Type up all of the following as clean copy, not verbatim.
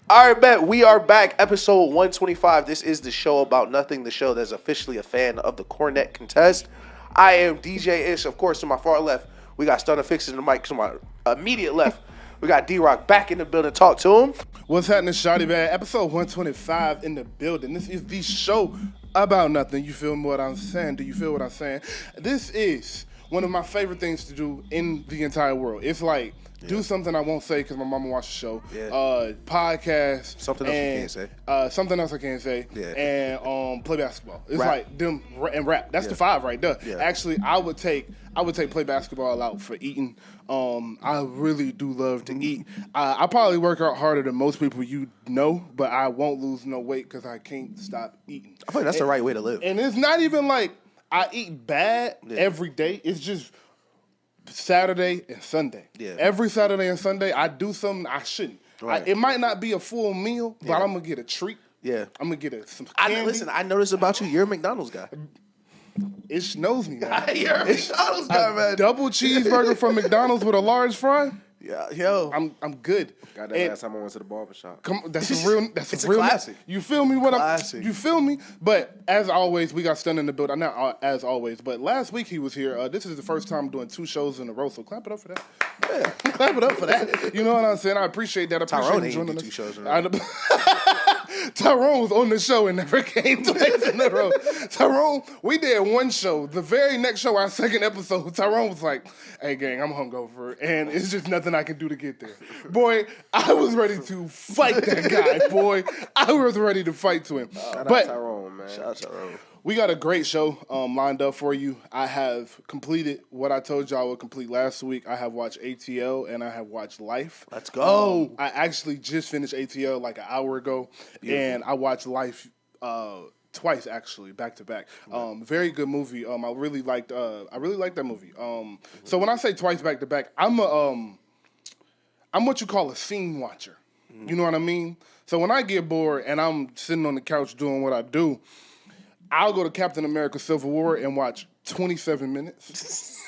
All right, bet. We are back. Episode 125. This is the show about nothing. The show that's officially a fan of the Cornet Contest. I am DJ Ish. Of course, to my far left, we got Stunner fixing the mic. To my immediate left, we got D-Rock back in the building. Talk to him. What's happening, Shawty Man? Episode 125 in the building. This is the show about nothing. You feel what I'm saying? Do you feel what I'm saying? This is one of my favorite things to do in the entire world. It's like do something I won't say because my mama watched the show. Yeah. Podcast. Something else you can't say. Something else I can't say. Yeah. And play basketball. It's rap. like them and rap. That's the five right there. Yeah. Actually, I would take play basketball out for eating. I really do love to eat. I probably work out harder than most people you know, but I won't lose no weight because I can't stop eating. I feel like that's the right way to live. And it's not even like I eat bad every day. It's just Saturday and Sunday. Yeah. Every Saturday and Sunday, I do something I shouldn't. Right. It might not be a full meal, but I'm going to get a treat. Yeah. I'm going to get some candy. Listen, I noticed about you, you're a McDonald's guy. It knows me, man. You're a McDonald's guy, man. Double cheeseburger from McDonald's with a large fry? Yeah, yo. I'm good. Got that last time I went to the barbershop. That's a real classic. You feel me? You feel me? But as always, we got Stun in the building. Not as always, but last week he was here. This is the first time I'm doing 2 shows in a row, so clap it up for that. Yeah, clap it up for that. You know what I'm saying? I appreciate that. Tyrone ain't do 2 shows in a row. Tyrone was on the show and never came twice in a row. Tyrone, we did 1 show. The very next show, our 2nd episode, Tyrone was like, "Hey, gang, I'm hungover, and it's just nothing I can do to get there." Boy, I was ready to fight that guy, boy. I was ready to fight to him. Shout out Tyrone, man. Shout out Tyrone. We got a great show lined up for you. I have completed what I told you I would complete last week. I have watched ATL and I have watched Life. Let's go. I actually just finished ATL like an hour ago, and I watched Life twice actually, back to back. Very good movie. I really liked that movie. So when I say twice back to back, I'm what you call a scene watcher. You know what I mean? So when I get bored and I'm sitting on the couch doing what I do, I'll go to Captain America Civil War and watch 27 minutes.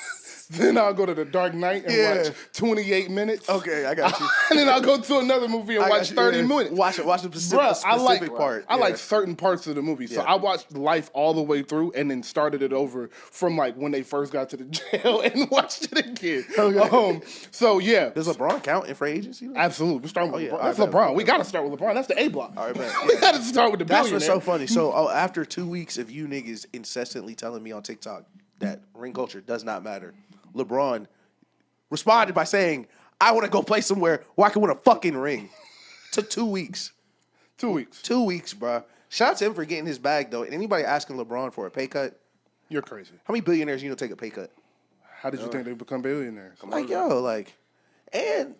Then I'll go to The Dark Knight and watch 28 minutes. Okay, I got you. And then I'll go to another movie and watch 30 minutes. Watch the specific part. I like certain parts of the movie. So I watched Life all the way through and then started it over from like when they first got to the jail and watched it again. Okay. So yeah. Does LeBron count in free agency? Absolutely. We're starting with LeBron. That's LeBron. We got to start with LeBron. That's the A block. All right, man. We got to start with the billionaire. That's what's so funny. So after 2 weeks of you niggas incessantly telling me on TikTok that ring culture does not matter, LeBron responded by saying, "I want to go play somewhere where I can win a fucking ring." Took 2 weeks. 2 weeks. 2 weeks, bro. Shout out to him for getting his bag, though. And anybody asking LeBron for a pay cut? You're crazy. How many billionaires you know take a pay cut? How did you think they become billionaires? And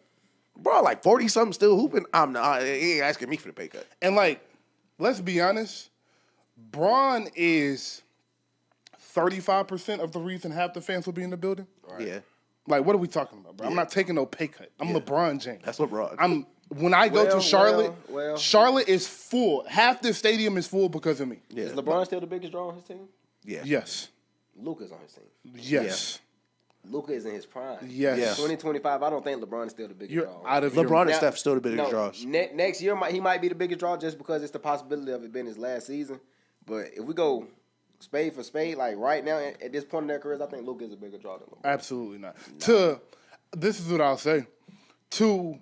bro, like 40-something still hooping. I'm not. He ain't asking me for the pay cut. And like, let's be honest, Braun is 35% of the reason half the fans will be in the building. Right. Yeah. Like, what are we talking about, bro? Yeah. I'm not taking no pay cut. I'm LeBron James. That's LeBron. When I go to Charlotte, Charlotte is full. Half the stadium is full because of me. Yeah. Is LeBron still the biggest draw on his team? Yeah. Yes. Luka's on his team. Yes. Yeah. Luka is in his prime. Yes. Yeah. 2025, I don't think LeBron is still the biggest draw. LeBron and Steph still the biggest draws. Next year, he might be the biggest draw just because it's the possibility of it being his last season. But if we go spade for spade, like right now, at this point in their careers, I think Luka is a bigger draw than LeBron. Absolutely not. This is what I'll say. To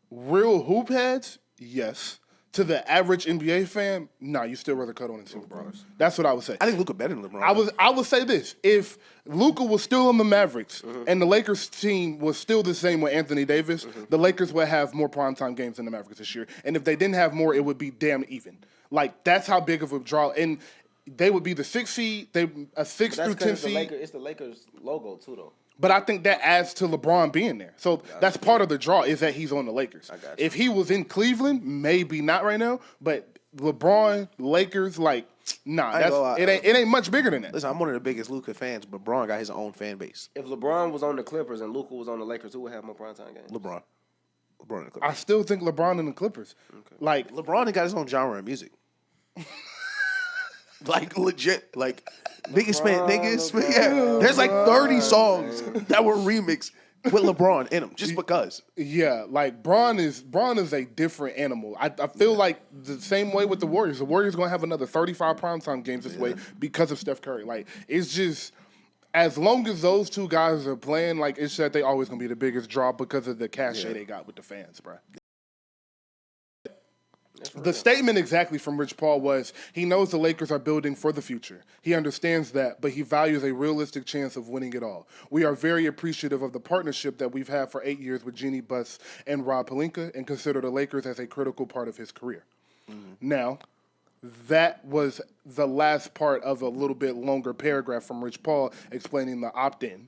real hoop heads, yes. To the average NBA fan, nah, you still rather cut on and see LeBron. That's what I would say. I think Luka better than LeBron. I would say this. If Luka was still in the Mavericks and the Lakers team was still the same with Anthony Davis, the Lakers would have more primetime games than the Mavericks this year. And if they didn't have more, it would be damn even. Like, that's how big of a draw. And they would be the 6th seed, a 6 through 10 seed. It's the Lakers logo, too, though. But I think that adds to LeBron being there. So that's part of the draw is that he's on the Lakers. I got you. If he was in Cleveland, maybe not right now. But LeBron, Lakers, like, nah, it ain't much bigger than that. Listen, I'm one of the biggest Luka fans, but LeBron got his own fan base. If LeBron was on the Clippers and Luka was on the Lakers, who would have more primetime games? LeBron and the Clippers. I still think LeBron and the Clippers. Okay. Like, LeBron got his own genre of music. Like, legit. Like, niggas spent. Yeah. There's like 30 songs that were remixed with LeBron in him, just because. Yeah, like Braun is a different animal. I feel like the same way with the Warriors. The Warriors going to have another 35 primetime games this way because of Steph Curry. Like, it's just, as long as those two guys are playing, like, it's that they always going to be the biggest draw because of the cachet they got with the fans, bro. The statement exactly from Rich Paul was, he knows the Lakers are building for the future. He understands that, but he values a realistic chance of winning it all. We are very appreciative of the partnership that we've had for 8 years with Jeannie Buss and Rob Pelinka and consider the Lakers as a critical part of his career. Now, that was the last part of a little bit longer paragraph from Rich Paul explaining the opt-in.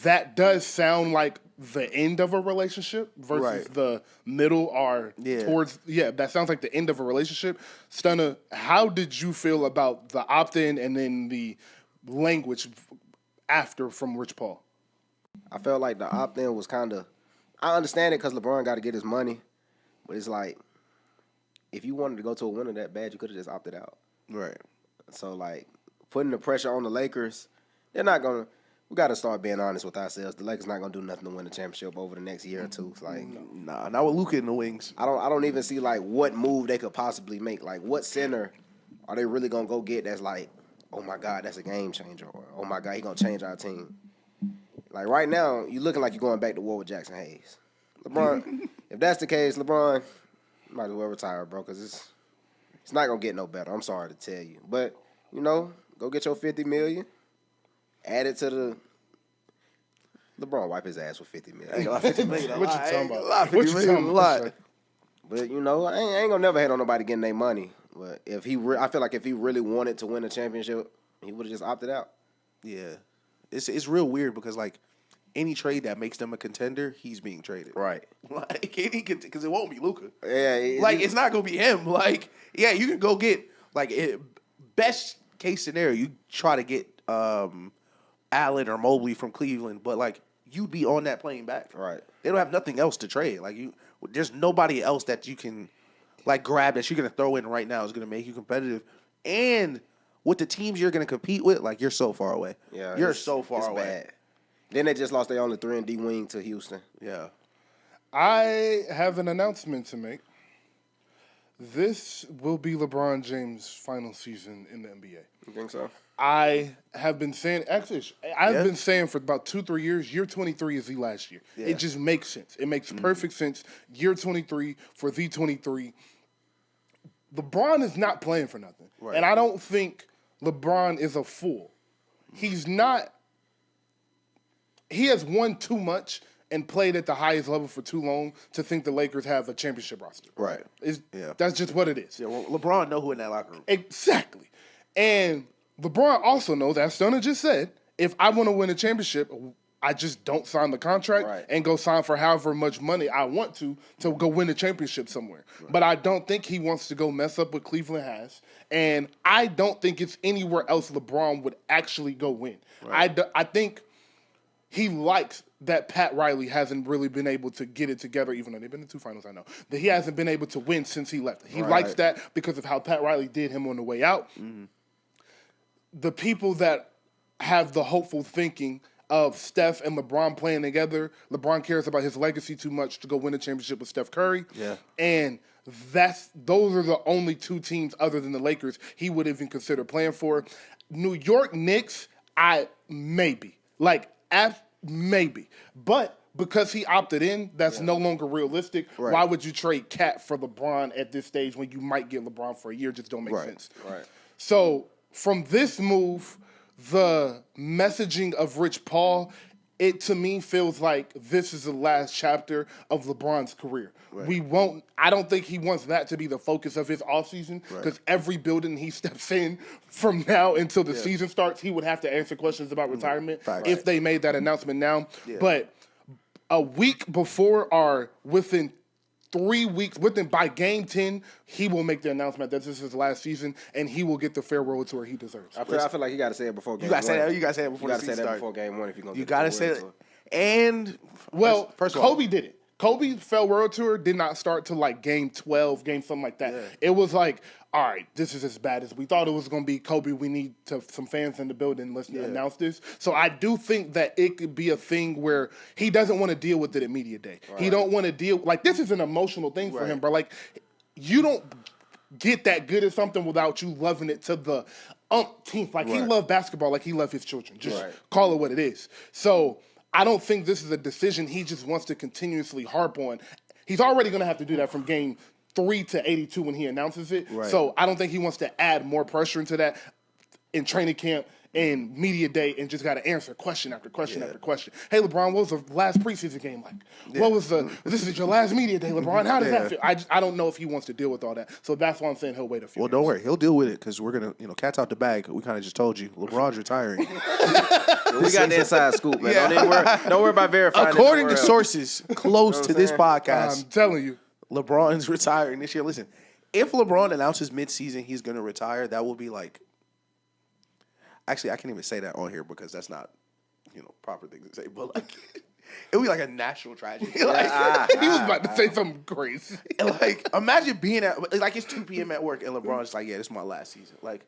That does sound like the end of a relationship versus the middle or towards. Yeah, that sounds like the end of a relationship. Stunna, how did you feel about the opt-in and then the language after from Rich Paul? I felt like the opt-in was kind of, I understand it because LeBron got to get his money, but it's like, if you wanted to go to a winner that bad, you could have just opted out. Right. So, like, putting the pressure on the Lakers, they're not going to, we got to start being honest with ourselves. The Lakers not going to do nothing to win the championship over the next year or two. It's like, nah, not with Luka in the wings. I don't even see, like, what move they could possibly make. Like, what center are they really going to go get that's like, oh, my God, that's a game changer, or, oh, my God, he going to change our team. Like, right now, you looking like you're going back to war with Jackson Hayes. LeBron, if that's the case, LeBron, you might as well retire, bro, because it's not going to get no better. I'm sorry to tell you. But, you know, go get your $50 million. Add it to the LeBron wipe his ass with $50 million. $50 million. What you talking about? What you talking about? But you know, I ain't gonna never hate on nobody getting their money. But if I feel like if he really wanted to win a championship, he would have just opted out. Yeah, it's real weird because like any trade that makes them a contender, he's being traded. Right. Like because it won't be Luka. Yeah. It's not gonna be him. Like yeah, you can go get like best case scenario, you try to get Allen or Mobley from Cleveland, but like you'd be on that plane back. Right. They don't have nothing else to trade. Like there's nobody else that you can like grab that you're gonna throw in right now is gonna make you competitive. And with the teams you're gonna compete with, like you're so far away. Yeah. You're so far away. Bad. Then they just lost their only 3-and-D wing to Houston. Yeah. I have an announcement to make. This will be LeBron James' final season in the NBA. You think so? I have been saying, actually, I've been saying for about 2-3 years, year 23 is the last year. Yeah. It just makes sense. It makes perfect sense. Year 23 for the 23. LeBron is not playing for nothing. Right. And I don't think LeBron is a fool. He's not. He has won too much and played at the highest level for too long to think the Lakers have a championship roster. Right. That's just what it is. Yeah, well, LeBron know who in that locker room. Exactly. And LeBron also knows, as Stunna just said, if I want to win a championship, I just don't sign the contract and go sign for however much money I want to go win a championship somewhere. Right. But I don't think he wants to go mess up what Cleveland has. And I don't think it's anywhere else LeBron would actually go win. Right. I think he likes that Pat Riley hasn't really been able to get it together, even though they've been in 2 finals, I know. That he hasn't been able to win since he left. He likes that because of how Pat Riley did him on the way out. Mm-hmm. The people that have the hopeful thinking of Steph and LeBron playing together, LeBron cares about his legacy too much to go win a championship with Steph Curry. Yeah. And those are the only 2 teams other than the Lakers he would even consider playing for. New York Knicks, maybe. Maybe. But because he opted in, that's no longer realistic. Right. Why would you trade Cat for LeBron at this stage when you might get LeBron for a year? Just don't make sense. Right. So from this move, the messaging of Rich Paul, it to me feels like this is the last chapter of LeBron's career. Right. I don't think he wants that to be the focus of his offseason because every building he steps in from now until the season starts, he would have to answer questions about retirement if they made that announcement now. Yeah. But a week before or within 3 weeks, by game 10, he will make the announcement that this is his last season, and he will get the farewell tour he deserves. I feel like you got to say it before game 1. You got to say it before the season starts. Before game 1 if you're going to You got to say it. And first of all, Kobe did it. Kobe's farewell tour did not start till like game 12, game something like that. Yeah. It was like, all right, this is as bad as we thought it was going to be. Kobe, we need some fans in the building. Let's announce this. So I do think that it could be a thing where he doesn't want to deal with it at media day. Right. He don't want to deal, like this is an emotional thing for him, bro. Like you don't get that good at something without you loving it to the umpteenth. Like he loved basketball like he loved his children. Just call it what it is. So I don't think this is a decision he just wants to continuously harp on. He's already going to have to do that from game 3 to 82 when he announces it. Right. So I don't think he wants to add more pressure into that in training camp and media day and just got to answer question after question after question. Hey, LeBron, what was the last preseason game like? What was this is your last media day, LeBron. How does that feel? I don't know if he wants to deal with all that. So that's why I'm saying he'll wait a few Well, don't worry. He'll deal with it because we're going to, cat's out the bag. We kind of just told you. LeBron's retiring. We got the inside scoop, man. Don't worry about verifying. According to sources close to this podcast, I'm telling you. LeBron's retiring this year. Listen, if LeBron announces midseason he's going to retire, that will be like, actually, I can't even say that on here because that's not, proper thing to say. But like, it would be like a national tragedy. He was about to say something crazy. Like, imagine being like it's 2 p.m. at work and LeBron's like, yeah, this is my last season. Like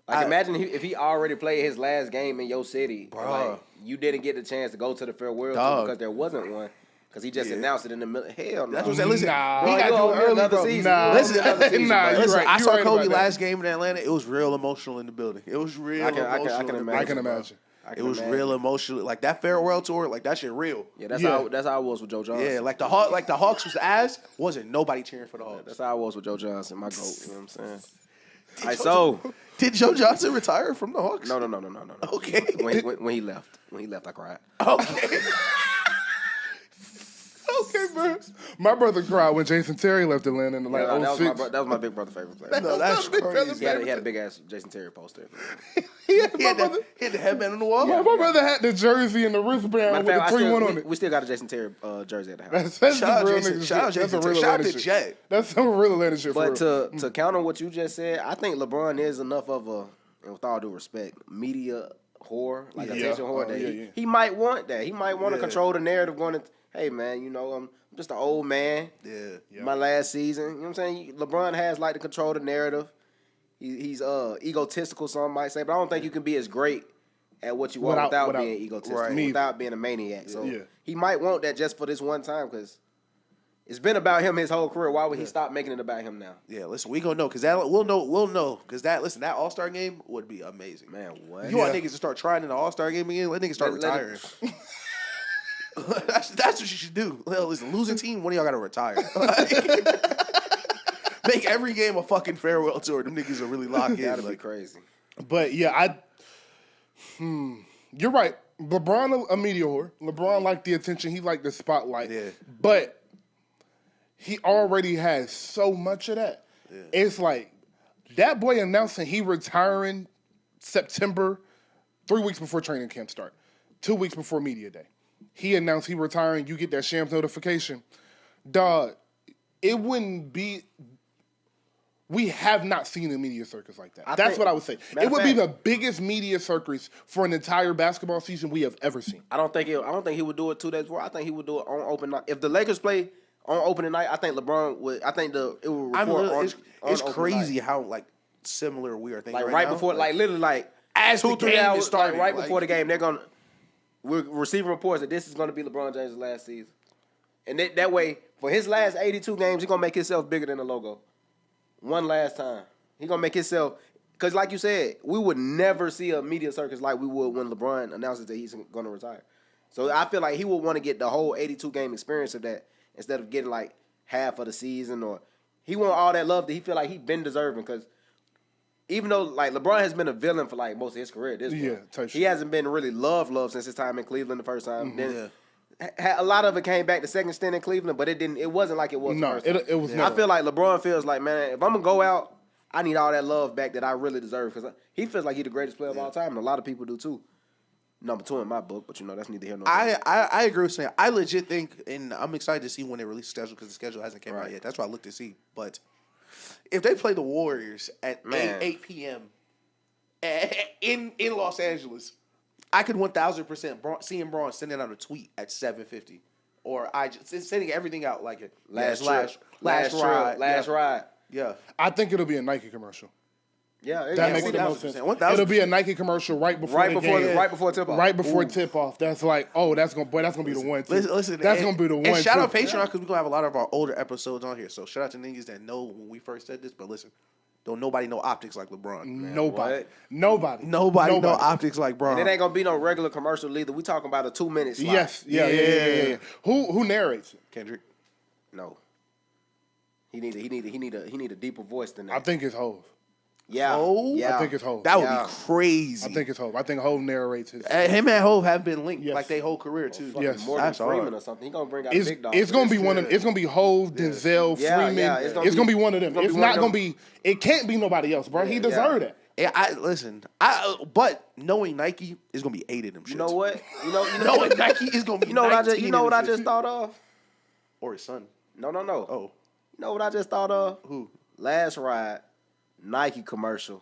imagine if he already played his last game in your city. Like, you didn't get the chance to go to the farewell tour because there wasn't one. Because he just announced it in the middle. Hell no. That's what I'm saying. Listen, he got to do it early, another bro. season. Listen, I saw right Kobe last game in Atlanta. It was real emotional in the building. It was real emotional. I can imagine. It was real emotional. Like that farewell tour, like that shit real. Yeah, that's how it was with Joe Johnson. Yeah, like the Hawks was ass. Wasn't nobody cheering for the Hawks. That's how it was with Joe Johnson, my GOAT. You know what I'm saying? Did Joe Johnson retire from the Hawks? No. Okay. When he left, I cried. Okay. Okay, bro. My brother cried when Jason Terry left Atlanta in like 06. That was my big brother's favorite player. No, that's crazy. He had a big ass Jason Terry poster. He had the headband on the wall. My brother had the jersey and the wristband with the 3-1 on it. We still got a Jason Terry jersey at the house. That's shout real Jason, nigga shout shit. Jason, shout out to Jet. That's some real Atlanta shit. But to counter what you just said, I think LeBron is enough of a, and with all due respect, media whore, like attention whore. That he might want that. He might want to control the narrative. Going to, hey man, I'm just an old man. Yeah. My last season. You know what I'm saying? LeBron has like to control the narrative. He's egotistical, some might say, but I don't think you can be as great at what you want without being egotistical, without being a maniac. So he might want that just for this one time because it's been about him his whole career. Why would he stop making it about him now? Yeah, listen, we gonna know because we'll know because that All-Star game would be amazing. Man, what? You want niggas to start trying in the All-Star game again? Let niggas start retiring. That's what you should do. Listen, losing team, one of y'all gotta retire. Make every game a fucking farewell tour. Them niggas are really locked in. That'd be crazy. But yeah, you're right. LeBron a media whore. LeBron liked the attention. He liked the spotlight. Yeah. But he already has so much of that. Yeah. It's like that boy announcing he retiring September, 3 weeks before training camp start, 2 weeks before media day. He announced he retiring. You get that Shams notification. Dog, it wouldn't be... We have not seen a media circus like that. That's what I would say. It would be the biggest media circus for an entire basketball season we have ever seen. I don't think he would do it 2 days before. I think he would do it on open night. If the Lakers play on opening night, I think LeBron would. I think it would report it's crazy how like similar we are thinking. Like right now. Before, like literally like as 2-3 hours starting, right before the game, we're receiving reports that this is going to be LeBron James' last season, and that way for his last 82 games, he's gonna make himself bigger than the logo. One last time. He going to make himself... Because like you said, we would never see a media circus like we would when LeBron announces that he's going to retire. So I feel like he would want to get the whole 82-game experience of that instead of getting like half of the season or... He want all that love that he feel like he been deserving because even though like LeBron has been a villain for like most of his career at this point, he hasn't been really loved since his time in Cleveland the first time. Then a lot of it came back the second stint in Cleveland, but it wasn't like it was the first time. It was I feel like LeBron feels like, man, if I'm going to go out, I need all that love back that I really deserve because he feels like he's the greatest player of all time, and a lot of people do too. Number 2 in my book, but that's neither here nor there. I agree with saying. I legit think, and I'm excited to see when they release the schedule because the schedule hasn't come out yet. That's why I look to see. But if they play the Warriors at 8 p.m. in Los Angeles, I could 1,000% seeing Braun sending out a tweet at 7:50. or I just it's sending everything out like it. Last ride. Yeah. I think it'll be a Nike commercial. Yeah, That makes the most sense. It'll be a Nike commercial right before the game. right before tip off. Right before tip off. That's like, oh, that's gonna be the one. Listen, that's gonna be the one. And shout out Patreon because we're gonna have a lot of our older episodes on here. So shout out to niggas that know when we first said this. But listen, don't nobody know optics like LeBron. Nobody know optics like LeBron. And it ain't gonna be no regular commercial either. We talking about a 2-minute slot. Yes, yeah. Who narrates it? Kendrick. No. He need a deeper voice than that. I think it's Hov. Yeah. Oh, yeah. I think it's Hov. That would be crazy. I think it's Hov. I think Hov narrates his. Him and Hov have been linked Yes. like their whole career too. Yes. Morgan Freeman or something. He gonna bring out big dogs. It's gonna be one of them. It's gonna be Hov, Denzel, Freeman. Yeah, it's gonna be one of them. It's not gonna be. It can't be nobody else, bro. He deserved it. Yeah, but knowing Nike is gonna be aided them shit. You know what? Knowing Nike is gonna be. You know what I just thought of? Or his son. No. Oh, You know what I just thought of? who? Last ride, Nike commercial.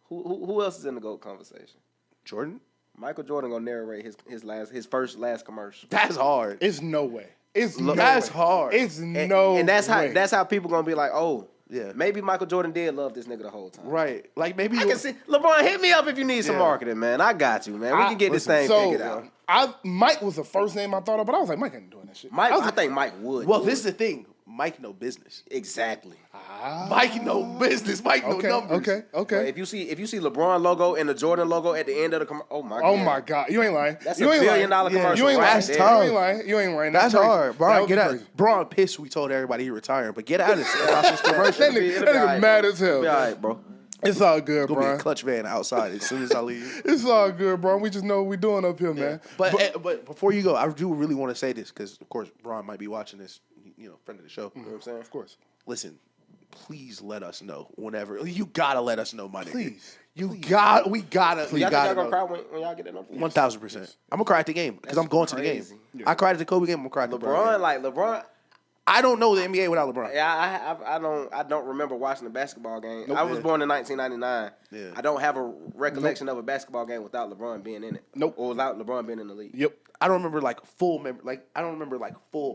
Who else is in the GOAT conversation? Jordan. Michael Jordan gonna narrate his first commercial. That's hard. It's no way. That's hard. It's And that's how people gonna be like, oh, Yeah. maybe Michael Jordan did love this nigga the whole time. Right. Like maybe I can see LeBron, hit me up if you need some marketing, man. I got you, man. We can get this thing figured out. Mike was the first name I thought of, but I was like, Mike ain't doing that shit. I think Mike would. Well, this is the thing. Mike no business. Exactly. Mike no business. Mike no numbers. Okay. But if you see LeBron logo and the Jordan logo at the end of the commercial, oh my god, you ain't lying. That's you $1 ain't billion lying. commercial. You ain't right lying. there. You ain't lying. That's crazy. hard. That Bron, would get be out. crazy. Bron pissed. We told everybody he retiring, but get out of this commercial. That nigga mad as hell. Be all right, bro. It's all good, Gonna be bro. a clutch van outside as soon as I leave. It's all good, bro. We just know what we doing up here, man. But before you go, I do really want to say this because, of course, Bron might be watching this. Friend of the show. You know what I'm saying? Of course. Listen, please let us know whenever. You gotta let us know, my nigga. Please. We gotta. Y'all think y'all know. gonna cry when y'all get that number? 1,000%. I'm gonna cry at the game because I'm going to the game. crazy. I cried at the Kobe game. I'm gonna cry at the LeBron. I don't know the NBA without LeBron. Yeah, I don't remember watching a basketball game. Nope. I was born in 1999. Yeah. I don't have a recollection of a basketball game without LeBron being in it. Nope. Or without LeBron being in the league. Yep. I don't remember full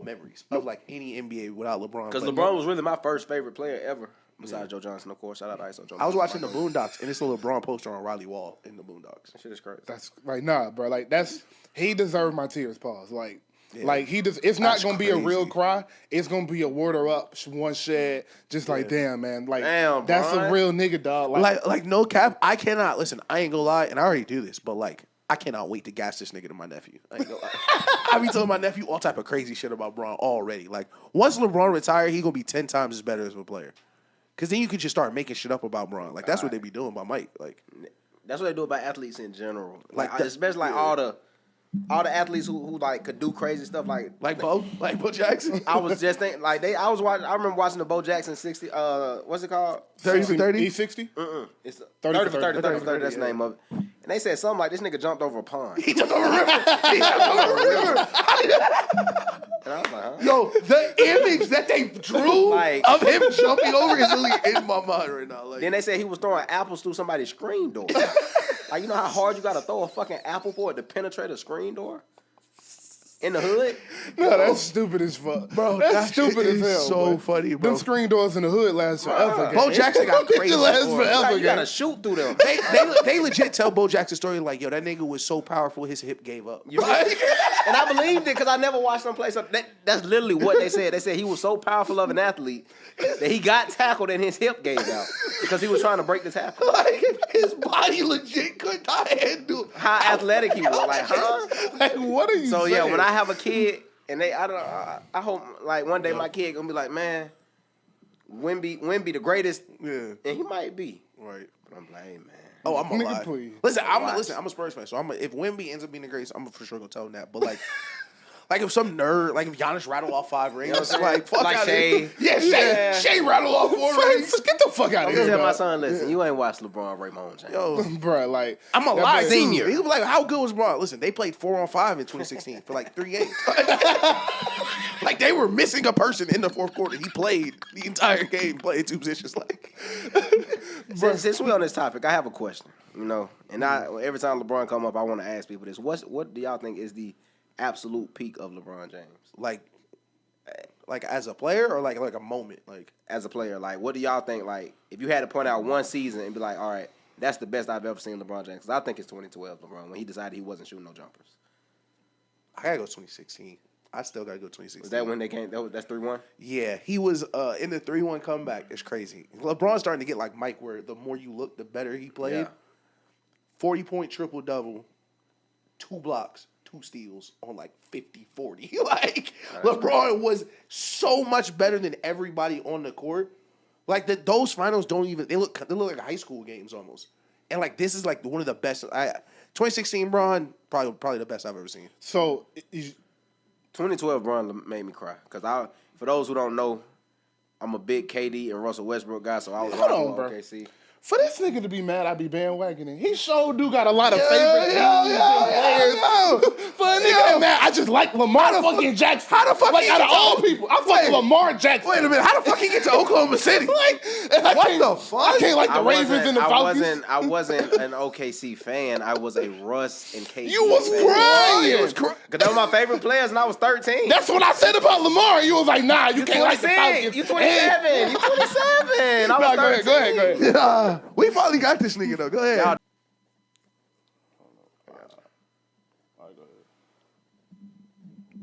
memories of any NBA without LeBron. Because But LeBron was really my first favorite player ever. Besides Joe Johnson, of course. Shout out to ISO Joe Johnson. I was watching the Boondocks and it's a LeBron poster on Riley Wall in the Boondocks. That shit is crazy. That's like bro. Like he deserved my tears. Pause. Like he does. It's not That's gonna be a real crazy. cry. It's gonna be a water up, one shed. Just like damn, man. Like Damn, that's Bron. a real nigga, dog. Like no cap. I cannot listen. I ain't gonna lie, and I already do this, but I cannot wait to gas this nigga to my nephew. I ain't gonna lie. I be telling my nephew all type of crazy shit about Bron already. Like once LeBron retire, he gonna be 10 times as better as a player. Cause then you can just start making shit up about Bron. Like that's what they be doing about Mike. Like That's what they do about athletes in general. Like Especially all the athletes who could do crazy stuff like Bo Jackson. I was just thinking I remember watching the Bo Jackson 60 what's it called? 30 for 30. E60. It's 30 30 for for 30, 30, 30 that's the name of it. And they said something like this nigga jumped over a pond. He jumped over a river. And I was like, huh? Yo, the image that they drew Like- of him jumping over is really in my mind right now. Like Then they said he was throwing apples through somebody's screen door. Like, you know how hard you gotta throw a fucking apple for it to penetrate a screen door? In the hood? No, that's stupid as fuck, Bro, That's that stupid shit as is hell. so bro. funny, bro. Them screen doors in the hood last forever. Bo Jackson got crazy. Last stories. forever. Like, you gotta gang. shoot through them. They legit tell Bo Jackson's story like, yo, that nigga was so powerful his hip gave up. You feel me? And I believed it because I never watched them play. So that's literally what they said. They said he was so powerful of an athlete that he got tackled and his hip gave out because he was trying to break the tackle. Like his body legit could not handle How athletic he was. Like, huh? Like, what are you So saying? yeah, when I have a kid and I hope like one day my kid gonna be like, man, Wemby the greatest, Yeah. and he might be. Right. But I'm like, hey, man. Oh, I'm Nigga, alive. please. Listen, I'm Watch. a Spurs fan, so if Wemby ends up being the greatest, I'm for sure gonna tell him that. But like if some nerd, like if Giannis rattle off 5 rings, You know what I'm saying? like fuck Like out Shea. of here. Yeah, Shea rattle off 4 rings. Get the fuck out I'm of gonna here, tell my dog. son, listen, you ain't watched LeBron Raymond James. Yo, Bro, like I'm that alive. man- Senior. He was like, how good was Bron? Listen, they played 4-on-5 in 2016 for like 3 games. Like they were missing a person in the fourth quarter. He played the entire game, played 2 positions. Like, Since we on this topic, I have a question. You know, and every time LeBron come up, I want to ask people this: what do y'all think is the absolute peak of LeBron James? Like as a player or like a moment? Like as a player, like what do y'all think? Like if you had to point out one season and be like, all right, that's the best I've ever seen LeBron James. Because I think it's 2012 LeBron when he decided he wasn't shooting no jumpers. I gotta go 2016. I still gotta go 2016. Was that when they came? That's 3-1. Yeah, he was in the 3-1 comeback. It's crazy. LeBron's starting to get like Mike, where the more you look, the better he played. Yeah. 40-point triple-double, 2 blocks, 2 steals on like 50-40. Like, LeBron was so much better than everybody on the court. Like, those finals don't even, they look like high school games almost. And like, this is like one of the best. 2016 Bron, probably the best I've ever seen. So, 2012 Bron made me cry. Because for those who don't know, I'm a big KD and Russell Westbrook guy, so I was Hold on, on bro. OKC. For this nigga to be mad, I be bandwagoning. He sure do got a lot of favorite teams and players. For a nigga mad, I just like Lamar fucking Jackson. How the fuck like he out get of to- all people, I fuck Lamar Jackson. Wait a minute, how the fuck he get to Oklahoma City? What the fuck? I can't like the Ravens and the Falcons. I wasn't an OKC fan. I was a Russ and KD You was fan. crying. You was crying. Because they were my favorite players, and I was 13. That's what I said about Lamar. You was like, nah, you can't like the 26. Falcons. You 27. You 27. I was Nah, 13. go ahead. We finally got this nigga though. Go ahead. Y'all-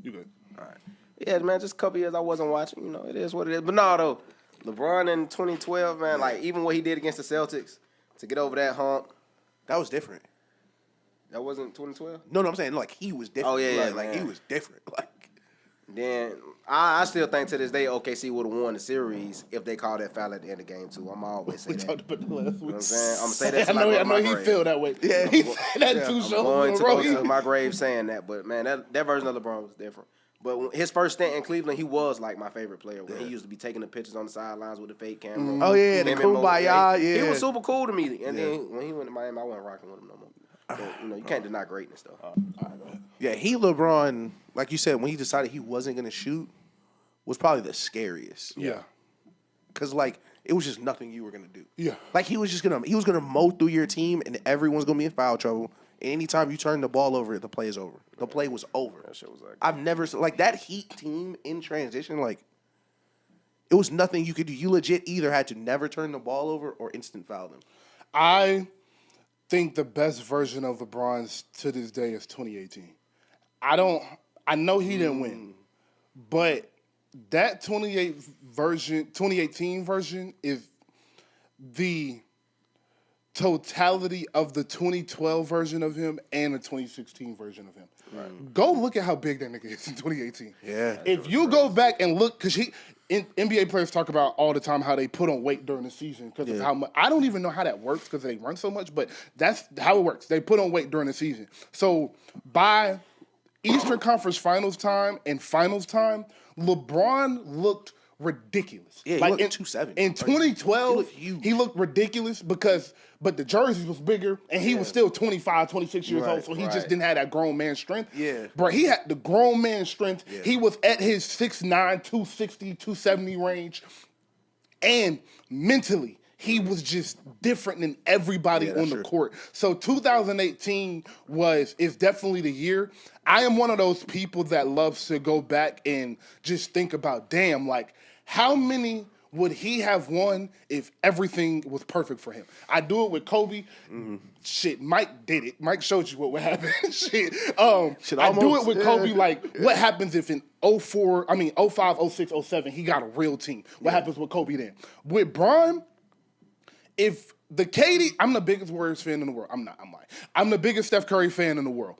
You good. Yeah, man, just a couple years I wasn't watching. You know, it is what it is. But no, though, LeBron in 2012, man, like even what he did against the Celtics to get over that hump, That was different. that wasn't 2012. No, I'm saying like he was different. Oh, yeah, like man. he was different. Like Then I still think to this day OKC would have won the series if they called that foul at the end of game 2. I'm always say We that. talked about that last week. You know what I'm saying? I'm say that. I know my he grave. feel that way. Yeah. He said that 2 I'm shows going in to a row. go to my grave saying that, but man, that version of LeBron was different. But his first stint in Cleveland, he was like my favorite player. When he used to be taking the pictures on the sidelines with the fake camera. Oh, yeah, the Him and Mo- Kumbaya, He yeah. was super cool to me. And then when he went to Miami, I wasn't rocking with him no more. But, you know, you can't deny greatness though. yeah, LeBron, like you said, when he decided he wasn't gonna shoot, was probably the scariest. Yeah. Cause like it was just nothing you were gonna do. Yeah. Like he was gonna mow through your team and everyone's gonna be in foul trouble. And anytime you turn the ball over, the play is over. The play was over. That shit was like I've never like that Heat team in transition. Like it was nothing you could do. You legit either had to never turn the ball over or instant foul them. I think the best version of LeBron's to this day is 2018. I know he didn't win, but that 2018 version is the totality of the 2012 version of him and the 2016 version of him. Right. Go look at how big that nigga is in 2018. Yeah. If you go back and look, because NBA players talk about all the time how they put on weight during the season because of how much. I don't even know how that works because they run so much, but that's how it works. They put on weight during the season. So by Eastern Conference Finals time and Finals time, LeBron looked ridiculous. Yeah, he like looked in 270. In 2012, he looked huge. he looked ridiculous but the jersey was bigger and he was still 25, 26 years old, so he just didn't have that grown man strength. Yeah. Bro, he had the grown man strength. Yeah. He was at his 6'9", 260, 270 range. And mentally, he was just different than everybody on the court. So 2018 is definitely the year. I am one of those people that loves to go back and just think about, damn, like how many would he have won if everything was perfect for him? I do it with Kobe. Shit, Mike did it. Mike showed you what would happen. Shit. I do it with Kobe. Like, what happens if in 05, 06, 07, he got a real team? What happens with Kobe then? With Bron, if the KD, I'm the biggest Warriors fan in the world. I'm lying. I'm the biggest Steph Curry fan in the world.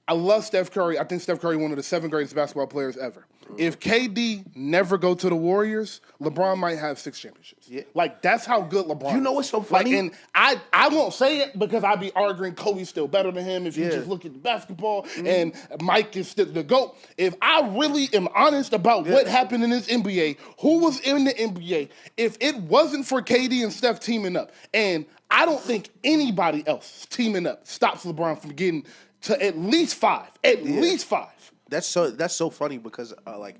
I love Steph Curry. I think Steph Curry one of the 7 greatest basketball players ever. If KD never go to the Warriors, LeBron might have 6 championships. Yeah. Like, that's how good LeBron is. You know what's so funny? Like, and I won't say it because I'd be arguing Kobe's still better than him if you just look at the basketball and Mike is still the GOAT. If I really am honest about what happened in this NBA, who was in the NBA, if it wasn't for KD and Steph teaming up, and I don't think anybody else teaming up stops LeBron from getting to at least 5. At least 5. That's so funny because like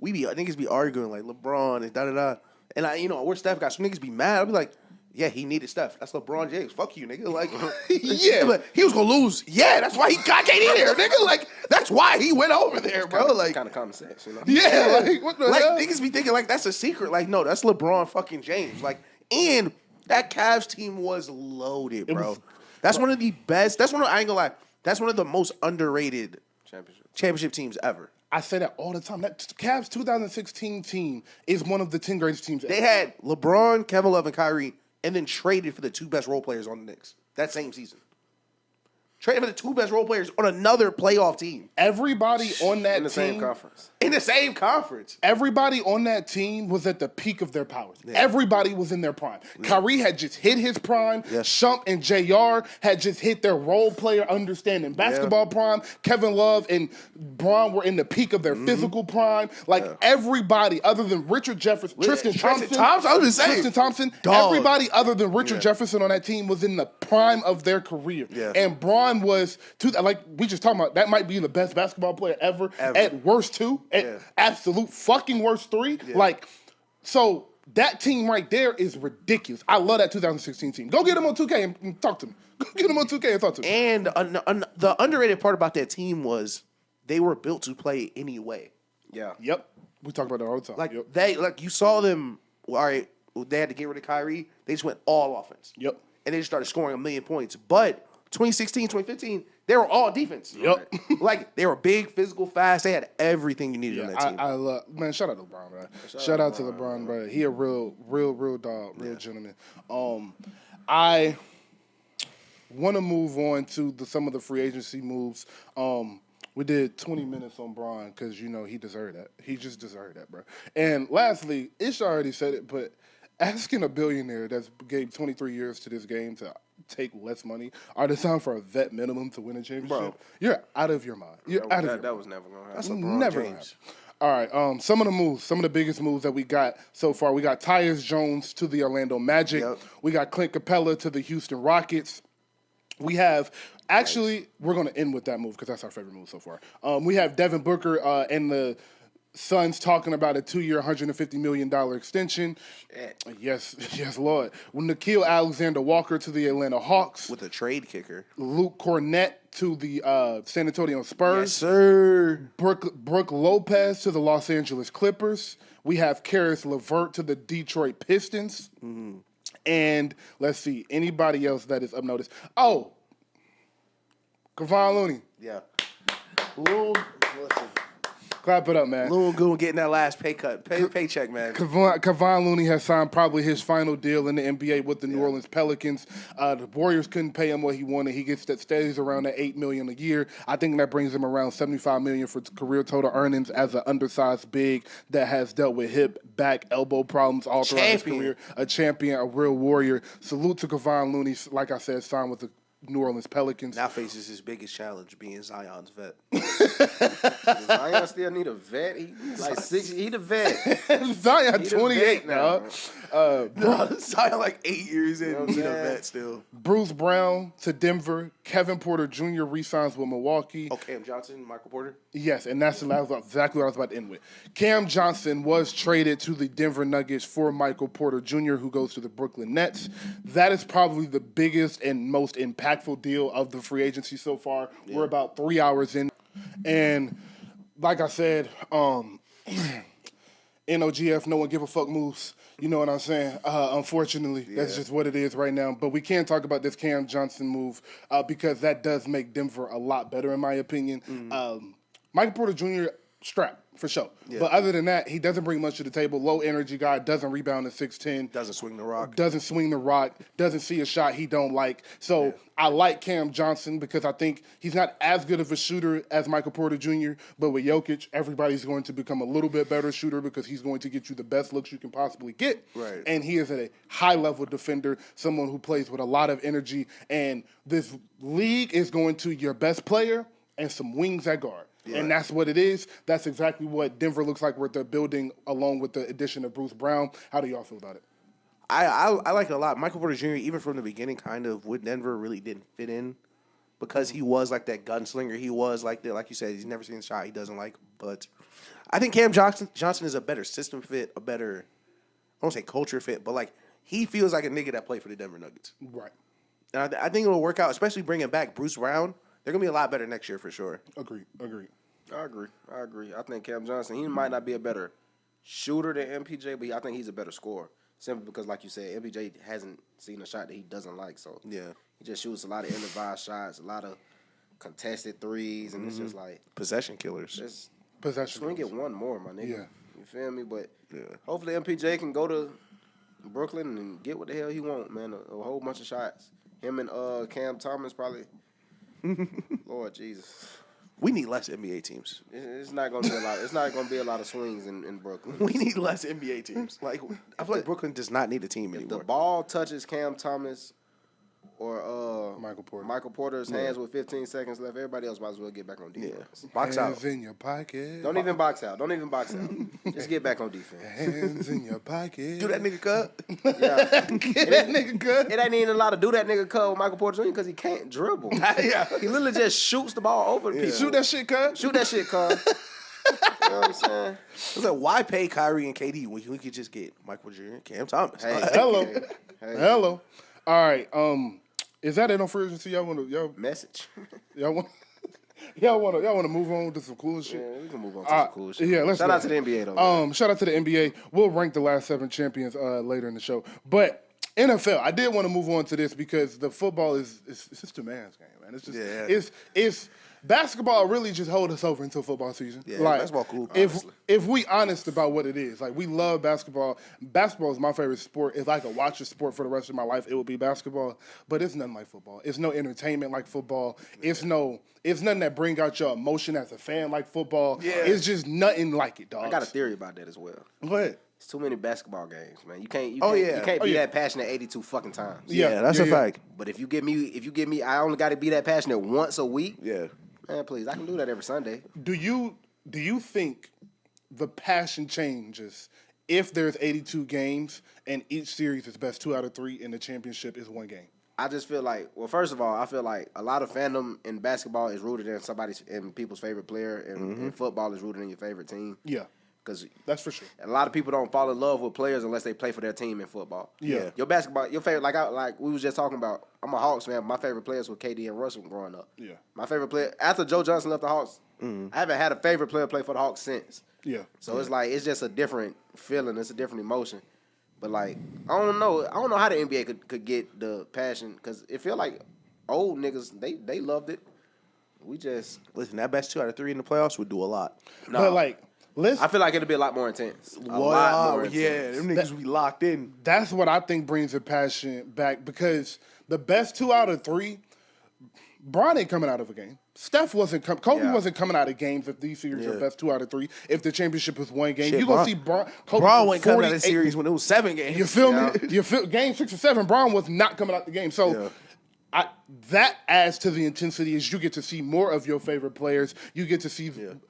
niggas be arguing like LeBron and da da da, and we're Steph guys. So niggas be mad. I'll be like, Yeah, he needed Steph. That's LeBron James. Fuck you, nigga. Like, Yeah. but he was gonna lose. Yeah, that's why he got KD there, nigga. Like, that's why he went over there, bro. Like, kind of common sense, you know. Yeah, like what the like hell? niggas be thinking like that's a secret. Like, no, that's LeBron fucking James. Like, and that Cavs team was loaded, bro. That's one of the best. I ain't gonna lie. That's one of the most underrated championship teams ever. I say that all the time. That Cavs 2016 team is one of the 10 greatest teams ever. They had LeBron, Kevin Love, and Kyrie, and then traded for the 2 best role players on the Knicks that same season. Traded for the 2 best role players on another playoff team. Everybody on that In the team, same conference. In the same conference. everybody on that team was at the peak of their powers. Everybody was in their prime. Kyrie had just hit his prime. Yes. Shump and JR had just hit their role player understanding basketball prime. Kevin Love and Braun were in the peak of their physical prime. Like everybody other than Richard Jefferson, Tristan Thompson. I was just saying. Tristan Thompson. Dog. Everybody other than Richard Jefferson on that team was in the prime of their career. Yeah. And Braun was, like we just talking about, that might be the best basketball player ever. At worst 2, at absolute fucking worst 3. Like, so that team right there is ridiculous. I love that 2016 team. Go get them on 2K and talk to me. Go get them on 2K and talk to me. And the underrated part about that team was they were built to play anyway. Yeah. Yep. We talk about that all the time. Like you saw them. All right, they had to get rid of Kyrie. They just went all offense. Yep. And they just started scoring 1 million points. But 2016, 2015, they were all defense. Yep. Like they were big, physical, fast. They had everything you needed on that team. I love, man, shout out to LeBron, bro. Shout out to LeBron, bro. He a real dog, real gentleman. I want to move on to some of the free agency moves. We did 20 minutes on Bron because, he deserved that. He just deserved that, bro. And lastly, Ish already said it, but asking a billionaire that's gave 23 years to this game to take less money or to sign for a vet minimum to win a championship, Bro. You're out of your mind. You're out of your mind. That was never going to happen. That's LeBron Never James. All right, some of the moves, some of the biggest moves that we got so far. We got Tyus Jones to the Orlando Magic. Yep. We got Clint Capella to the Houston Rockets. We have, actually, we're going to end with that move because that's our favorite move so far. We have Devin Booker and the Suns talking about a 2-year, $150 million extension. Yes, Lord. Nikhil Alexander-Walker to the Atlanta Hawks. With a trade kicker. Luke Cornett to the San Antonio Spurs. Yes, sir. Brooke Lopez to the Los Angeles Clippers. We have Karis LeVert to the Detroit Pistons. Mm-hmm. And let's see, anybody else that is up noticed. Oh, Kevon Looney. Yeah. Lil, listen. Clap it up, man. Lil Goon getting that last paycheck, man. Kevon Looney has signed probably his final deal in the NBA with the New Orleans Pelicans. The Warriors couldn't pay him what he wanted. He stays around that $8 million a year. I think that brings him around $75 million for career total earnings as an undersized big that has dealt with hip, back, elbow problems all throughout his career. A champion, a real warrior. Salute to Kevon Looney. Like I said, signed with the New Orleans Pelicans. Now faces his biggest challenge, being Zion's vet. Does Zion still need a vet? He's like 60. He the vet. Zion 28 now. Zion like 8 years in. He's a vet still. Bruce Brown to Denver. Kevin Porter Jr. re-signs with Milwaukee. Oh, Cam Johnson, Michael Porter? Yes, and that's exactly what I was about to end with. Cam Johnson was traded to the Denver Nuggets for Michael Porter Jr., who goes to the Brooklyn Nets. That is probably the biggest and most impactful deal of the free agency so far. Yeah. We're about 3 hours in. And like I said, NOGF, no one give a fuck moves. You know what I'm saying? Unfortunately, that's just what it is right now. But we can talk about this Cam Johnson move because that does make Denver a lot better, in my opinion. Mm-hmm. Michael Porter Jr., strap, for sure. Yeah. But other than that, he doesn't bring much to the table. Low energy guy, doesn't rebound at 6'10". Doesn't swing the rock. Doesn't see a shot he don't like. So I like Cam Johnson because I think he's not as good of a shooter as Michael Porter Jr., but with Jokic, everybody's going to become a little bit better shooter because he's going to get you the best looks you can possibly get. Right. And he is a high-level defender, someone who plays with a lot of energy. And this league is going to your best player and some wings at guard. Yeah. And that's what it is. That's exactly what Denver looks like with their building, along with the addition of Bruce Brown. How do y'all feel about it? I like it a lot. Michael Porter Jr., even from the beginning, kind of with Denver, really didn't fit in because he was like that gunslinger. He was like that, like you said, he's never seen a shot he doesn't like. But I think Cam Johnson is a better system fit, a better, I won't say culture fit, but like he feels like a nigga that played for the Denver Nuggets. Right. And I think it'll work out, especially bringing back Bruce Brown. They're going to be a lot better next year for sure. Agreed. I agree. I think Cam Johnson, he might not be a better shooter than MPJ, but I think he's a better scorer. Simply because, like you said, MPJ hasn't seen a shot that he doesn't like. So Yeah. he just shoots a lot of ill-advised shots, a lot of contested threes, and it's just like Possession killers. just Possession. swing it one more, my nigga. Yeah. You feel me? But Yeah. hopefully MPJ can go to Brooklyn and get what the hell he want, man. A whole bunch of shots. Him and Cam Thomas probably. Lord Jesus. We need less NBA teams. It's not gonna be a lot. It's not gonna be a lot of swings in Brooklyn. We need less NBA teams. Like I feel like Brooklyn does not need a team If anymore. the ball touches Cam Thomas or Michael Porter's hands with 15 seconds left, everybody else might as well get back on defense. Box out. Hands in your pocket. Don't even box out. Just get back on defense. Hands in your pocket. Do that nigga cut. Yeah. Get that nigga good. It ain't even allowed to do that nigga cut with Michael Porter Jr. because he can't dribble. Yeah. He literally just shoots the ball over the people. Shoot that shit, cut. Shoot that shit, cuz. You know what I'm saying? It's like, why pay Kyrie and KD when we could just get Michael Jr. and Cam Thomas? Hey. Hello. Hey. Hello. All right. Is that it on free agency? Y'all want Message. y'all want to move on to some cool shit? Yeah, we can move on to some cool shit. Yeah, let's Shout go. out to the NBA though. Man. Shout out to the NBA. We'll rank the last 7 champions later in the show. But NFL, I did want to move on to this because the football is it's just a man's game, man. It's just it's basketball really just hold us over until football season. Yeah, basketball cool. If we honest about what it is, like we love basketball. Basketball is my favorite sport. If I could watch a sport for the rest of my life, it would be basketball. But it's nothing like football. It's no entertainment like football. Yeah. It's nothing that bring out your emotion as a fan like football. Yeah. It's just nothing like it, dog. I got a theory about that as well. Go ahead. It's too many basketball games, man. You can't be that passionate 82 fucking times. Yeah, that's a fact. But if you give me, I only got to be that passionate once a week. Yeah. Man, please, I can do that every Sunday. Do you think the passion changes if there's 82 games and each series is best 2 out of 3 and the championship is 1 game? I just feel like, well, first of all, I feel like a lot of fandom in basketball is rooted in people's favorite player, and football is rooted in your favorite team. Yeah. Because that's for sure. A lot of people don't fall in love with players unless they play for their team in football. Yeah. Your basketball, your favorite, like we was just talking about. I'm a Hawks fan. My favorite players were KD and Russell growing up. Yeah. My favorite player after Joe Johnson left the Hawks, I haven't had a favorite player play for the Hawks since. Yeah. So it's like it's just a different feeling. It's a different emotion. But like I don't know how the NBA could get the passion because it feel like old niggas they loved it. We just listen. That best 2 out of 3 in the playoffs would do a lot. No. But like. I feel like it'd be a lot more intense. A Wow, lot more yeah, intense. them niggas would be locked in. That's what I think brings the passion back because the best 2 out of 3, Bron ain't coming out of a game. Steph wasn't Kobe wasn't coming out of games if these series are best 2 out of 3. If the championship was 1 game, you're gonna see Kobe wasn't coming out of the series when it was 7 games. You feel me? You feel game 6 or 7, Bron was not coming out the game. So that adds to the intensity as you get to see more of your favorite players. You get to see them.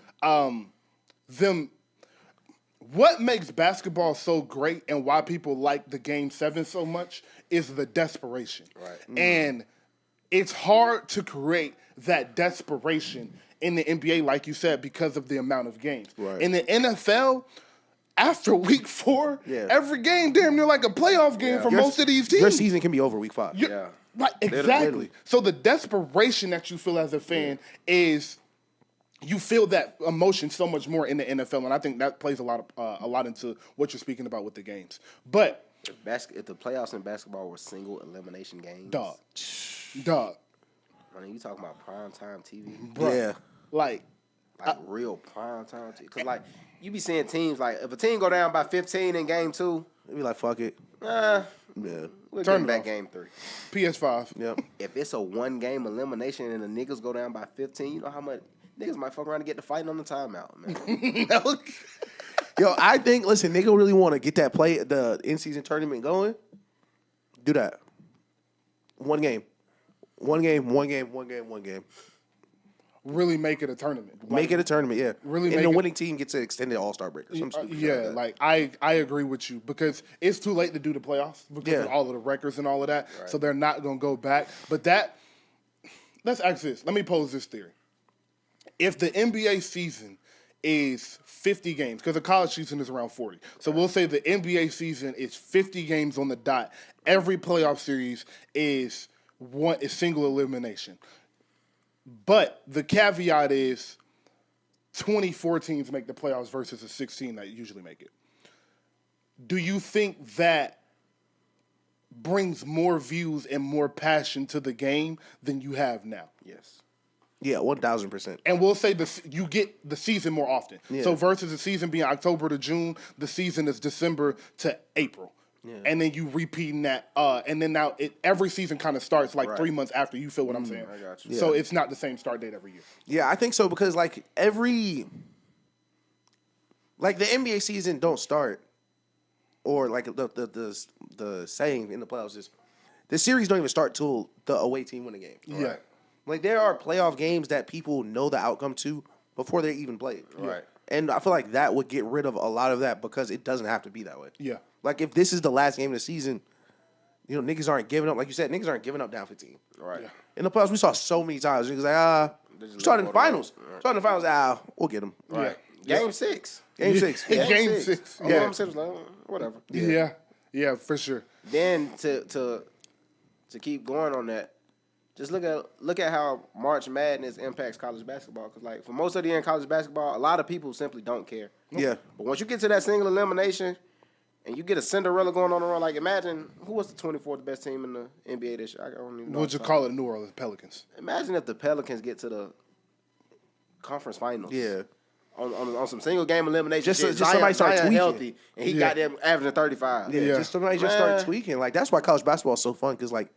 What makes basketball so great and why people like the Game 7 so much is the desperation. Right. And it's hard to create that desperation in the NBA, like you said, because of the amount of games. Right. In the NFL, after week 4, every game damn near like a playoff game for most of these teams. Your season can be over week 5. Right, exactly. Literally. So the desperation that you feel as a fan is you feel that emotion so much more in the NFL, and I think that plays a lot into what you're speaking about with the games. But if the playoffs in basketball were single elimination games, dog. I mean, you talking about primetime TV, bro? Yeah, like real primetime TV. Because like you be seeing teams like if a team go down by 15 in game 2, they be like, fuck it. We'll turn back game 3. PS5. Yep. If it's a 1 game elimination and the niggas go down by 15, you know how much niggas might fuck around and get to fighting on the timeout, man. Yo, I think, listen, nigga really want to get the in-season tournament going. Do that. 1 game. 1 game. Really make it a tournament. Make it a tournament, yeah. Really and the winning team gets an extended All-Star break or something. I agree with you because it's too late to do the playoffs because of all of the records and all of that. Right. So they're not going to go back. But let's ask this. Let me pose this theory. If the NBA season is 50 games because the college season is around 40. So we'll say the NBA season is 50 games on the dot. Every playoff series is single elimination. But the caveat is 24 teams make the playoffs versus the 16 that usually make it. Do you think that brings more views and more passion to the game than you have now? Yes. Yeah, 1,000%. And we'll say you get the season more often. Yeah. So versus the season being October to June, the season is December to April. Yeah. And then you repeating that. And then now every season kind of starts like 3 months after. You feel what I'm saying? I got you. So it's not the same start date every year. Yeah, I think so because like the NBA season don't start, or like the saying in the playoffs is the series don't even start till the away team win a game. Yeah. Right? Like there are playoff games that people know the outcome to before they even play it. Right. And I feel like that would get rid of a lot of that because it doesn't have to be that way. Yeah. Like if this is the last game of the season, niggas aren't giving up. Like you said, niggas aren't giving up down 15. Right. Yeah. In the playoffs, we saw so many times. Niggas like, starting the finals. Right. Starting the finals, we'll get them. Right. Yeah. Game 6. Game 6. Yeah. Game 6. Yeah. Game 6 like, whatever. Yeah. Yeah, for sure. Then to keep going on that, just look at how March Madness impacts college basketball. Because like for most of the year in college basketball, a lot of people simply don't care. Yeah. But once you get to that single elimination, and you get a Cinderella going on the run, like imagine who was the 24th best team in the NBA this year? I don't even know. What'd you call it? New Orleans Pelicans. Imagine if the Pelicans get to the conference finals. Yeah. On some single game elimination. Just Zion, somebody start tweaking. Healthy, and he got them averaging 35. Yeah. Just somebody just start tweaking. Like that's why college basketball is so fun because like.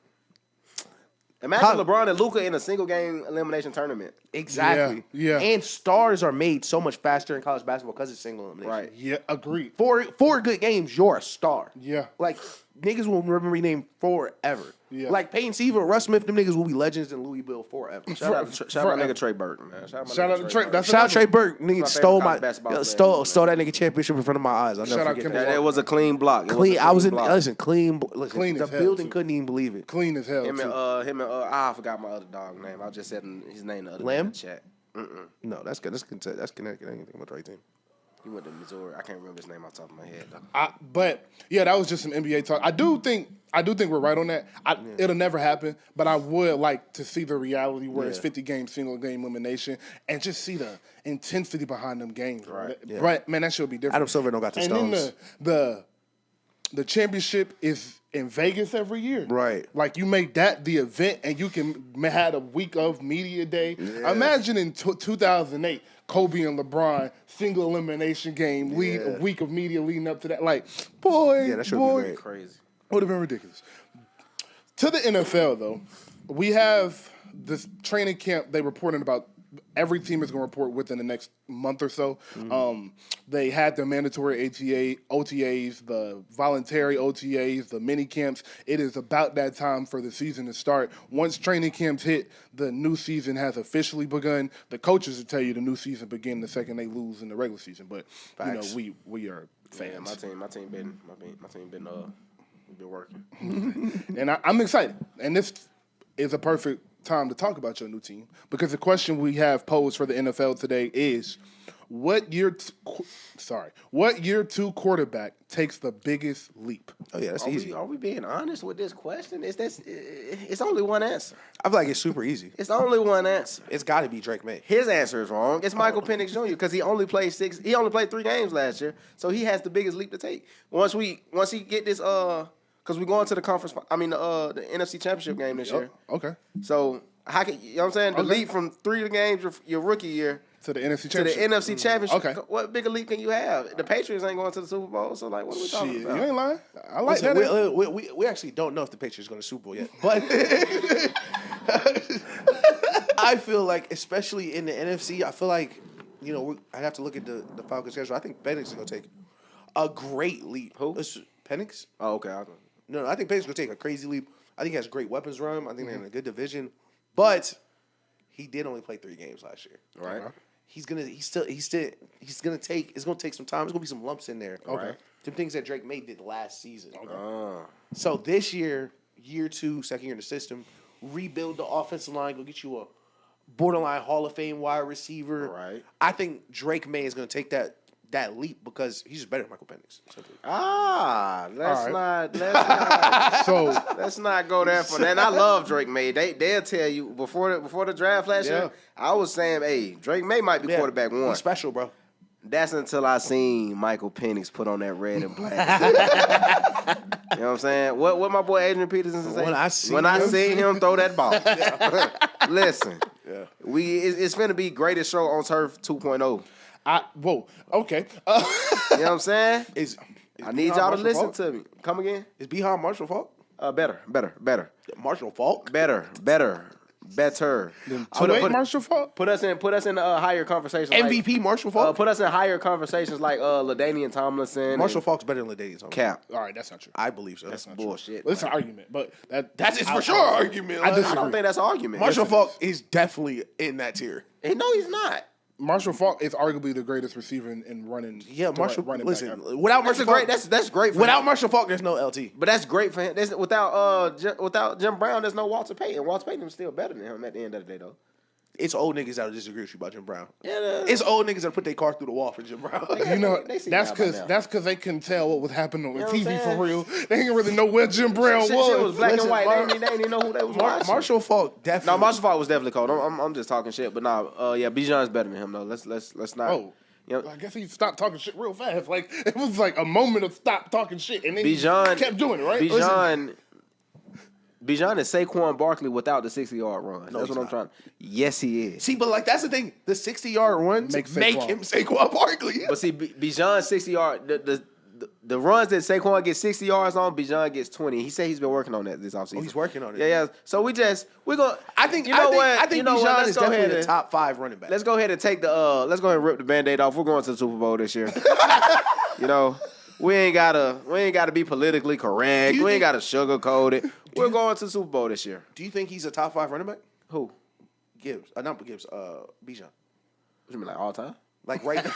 Imagine LeBron and Luka in a single game elimination tournament. Exactly. Yeah. And stars are made so much faster in college basketball because it's single elimination. Right. Yeah, agreed. Four good games, you're a star. Yeah. Like niggas will remember your name forever. Yeah. Like Peyton Sievert, Russ Smith, them niggas will be legends in Louisville forever. Shout out my nigga Trey Burton, man. Shout out to Trey. Shout out Trey Burke. Nigga stole stole that nigga championship in front of my eyes. I'll never forget that. It was a clean block. Clean. I was in. Listen, clean. Listen, Clean the as hell, building too. couldn't even believe it. Clean as hell. Him and I forgot my other dog name. I just said his name the other day in Lamb? the chat. No, that's good. That's Connecticut. Anything about the right team. He went to Missouri. I can't remember his name off the top of my head though. But yeah, that was just some NBA talk. I do think we're right on that. It'll never happen, but I would like to see the reality where it's 50 games, single game elimination, and just see the intensity behind them games. Right. Yeah. Right, man, that should be different. Adam Silver don't got the and stones. then the championship is in Vegas every year. Right. Like you make that the event, and you can have a week of media day. Yeah. Imagine in 2008. Kobe and LeBron single elimination game, a week of media leading up to that. Like, that should be great. Crazy. Would have been ridiculous. To the NFL, though, we have this training camp. They reported about every team is going to report within the next month or so. Mm-hmm. They had the mandatory OTAs, the voluntary OTAs, the mini camps. It is about that time for the season to start. Once training camps hit, the new season has officially begun. The coaches will tell you the new season begins the second they lose in the regular season. But Facts. we are fans. Yeah, my team been working. And I'm excited. And this is a perfect time to talk about your new team because the question we have posed for the NFL today is what year two quarterback takes the biggest leap? Oh yeah, that's easy. Are we being honest with this question? It's only one answer. I feel like it's super easy. It's only one answer. It's got to be Drake May. His answer is wrong. It's Michael Penix Jr. because he only played 3 games last year, so he has the biggest leap to take. Once he get this because we're going to the the NFC Championship game this year. Okay. So how can you know what I'm saying? The leap from 3 games your rookie year to the NFC Championship. Okay. What bigger leap can you have? The Patriots ain't going to the Super Bowl, so like what are we talking about? You ain't lying. I like Listen, that. we actually don't know if the Patriots going to Super Bowl yet, but I feel like, especially in the NFC, I feel like I'd have to look at the Falcons schedule. I think Penix is going to take a great leap. Who? Penix? Oh, okay. No, I think Penix is going to take a crazy leap. I think he has great weapons run. I think they're in a good division, but he did only play 3 games last year. Right. It's gonna take some time. There's gonna be some lumps in there. Okay. Some things that Drake May did last season. Okay. So this year, year 2, second year in the system, rebuild the offensive line, go get you borderline Hall of Fame wide receiver. Right. I think Drake May is going to take that leap because he's just better than Michael Penix. Simply. Let's not go there for that. And I love Drake May. They'll tell you before the draft last year, I was saying, hey, Drake May might be quarterback one. He's special, bro. That's until I seen Michael Penix put on that red and black. You know what I'm saying? What my boy Adrian Peterson say? When I seen him throw that ball. Listen, it's finna be greatest show on turf 2.0. Okay. You know what I'm saying? I need y'all to listen to me. Come again? Is Bijan Marshall Falk? Better. Marshall Falk? Better. Marshall Falk? Put us in higher conversations. MVP Marshall Falk? Put us in higher conversations like LaDainian Tomlinson. Marshall Falk's better than LaDainian Tomlinson. Cap. All right, that's not true. I believe so. That's bullshit. Well, it's an argument, but that's for sure an argument. I disagree. I don't think that's an argument. Marshall Falk is definitely in that tier. No, he's not. Marshall Falk is arguably the greatest receiver in running. Yeah, Marshall. Running Listen, back. without Marshall Falk, that's great. For without him. Marshall Falk, there's no LT. But that's great for him. Without Jim Brown, there's no Walter Payton. Walter Payton is still better than him at the end of the day, though. It's old niggas that disagree with you about Jim Brown. Yeah, it's old niggas that put their car through the wall for Jim Brown. You know, that's because they couldn't tell what was happening on the TV for real. They didn't really know where Jim Brown was. Shit was black and white. They didn't even know who they was watching. Marshall Falk definitely. No, Marshall Falk was definitely cold. I'm just talking shit, but Bijan's better than him though. Let's not. Oh. You know, I guess he stopped talking shit real fast. Like it was like a moment of stop talking shit, and then Bijan he kept doing it. Right? Bijan is Saquon Barkley without the 60-yard run. No, that's what I'm trying. Yes, he is. See, but like that's the thing. The 60-yard runs make him Saquon Barkley. But see, Bijan's 60-yard the runs that Saquon gets 60 yards on, Bijan gets 20. He said he's been working on that this offseason. Oh, he's working on it. Yeah. So we're going. I think Bijan is definitely the top 5 running back. Let's go ahead and let's go ahead and rip the Band-Aid off. We're going to the Super Bowl this year. You know, we ain't gotta be politically correct. We ain't gotta sugarcoat it. We're going to the Super Bowl this year. Do you think he's a top 5 running back? Who? Gibbs. Not Gibbs. Bijan. What you mean, like all time? Like right now.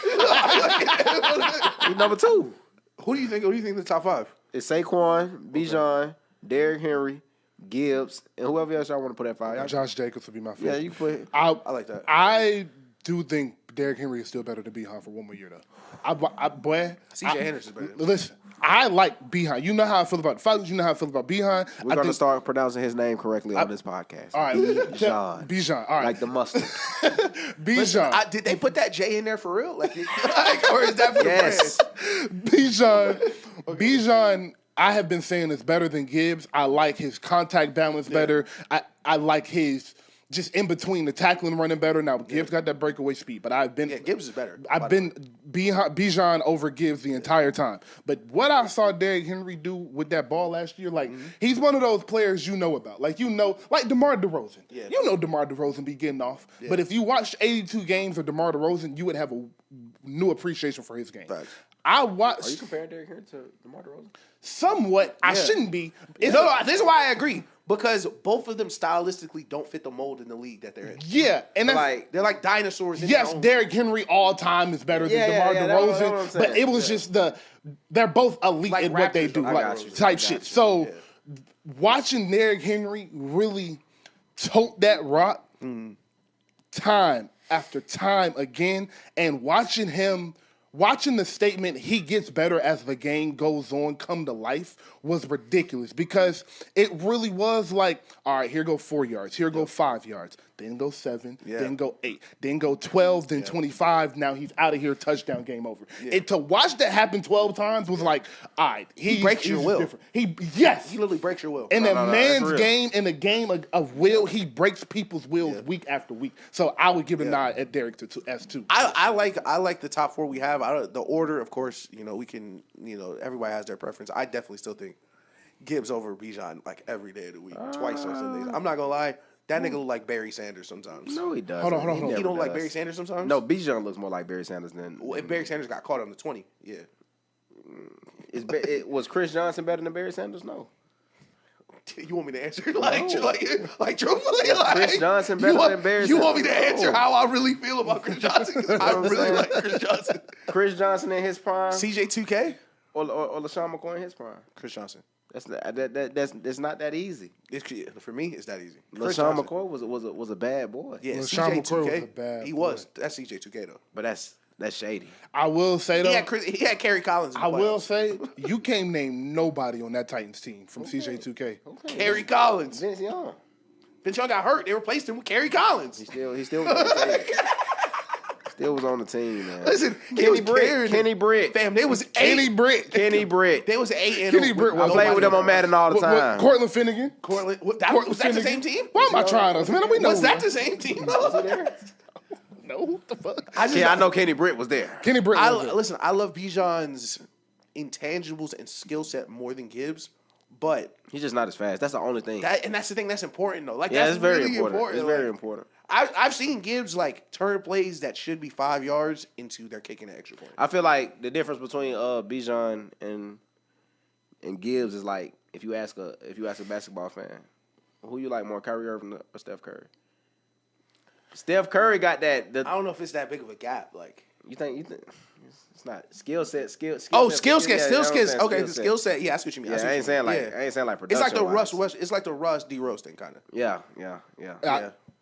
He's number 2. Who do you think the top 5? It's Saquon, Bijan, Derrick Henry, Gibbs, and whoever else y'all want to put at 5. Josh Jacobs would be my favorite. Yeah, you put. I like that. I do think Derrick Henry is still better than Bijan for one more year, though. C.J. Henderson's better. Listen, I like Bijan. You know how I feel about Falcons. You know how I feel about Bijan. We're going to start pronouncing his name correctly on this podcast. All right. Bijan. All right. Like the mustard. Bijan. Did they put that J in there for real? Like or is that for yes. the brand? Bijan, I have been saying is better than Gibbs. I like his contact balance better. I like his just in between the tackling running better. Now Gibbs got that breakaway speed, but Gibbs is better. I've been Bijan over Gibbs the entire time. But what I saw Derrick Henry do with that ball last year, like he's one of those players you know about. Like like DeMar DeRozan. Yeah. You know DeMar DeRozan be getting off. Yeah. But if you watched 82 games of DeMar DeRozan, you would have a new appreciation for his game. Facts. Are you comparing Derrick Henry to DeMar DeRozan? Somewhat. Yeah. I shouldn't be. This is why I agree. Because both of them stylistically don't fit the mold in the league that they're in. Yeah, and they're like dinosaurs. Yes, Derrick Henry all time is better than DeMar DeRozan, but it was just they're both elite like in what they do, type shit. So watching Derrick Henry really tote that rock time after time again, and watching the statement, he gets better as the game goes on, come to life, was ridiculous because it really was like, all right, here go 4 yards, here go 5 yards, then go 7, then go 8, then go 12, then 25. Now he's out of here, touchdown, game over. Yeah. And to watch that happen 12 times was like, all right, he breaks your will. Different. He literally breaks your will. In a man's game, in a game of will, he breaks people's wills week after week. So I would give a nod at Derrick to S2. I like the top 4 we have. The order, of course, we can, everybody has their preference. I definitely still think Gibbs over Bijan like every day of the week, twice on Sundays. I'm not gonna lie, that nigga look like Barry Sanders sometimes. No, he does. Hold on. He don't like Barry Sanders sometimes? No, Bijan looks more like Barry Sanders than. Well, if Barry Sanders got caught on the 20, yeah. Was Chris Johnson better than Barry Sanders? No. You want me to answer like truthfully? Like, Chris Johnson better than Barry Sanders? You want me to answer how I really feel about Chris Johnson? Because I really like Chris Johnson. Chris Johnson in his prime. CJ 2K? or LaShawn McCoy in his prime. Chris Johnson. That's not that easy. For me, it's that easy. LaShawn McCoy was a bad boy. Yeah, LaShawn CJ2K. McCoy was a bad He boy. was. That's CJ2K though. But that's shady. I will say though, He had Kerry Collins. In the I will playoffs. say you can't name nobody on that Titans team from CJ2K. Okay. Kerry Collins. Vince Young. Vince Young got hurt. They replaced him with Kerry Collins. He still was on the team. Still was on the team, man. Listen, Kenny Britt. Fam, they was Kenny Britt. Kenny Britt. They was 8-0. Kenny Britt I played with them on Madden all the time. Cortland Finnegan. Cortland. Was Cortland that the Finnegan. same team? Why am I trying us, man? We know Was that the same team? Was he there? No, what the fuck? I know Kenny Britt was there. Kenny Britt. was there. Listen, I love Bijan's intangibles and skill set more than Gibbs, but He's just not as fast. That's the only thing. that's the thing that's important though. Like Yeah, that's it's very really important. It's very important. I've seen Gibbs like turn plays that should be 5 yards into they're kicking an extra point. I feel like the difference between Bijan and Gibbs is like if you ask a basketball fan, who you like more, Kyrie Irving or Steph Curry? Steph Curry got that. I don't know if it's that big of a gap. Like You think it's not skill set. skill set. Yeah, Okay, skill the skill set. Yeah, I see what you mean. Yeah, I ain't saying like production. It's like the wise. Russ. It's like the Russ D Rose thing, kind of. Yeah.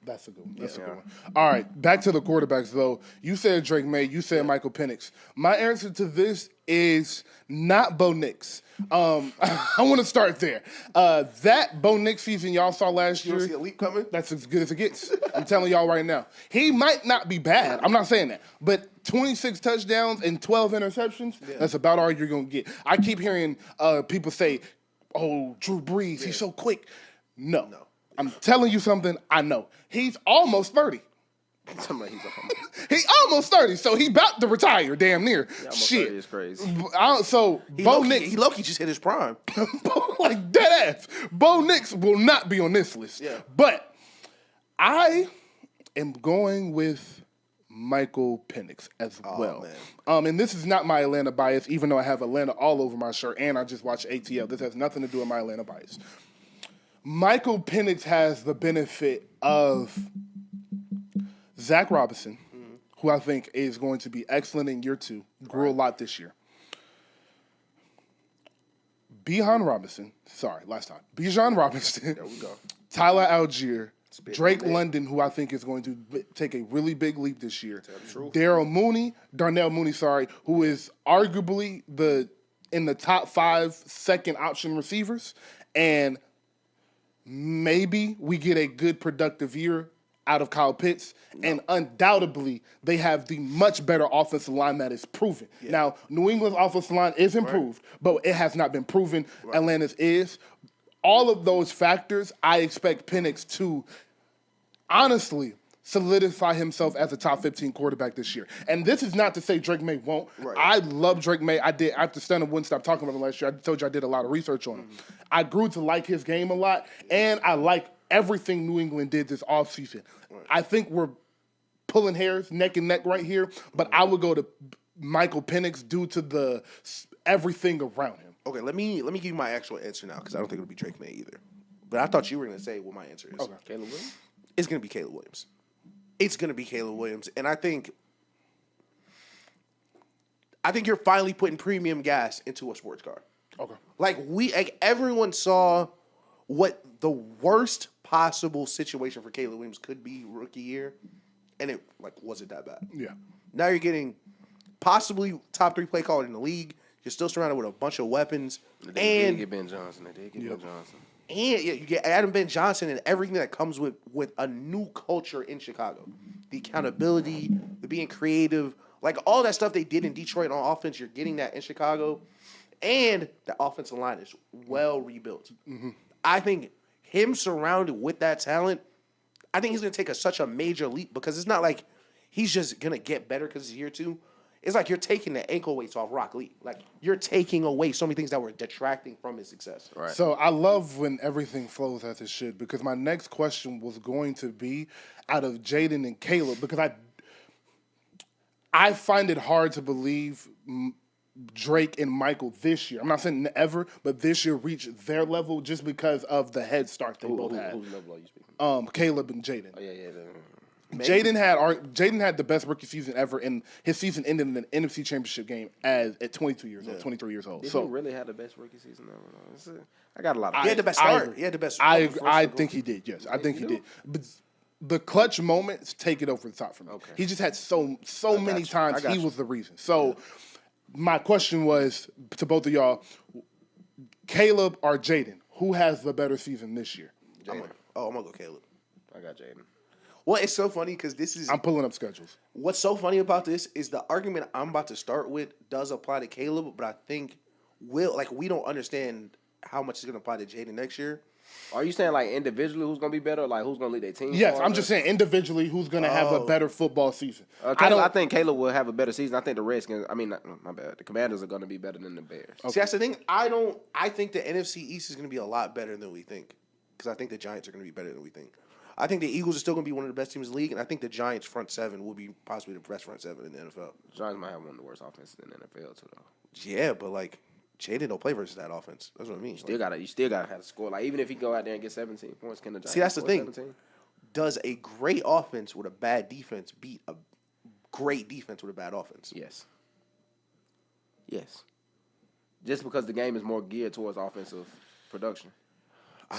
That's a good one. That's a good one. All right, back to the quarterbacks, though. You said Drake May. You said Michael Penix. My answer to this is not Bo Nix. I want to start there. That Bo Nix season y'all saw last You year, don't see a leap coming? that's as good as it gets. I'm telling y'all right now. He might not be bad. I'm not saying that. But 26 touchdowns and 12 interceptions, that's about all you're going to get. I keep hearing people say, oh, Drew Brees, he's so quick. No. I'm telling you something I know. He's almost 30. He's almost 30, so he about to retire, damn near. Shit. 30 is crazy. So Bo Nix, He low-key just hit his prime. like dead ass. Bo Nix will not be on this list. Yeah. But I am going with Michael Penix as well. Man. And this is not my Atlanta bias, even though I have Atlanta all over my shirt and I just watched ATL. This has nothing to do with my Atlanta bias. Michael Penix has the benefit of Zach Robinson, who I think is going to be excellent in year 2. Grew a lot this year. Bijan Robinson. There we go. Tyler Algier. Drake London, who I think is going to take a really big leap this year. Darnell Mooney, who is arguably in the top 5 second option receivers. And maybe we get a good productive year out of Kyle Pitts, and undoubtedly they have the much better offensive line that is proven. Yeah. Now, New England's offensive line is improved, but it has not been proven. Atlanta's is. All of those factors, I expect Penix to honestly solidify himself as a top 15 quarterback this year. And this is not to say Drake May won't. Right. I love Drake May. After Stunner wouldn't stop talking about him last year, I told you I did a lot of research on him. I grew to like his game a lot, and I like everything New England did this offseason. I think we're pulling hairs neck and neck right here, but I would go to Michael Penix due to the everything around him. Okay, let me give you my actual answer now because I don't think it'll be Drake May either. But I thought you were going to say what my answer is. Okay. Caleb Williams? It's going to be Caleb Williams. It's going to be Caleb Williams, and I think you're finally putting premium gas into a sports car. Okay. Like everyone saw what the worst possible situation for Caleb Williams could be rookie year, and it wasn't that bad. Yeah. Now you're getting possibly top 3 play caller in the league. You're still surrounded with a bunch of weapons. They did get Ben Johnson. Ben Johnson. And you get Adam Ben Johnson and everything that comes with a new culture in Chicago. The accountability, the being creative, like all that stuff they did in Detroit on offense, you're getting that in Chicago. And the offensive line is well rebuilt. Mm-hmm. I think him surrounded with that talent, I think he's going to take such a major leap because it's not like he's just going to get better because it's year 2. It's like you're taking the ankle weights off Rock Lee. Like, you're taking away so many things that were detracting from his success. Right. So I love when everything flows as it should because my next question was going to be out of Jaden and Caleb because I find it hard to believe Drake and Michael this year. I'm not saying ever, but this year reached their level just because of the head start they both had. Whose level are you speaking? Caleb and Jaden. Oh, yeah. Jaden had the best rookie season ever, and his season ended in an NFC Championship game at 22 years old, 23 years old. Did So he really have the best rookie season ever? I got a lot of. He had the best start. He had the best. I think he did. Yes, I think he did. But the clutch moments take it over the top for me. Okay. He just had so many times he was the reason. So my question was to both of y'all, Caleb or Jaden, who has the better season this year? I'm gonna go Caleb. I got Jaden. Well, it's so funny because I'm pulling up schedules. What's so funny about this is the argument I'm about to start with does apply to Caleb, but I think we don't understand how much it's gonna apply to Jaden next year. Are you saying like individually who's gonna be better, or like who's gonna lead their team? Yes, I'm just saying individually who's going to have a better football season. I think Caleb will have a better season. I think the Redskins. My bad. The Commanders are going to be better than the Bears. Okay. See, that's the thing. I think the NFC East is going to be a lot better than we think because I think the Giants are going to be better than we think. I think the Eagles are still going to be one of the best teams in the league, and I think the Giants' front seven will be possibly the best front seven in the NFL. The Giants might have one of the worst offenses in the NFL too, though. Yeah, but Jaden don't play versus that offense. That's what I mean. You still gotta have to score. Like even if he go out there and get 17 points, can the Giants? See, that's the thing. 17? Does a great offense with a bad defense beat a great defense with a bad offense? Yes. Yes. Just because the game is more geared towards offensive production.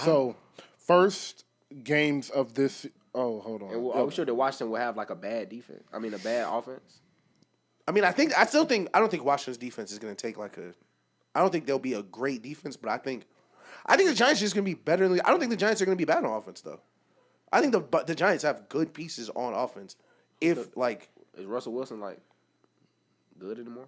So, first games of this. Oh, hold on. And I'm sure that Washington will have like a bad defense. I bad offense. I don't think Washington's defense is going to take I don't think they'll be a great defense, but I think the Giants are just going to be better. I don't think the Giants are going to be bad on offense, though. I think the Giants have good pieces on offense. Is Russell Wilson good anymore?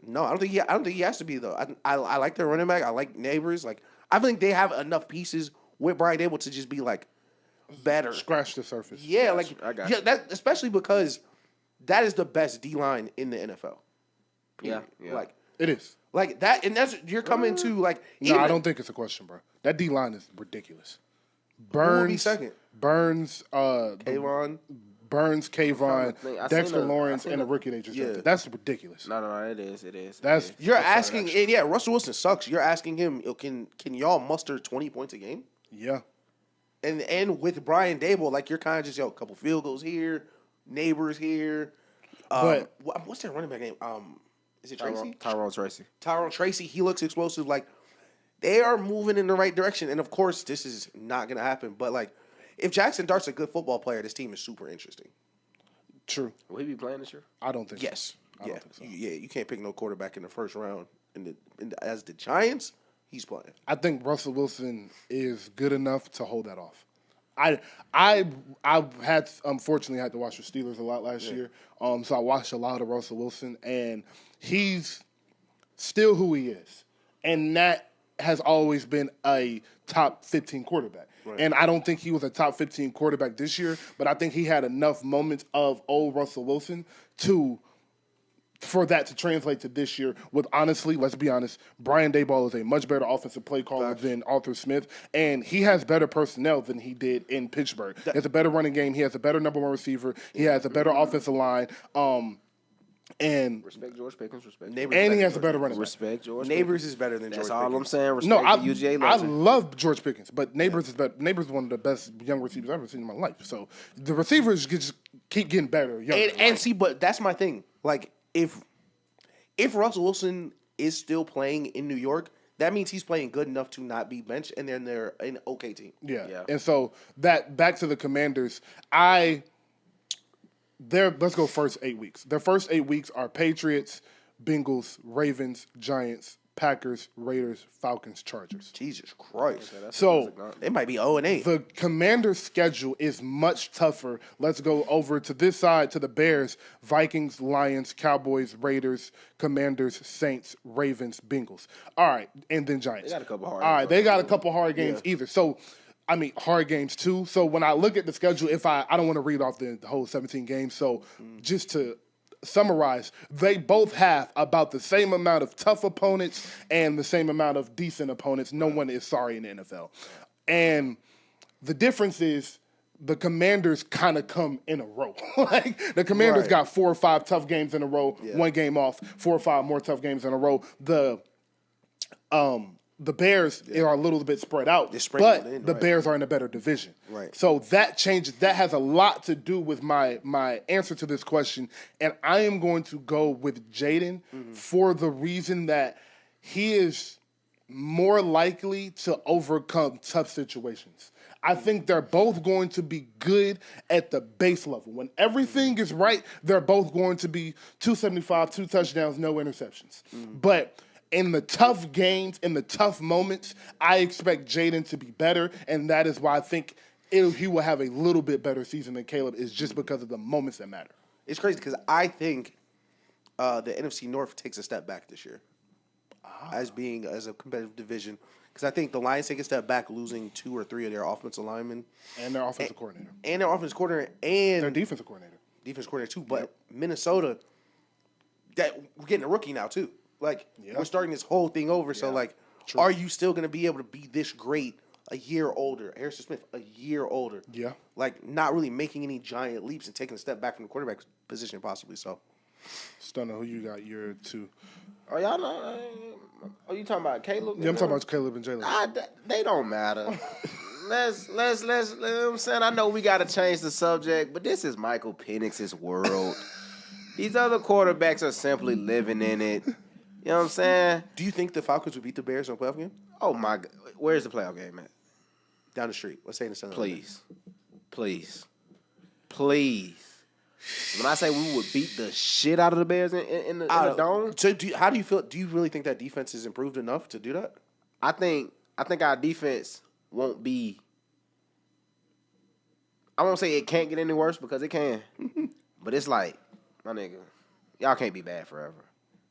No, I don't think he has to be though. I like their running back. I like Neighbors. I think they have enough pieces with Brian Dable to just be better. Scratch the surface. Yeah, I got you. That especially because that is the best D line in the NFL. Yeah. It is. That, and you're coming to No, I don't think it's a question, bro. That D line is ridiculous. Who will be second? Burns, Kayvon, Dexter Lawrence, and the rookie they just drafted. That's ridiculous. No, it is. You're asking, and Russell Wilson sucks. You're asking him, can y'all muster 20 points a game? Yeah. And with Brian Dable, you're kind of just a couple field goals here, Neighbors here. But what's their running back name? Is it Tracy? Tyrone Tracy. He looks explosive. They are moving in the right direction. And of course, this is not going to happen. But if Jackson Dart's a good football player, this team is super interesting. True. Will he be playing this year? I don't think. Yes. So. I don't think so. You can't pick no quarterback in the first round. As the Giants, he's playing. I think Russell Wilson is good enough to hold that off. I unfortunately had to watch the Steelers a lot last year. So I watched a lot of Russell Wilson, and he's still who he is. And that has always been a top 15 quarterback. Right. And I don't think he was a top 15 quarterback this year, but I think he had enough moments of old Russell Wilson for that to translate to this year with, honestly, let's be honest, Brian Daboll is a much better offensive play caller than Arthur Smith, and he has better personnel than he did in Pittsburgh. He has a better running game. He has a better number one receiver. He has a better offensive line. And respect George Pickens. Respect Neighbors, and he has a better running back. Respect George Neighbors Pickens. is better than George That's all Pickens. I'm saying. Respect I love George Pickens, but Neighbors is better. Neighbors is one of the best young receivers I've ever seen in my life. So the receivers just keep getting better. See, but that's my thing. If Russell Wilson is still playing in New York, that means he's playing good enough to not be benched, and then they're an okay team. Yeah. And so back to the Commanders, let's go first 8 weeks. Their first 8 weeks are Patriots, Bengals, Ravens, Giants, Packers, Raiders, Falcons, Chargers. Jesus Christ. So it might be 0-8. The Commanders' schedule is much tougher. Let's go over to this side, to the Bears, Vikings, Lions, Cowboys, Raiders, Commanders, Saints, Ravens, Bengals. All right, and then Giants. They got a couple hard games. All right, they got a couple hard games either. So, hard games too. So when I look at the schedule, I don't want to read off the whole 17 games. So just to summarize, they both have about the same amount of tough opponents and the same amount of decent opponents. No one is sorry in the NFL. And the difference is the Commanders kind of come in a row. The Commanders got 4 or 5 tough games in a row, one game off, 4 or 5 more tough games in a row. The the Bears are a little bit spread out, sprinkled but in, the right. Bears are in a better division. Right. So that changes. That has a lot to do with my answer to this question, and I am going to go with Jaden for the reason that he is more likely to overcome tough situations. I think they're both going to be good at the base level. When everything is right, they're both going to be 275, 2 touchdowns, no interceptions. But in the tough games, in the tough moments, I expect Jaden to be better, and that is why I think he will have a little bit better season than Caleb is just because of the moments that matter. It's crazy because I think the NFC North takes a step back this year as a competitive division. Because I think the Lions take a step back, losing 2 or 3 of their offensive linemen. And their offensive coordinator. And their offensive coordinator. And their defensive coordinator. Defense coordinator, too. But Minnesota, we're getting a rookie now, too. Like, we're starting this whole thing over. So, like, are you still going to be able to be this great a year older? Harrison Smith, a year older. Yeah. Like, not really making any giant leaps and taking a step back from the quarterback position, possibly. So, Stunner, who you got year 2? Oh, y'all know. Oh, you talking about Caleb? Yeah, I'm talking about Caleb and Jalen. They don't matter. Let's, you know what I'm saying? I know we got to change the subject, but this is Michael Penix's world. These other quarterbacks are simply living in it. You know what I'm saying? do you think the Falcons would beat the Bears on a playoff game? Oh, my God. Where's the playoff game at? Down the street. Let's say in the center. Please. When I say we would beat the shit out of the Bears in the dome, So, how do you feel? Do you really think that defense is improved enough to do that? I think our defense won't be. I won't say it can't get any worse because it can, but it's like, my nigga, y'all can't be bad forever.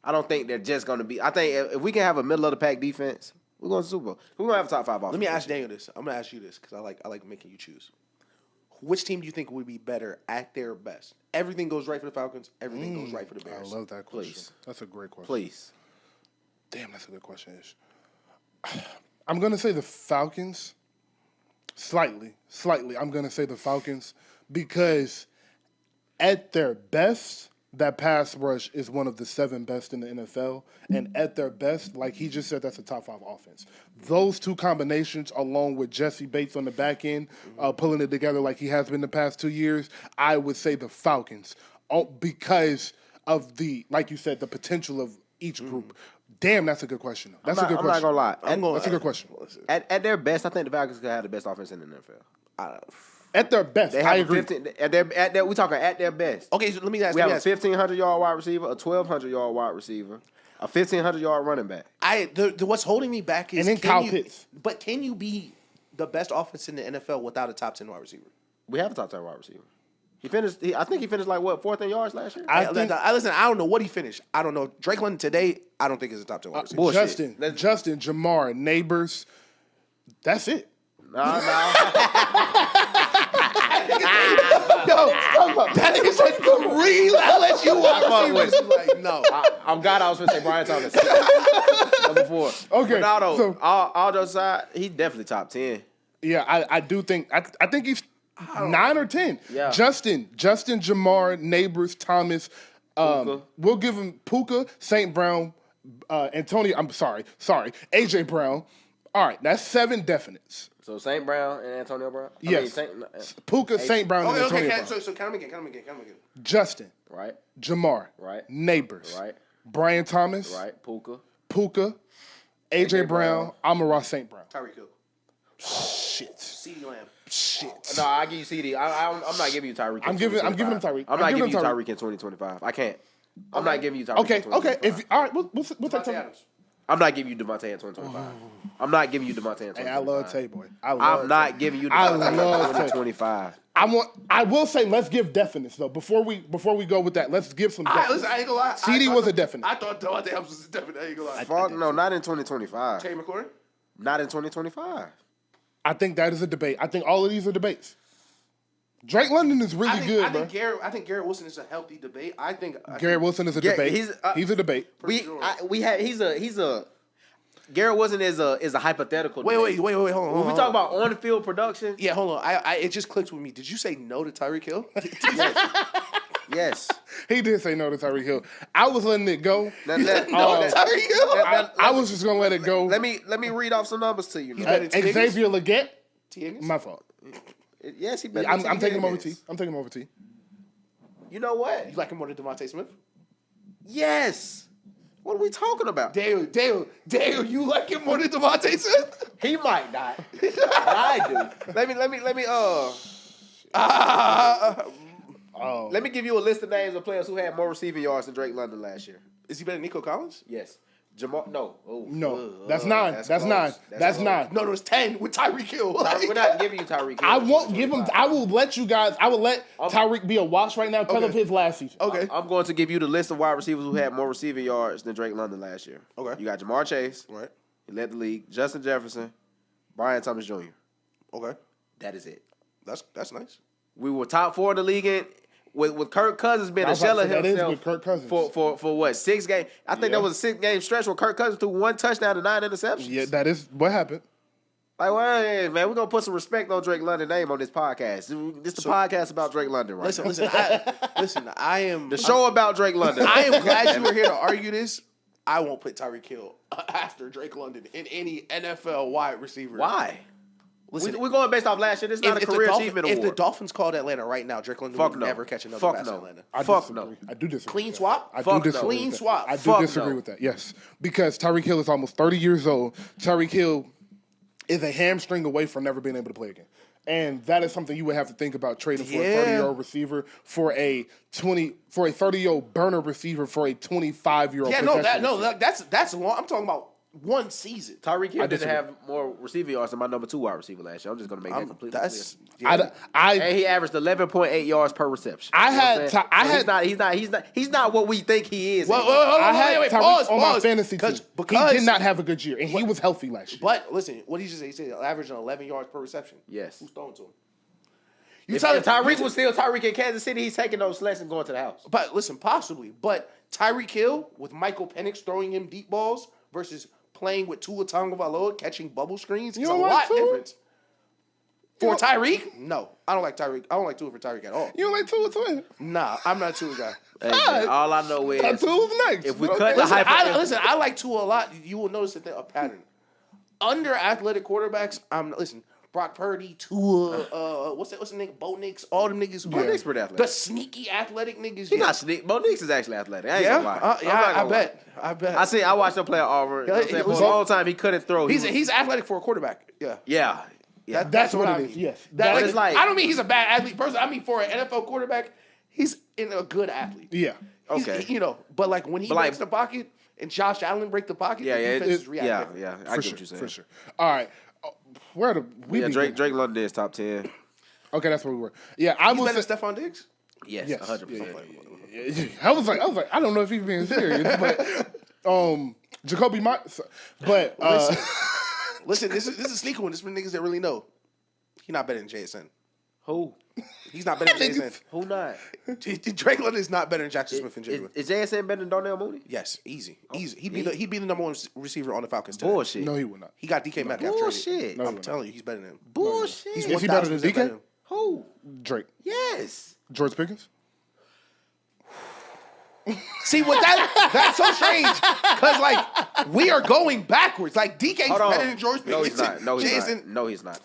I don't think they're just going to be. I think if we can have a middle of the pack defense, we're going to Super Bowl. We're going to have a top 5 offense. Let me ask Daniel this. I'm going to ask you this because I like making you choose. Which team do you think would be better at their best? Everything goes right for the Falcons. Everything goes right for the Bears. I love that question. Please. That's a great question. Please. Damn, that's a good question, Ish. I'm going to say the Falcons. Slightly. I'm going to say the Falcons because at their best, that pass rush is one of the 7 best in the NFL. And at their best, like he just said, that's a top 5 offense. Those two combinations, along with Jesse Bates on the back end, pulling it together like he has been the past 2 years, I would say the Falcons. Because of the, like you said, the potential of each group. Damn, that's a good question. That's a good question. I'm not going to lie. That's a good question. At their best, I think the Falcons could have the best offense in the NFL. At their best, They have I agree. 15, we're talking at their best. Okay, so let me ask. We have a 1,500-yard wide receiver, a 1,200-yard wide receiver, a 1,500-yard running back. What's holding me back is And then Kyle Pitts. But can you be the best offense in the NFL without a top 10 wide receiver? We have a top 10 wide receiver. I think he finished like what, 4th in yards last year? Listen, I don't know what he finised. I don't know. Drake London today, I don't think is a top 10 wide receiver. Justin, Jamar, Neighbors. That's it. No. No, that nigga said 3 LSU wide receivers. Like, no. I'm God. I was going to say Brian Thomas. Number 4. Okay. But no, so, all those aside, he's definitely top 10. Yeah, I do think I think he's 9 or 10. Yeah. Justin, Jamar, Neighbors, Thomas. We'll give him Puka, St. Brown, Antonio. I'm sorry, AJ Brown. All right, that's 7 definites. So St. Brown and Antonio Brown? Yes. Puka, St. Brown, and Antonio Brown. So count them again. Justin. Right. Jamar. Right. Neighbors. Right. Brian Thomas. Right. Puka. AJ Brown. Amon-Ra St. Brown. Tyreek Hill. Shit. CeeDee Lamb. Shit. No, I give you CD. I'm not giving you Tyreek. I'm giving him Tyreek. I'm not giving you Tyreek in 2025. I can't. I'm not giving you Tyreek. Okay. In 2025. All right. We'll take Devontae time. Adams. I'm not giving you Devontae in 2025. I'm not giving you Devontae in 2025. Hey, I love Tay boy. I'm not giving you Devontae in 2025. I will say let's give definites though. Before we go with that, let's give some definites. Listen, I ain't gonna lie. CD was a definite. I thought Devontae Adams was a definite. I ain't gonna lie. Fuck no, not in 2025. Terry McLaurin? Not in 2025. I think that is a debate. I think all of these are debates. Drake London is really good, I bro. think Garrett Wilson is a healthy debate. Garrett Wilson is a debate. He's a debate. Garrett Wilson is a hypothetical. Wait, hold on. When we talk about on the field production, yeah, hold on. It just clicked with me. Did you say no to Tyreek Hill? Yes. He did say no to Tyreek Hill. I was letting it go. Tyreek Hill. I was just gonna let it go. Let me read off some numbers to you. Xavier Legette. Higgins? My fault. Yes, he better. I'm taking him over T. I'm taking him over T. You know what? You like him more than Devontae Smith? Yes. What are we talking about? Dale, you like him more than Devontae Smith? He might not. But I do. Let me give you a list of names of players who had more receiving yards than Drake London last year. Is he better than Nico Collins? Yes. Jamal, no. No, that's 9. That's close. 9. That's 9. No, it's 10 with Tyreek Hill. We're not giving you Tyreek Hill. I won't give him. I will let you guys. I will let Tyreek be a wash right now because of his last season. Okay. I'm going to give you the list of wide receivers who had more receiving yards than Drake London last year. Okay. You got Jamar Chase. Right. He led the league. Justin Jefferson. Brian Thomas Jr. Okay. That is it. That's nice. We were top 4 in the league with Kirk Cousins being a shell of himself with Kirk Cousins. for what, 6 games? I think that was a 6-game stretch where Kirk Cousins threw 1 touchdown to 9 interceptions. Yeah, that is what happened. Like, well, hey, man, we're going to put some respect on Drake London's name on this podcast. This is the podcast about Drake London right now. Listen, I am... The show about Drake London. I am glad you were here to argue this. I won't put Tyreek Hill after Drake London in any NFL wide receiver. Why? Listen, we're going based off last year. This is not a career achievement award. If the Dolphins called Atlanta right now, Drake London would never catch another pass in Atlanta. I do disagree. Clean swap? I do disagree. Clean swap. I do disagree with that. Yes, because Tyreek Hill is almost 30 years old. Tyreek Hill is a hamstring away from never being able to play again. And that is something you would have to think about trading for a 30-year-old receiver for a 30-year-old burner receiver for a 25-year-old. Yeah, that's long. I'm talking about one season. Tyreek Hill didn't have more receiving yards than my number 2 wide receiver last year. I'm just going to make that completely clear. And he averaged 11.8 yards per reception. He's not what we think he is. I had Tyreek on my fantasy team. He did not have a good year, and he was healthy last year. But listen, what did he just say? He said averaging 11 yards per reception. Yes. Who's throwing to him? If Tyreek was still Tyreek in Kansas City, he's taking those slants and going to the house. But listen, possibly. But Tyreek Hill with Michael Penix throwing him deep balls versus playing with Tua Tagovailoa catching bubble screens is a lot different. For Tyreek? No. I don't like Tyreek. I don't like Tua for Tyreek at all. You don't like Tua Twin? Nah, I'm not a Tua guy. Hey, man, all I know is Tua's next. If we cut the hype, I like Tua a lot. You will notice a pattern. Under athletic quarterbacks, Brock Purdy, Tua, what's the nigga? Bo Nix, all them niggas. Bo Nix pretty athletic. The sneaky athletic niggas. He's not sneaky. Bo Nix is actually athletic. I ain't gonna lie. I bet. I watched him play at Auburn. For a long time, he couldn't throw. He's athletic for a quarterback. Yeah. That's what it is. Yes. It's like, I don't mean he's a bad athlete person. I mean for an NFL quarterback, he's a good athlete. Yeah. Okay. But like when he breaks the pocket and Josh Allen break the pocket, the defense is reactive. Yeah. I get what you're saying. For sure. All right. Where the Drake London is top 10. Okay, that's where we were. Yeah, I was better than Stephon Diggs. Yes, 100%. I was like, I don't know if he's being serious, but Jacoby Myers. But listen, this is a sneaky one. This is for niggas that really know. He's not better than JSN. Who? He's not better than JSN. Who not? Drake London is not better than Jackson Smith and Jigba. Is JSN better than Darnell Mooney? Yes, easy. He'd be the number 1 receiver on the Falcons today. Bullshit. No, he would not. He got DK Metcalf traded. Bullshit. No, I'm telling you, he's better than him. Bullshit. Is he better than DK? Who? Drake. Yes. George Pickens? See what that's so strange because like we are going backwards. Like DK's better than George Pickens. No, he's not.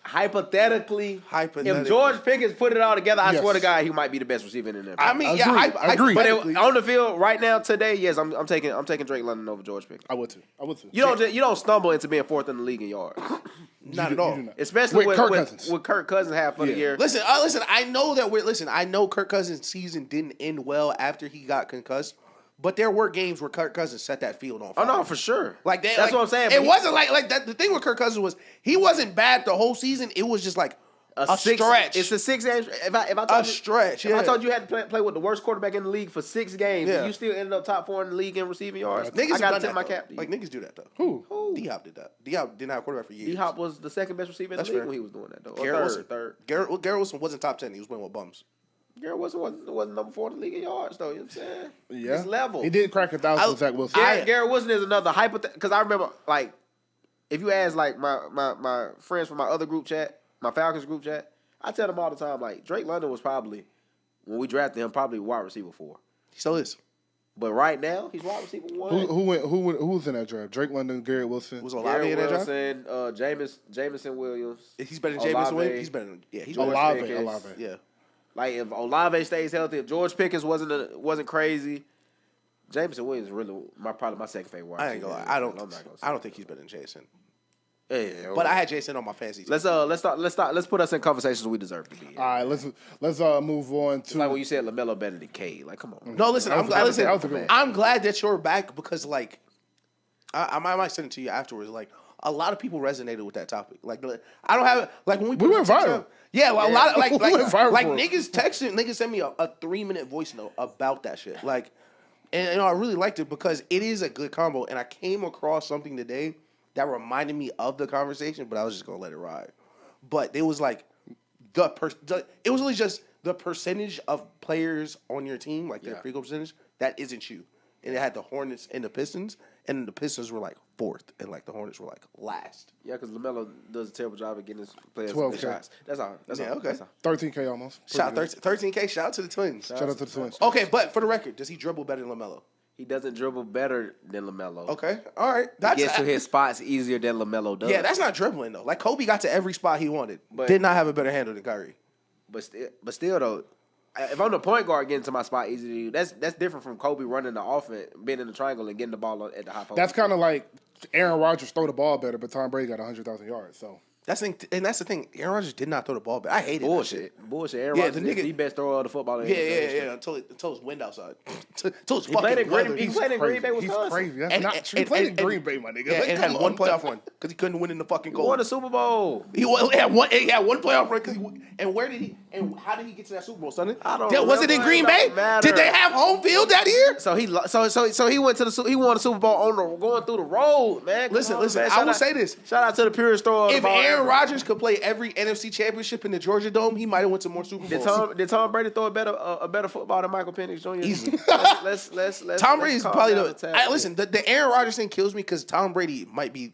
Hypothetically, if George Pickens put it all together, I swear to God, he might be the best receiver in the NFL. I mean, I agree. But on the field right now today, yes, I'm taking Drake London over George Pickens. I would too. You don't stumble into being 4th in the league in yards. Not at all. Especially with Kirk Cousins half of the year. Listen. I know that I know Kirk Cousins' season didn't end well after he got concussed. But there were games where Kirk Cousins set that field on fire. Oh no, for sure. That's what I'm saying. It wasn't like that. The thing with Kirk Cousins was he wasn't bad the whole season. It was just like a stretch. It's a 6 games. If I told you had to play with the worst quarterback in the league for 6 games, and you still ended up top 4 in the league in receiving yards, niggas I gotta tip my cap. Like niggas do that though. Who? D-Hop did that. D-Hop didn't have a quarterback for years. D-Hop was the 2nd best receiver in the league when he was doing that though. Third. Garrett Wilson wasn't top 10. He was playing with bums. Garrett wasn't number 4 in the league in yards, though. You know what I'm saying? Yeah. This level. He did crack 1,000 with Zach Wilson. Garrett Wilson is another because I remember, like, if you ask, like, my friends from my other group chat, my Falcons group chat, I tell them all the time, like, Drake London was probably when we drafted him, probably wide receiver 4. He still is. But right now, he's wide receiver 1. Who was in that draft? Drake London, Garrett Wilson. Was Olave in that draft? Jameson Williams. He's better than Jameson Williams. He's better than he's Olave. Yeah. Like if Olave stays healthy, if George Pickens wasn't crazy, Jameson Williams is really probably my second favorite wide I ain't receiver. gonna lie. I don't think he's better than Jason. Yeah, but I had Jason on my fantasy team. Let's put us in conversations we deserve to be in. All right, let's move on to it's like when you said LaMelo better than Cade. Like, come on. No, listen, I'm glad that you're back because like I might send it to you afterwards. Like a lot of people resonated with that topic. Like I don't have like when we went viral. Yeah, well, a lot of like viral niggas sent me a 3-minute voice note about that shit. Like, and I really liked it because it is a good combo. And I came across something today that reminded me of the conversation, but I was just gonna let it ride. But it was like it was really just the percentage of players on your team, like their free throw percentage, that isn't you. And it had the Hornets and the Pistons, and the Pistons were like 4th, and like the Hornets were like last. Yeah, because LaMelo does a terrible job of getting his players 12K. shots. That's all. That's all. Okay. That's all. 13K almost. Shout 13K. Shout out to the Twins. Shout out to the Twins. Okay, but for the record, does he dribble better than LaMelo? He doesn't dribble better than LaMelo. Okay, all right. He gets to his spots easier than LaMelo does. Yeah, that's not dribbling though. Like Kobe got to every spot he wanted, but did not have a better handle than Kyrie. But still though, if I'm the point guard getting to my spot easily, that's different from Kobe running the offense, being in the triangle and getting the ball at the high post. That's kind of like Aaron Rodgers throw the ball better, but Tom Brady got 100,000 yards. So that's the thing. Aaron Rodgers did not throw the ball, but I hated bullshit. Aaron Rodgers is the best thrower of the football. Yeah. Until it's wind outside. Until it's he played in fucking He played in Green Bay, Wisconsin. He's crazy. That's not true. He played in Green Bay, my nigga. Yeah, and had one playoff run because he couldn't win in the fucking goal. He won the Super Bowl. He had one playoff run and where did he? And how did he get to that Super Bowl, son? Was it in Green Bay? Did they have home field that year? So he went to he won the Super Bowl going through the road, man. Listen. I will say this. Shout out to the purest thrower. If Aaron Rodgers could play every NFC championship in the Georgia Dome, he might have went to more Super Bowls. Did Tom Brady throw a better football than Michael Penix Jr.? Easy. Let's Tom Brady is probably listen. The Aaron Rodgers thing kills me because Tom Brady might be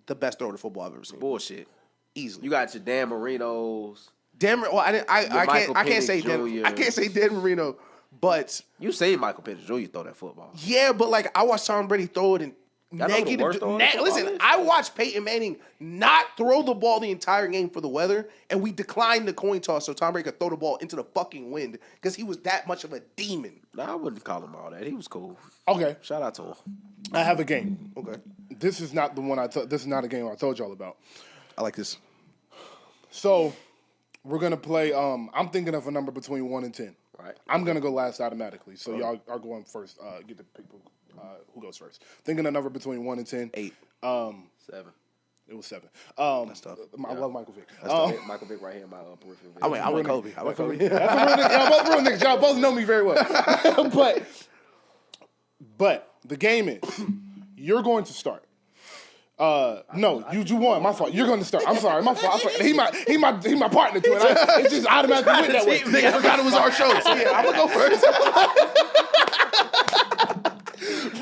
the best thrower of football I've ever seen. Bullshit. Easily. You got your Dan Marinos. Well, I can't say Dan Marino, but you seen Michael Penix Jr. throw that football. Yeah, but like I watched Tom Brady throw it in negative. Listen, I watched Peyton Manning not throw the ball the entire game for the weather, and we declined the coin toss so Tom Brady could throw the ball into the fucking wind because he was that much of a demon. Nah, I wouldn't call him all that. He was cool. Okay, shout out to him. I have a game. Okay, this is not the one this is not a game I told y'all about. I like this. So we're gonna play. I'm thinking of a number between 1 and 10. Right. I'm gonna go last automatically. So y'all are going first. Get the people who goes first. Thinking a number between 1 and 10. 8. 7. It was 7. That's tough. I love Michael Vick. Michael Vick right here in my peripheral. I went Kobe. Y'all both real niggas. Y'all both know me very well. but the game is you're going to start. No, you won. My fault. You're going to start. I'm sorry. My fault. He my partner to it. It's just automatically went that way. Nigga forgot it was our show. So yeah, I'm gonna go first.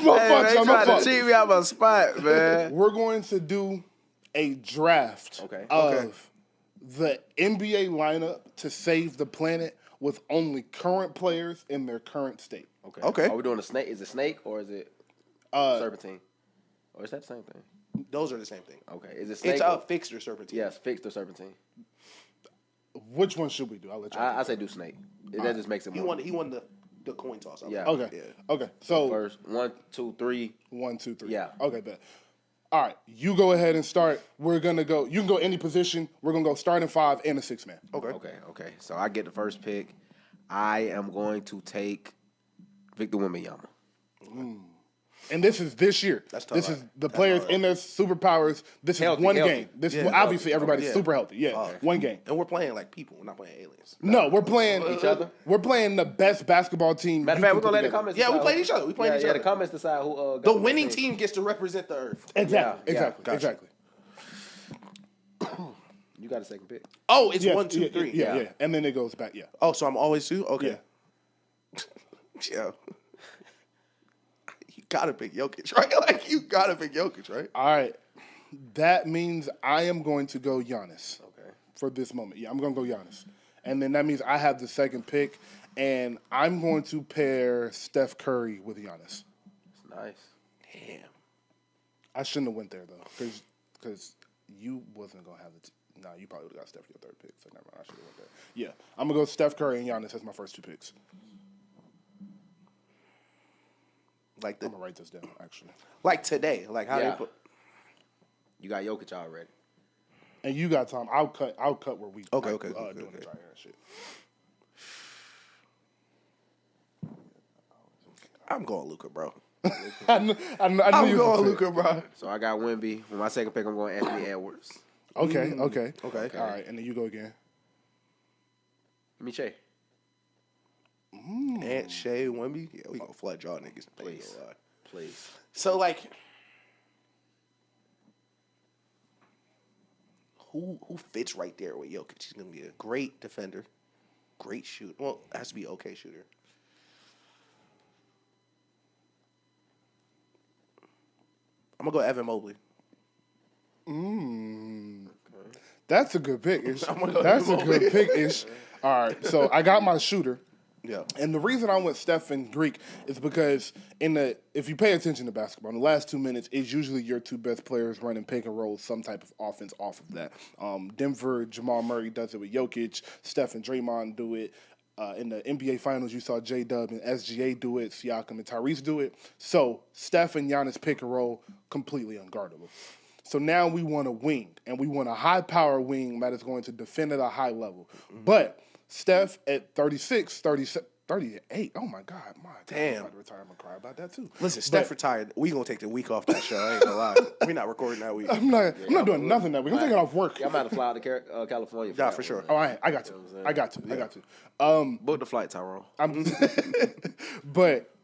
My fault. Cheat me out my spot, man. We're going to do a draft of the NBA lineup to save the planet with only current players in their current state. Okay. Are we doing a snake? Is it snake or is it serpentine? Or is that the same thing? Those are the same thing. Okay. Is it snake? It's a fixed or serpentine. Yes, fixed or serpentine. Which one should we do? I'll let you. I say do snake. That just makes it more. He won the coin toss. Yeah. Okay. Yeah. Okay. So first 1, 2, 3. 1, 2, 3. Yeah. Okay. Bet. All right. You go ahead and start. We're gonna go. You can go any position. We're gonna go starting 5 and a 6-man. Okay. So I get the first pick. I am going to take Victor Wembanyama. And this is this year. That's tough. This is the players in their superpowers. This is one game. This is obviously everybody's super healthy. Yeah, one game. And we're playing like people. We're not playing aliens. No, we're playing each other. We're playing the best basketball team. Matter of fact, we're gonna let the comments. Yeah, we played each other. We played each other. The comments decide who. The winning team gets to represent the earth. Exactly. You got a second pick. Oh, it's 1, 2, 3. Yeah. And then it goes back. Yeah. Oh, so I'm always 2. Okay. Yeah. You gotta pick Jokic, right? Like you gotta pick Jokic, right? All right. That means I am going to go Giannis. Okay. For this moment, yeah, I'm gonna go Giannis, and then that means I have the second pick, And I'm going to pair Steph Curry with Giannis. It's nice. Damn. I shouldn't have went there, though, because you wasn't going to have the Nah, you probably would have got Steph for your third pick, so never mind. I should have went there. Yeah, I'm going to go Steph Curry and Giannis as my first two picks. Like I'm going to write this down, actually. like today. Like how they put. You got Jokic already. And you got time. I'll cut where we Okay. doing this right here and shit. I'm going Luka, bro. I knew I'm you was going gonna say it. Luka, bro. So I got Wemby. For my second pick, I'm going Anthony Edwards. Okay. Okay. All right, and then you go again. Give me Shea. Ant, Shea, Wemby. Yeah, we gonna flood y'all niggas. Please. Please. So like, who fits right there with Jokic? He's gonna be a great defender, great shooter. Well, has to be okay shooter. I'm gonna go Evan Mobley. That's a good pick. go That's a Mobley. good pick. Ish. All right, so I got my shooter. Yeah. And the reason I went Steph and Greek is because if you pay attention to basketball, in the last 2 minutes, it's usually your two best players running pick and roll, some type of offense off of that. Denver, Jamal Murray does it with Jokic. Steph and Draymond do it. In the NBA Finals, you saw J-Dub and SGA do it. Siakam and Tyrese do it. So Steph and Giannis pick and roll, completely unguardable. So now we want a wing, and we want a high-power wing that is going to defend at a high level. But Steph at 36, 38. Oh, my God. Damn. I'm about to retire. I'm going to cry about that, too. Listen, Steph retired. We gonna take the week off that show. I ain't gonna lie. We're not recording that week. I'm not doing nothing that week. I'm taking off work. Y'all about to fly out to California. Yeah, for sure. Oh, I got to. I got to. Book the flight, Tyrone. But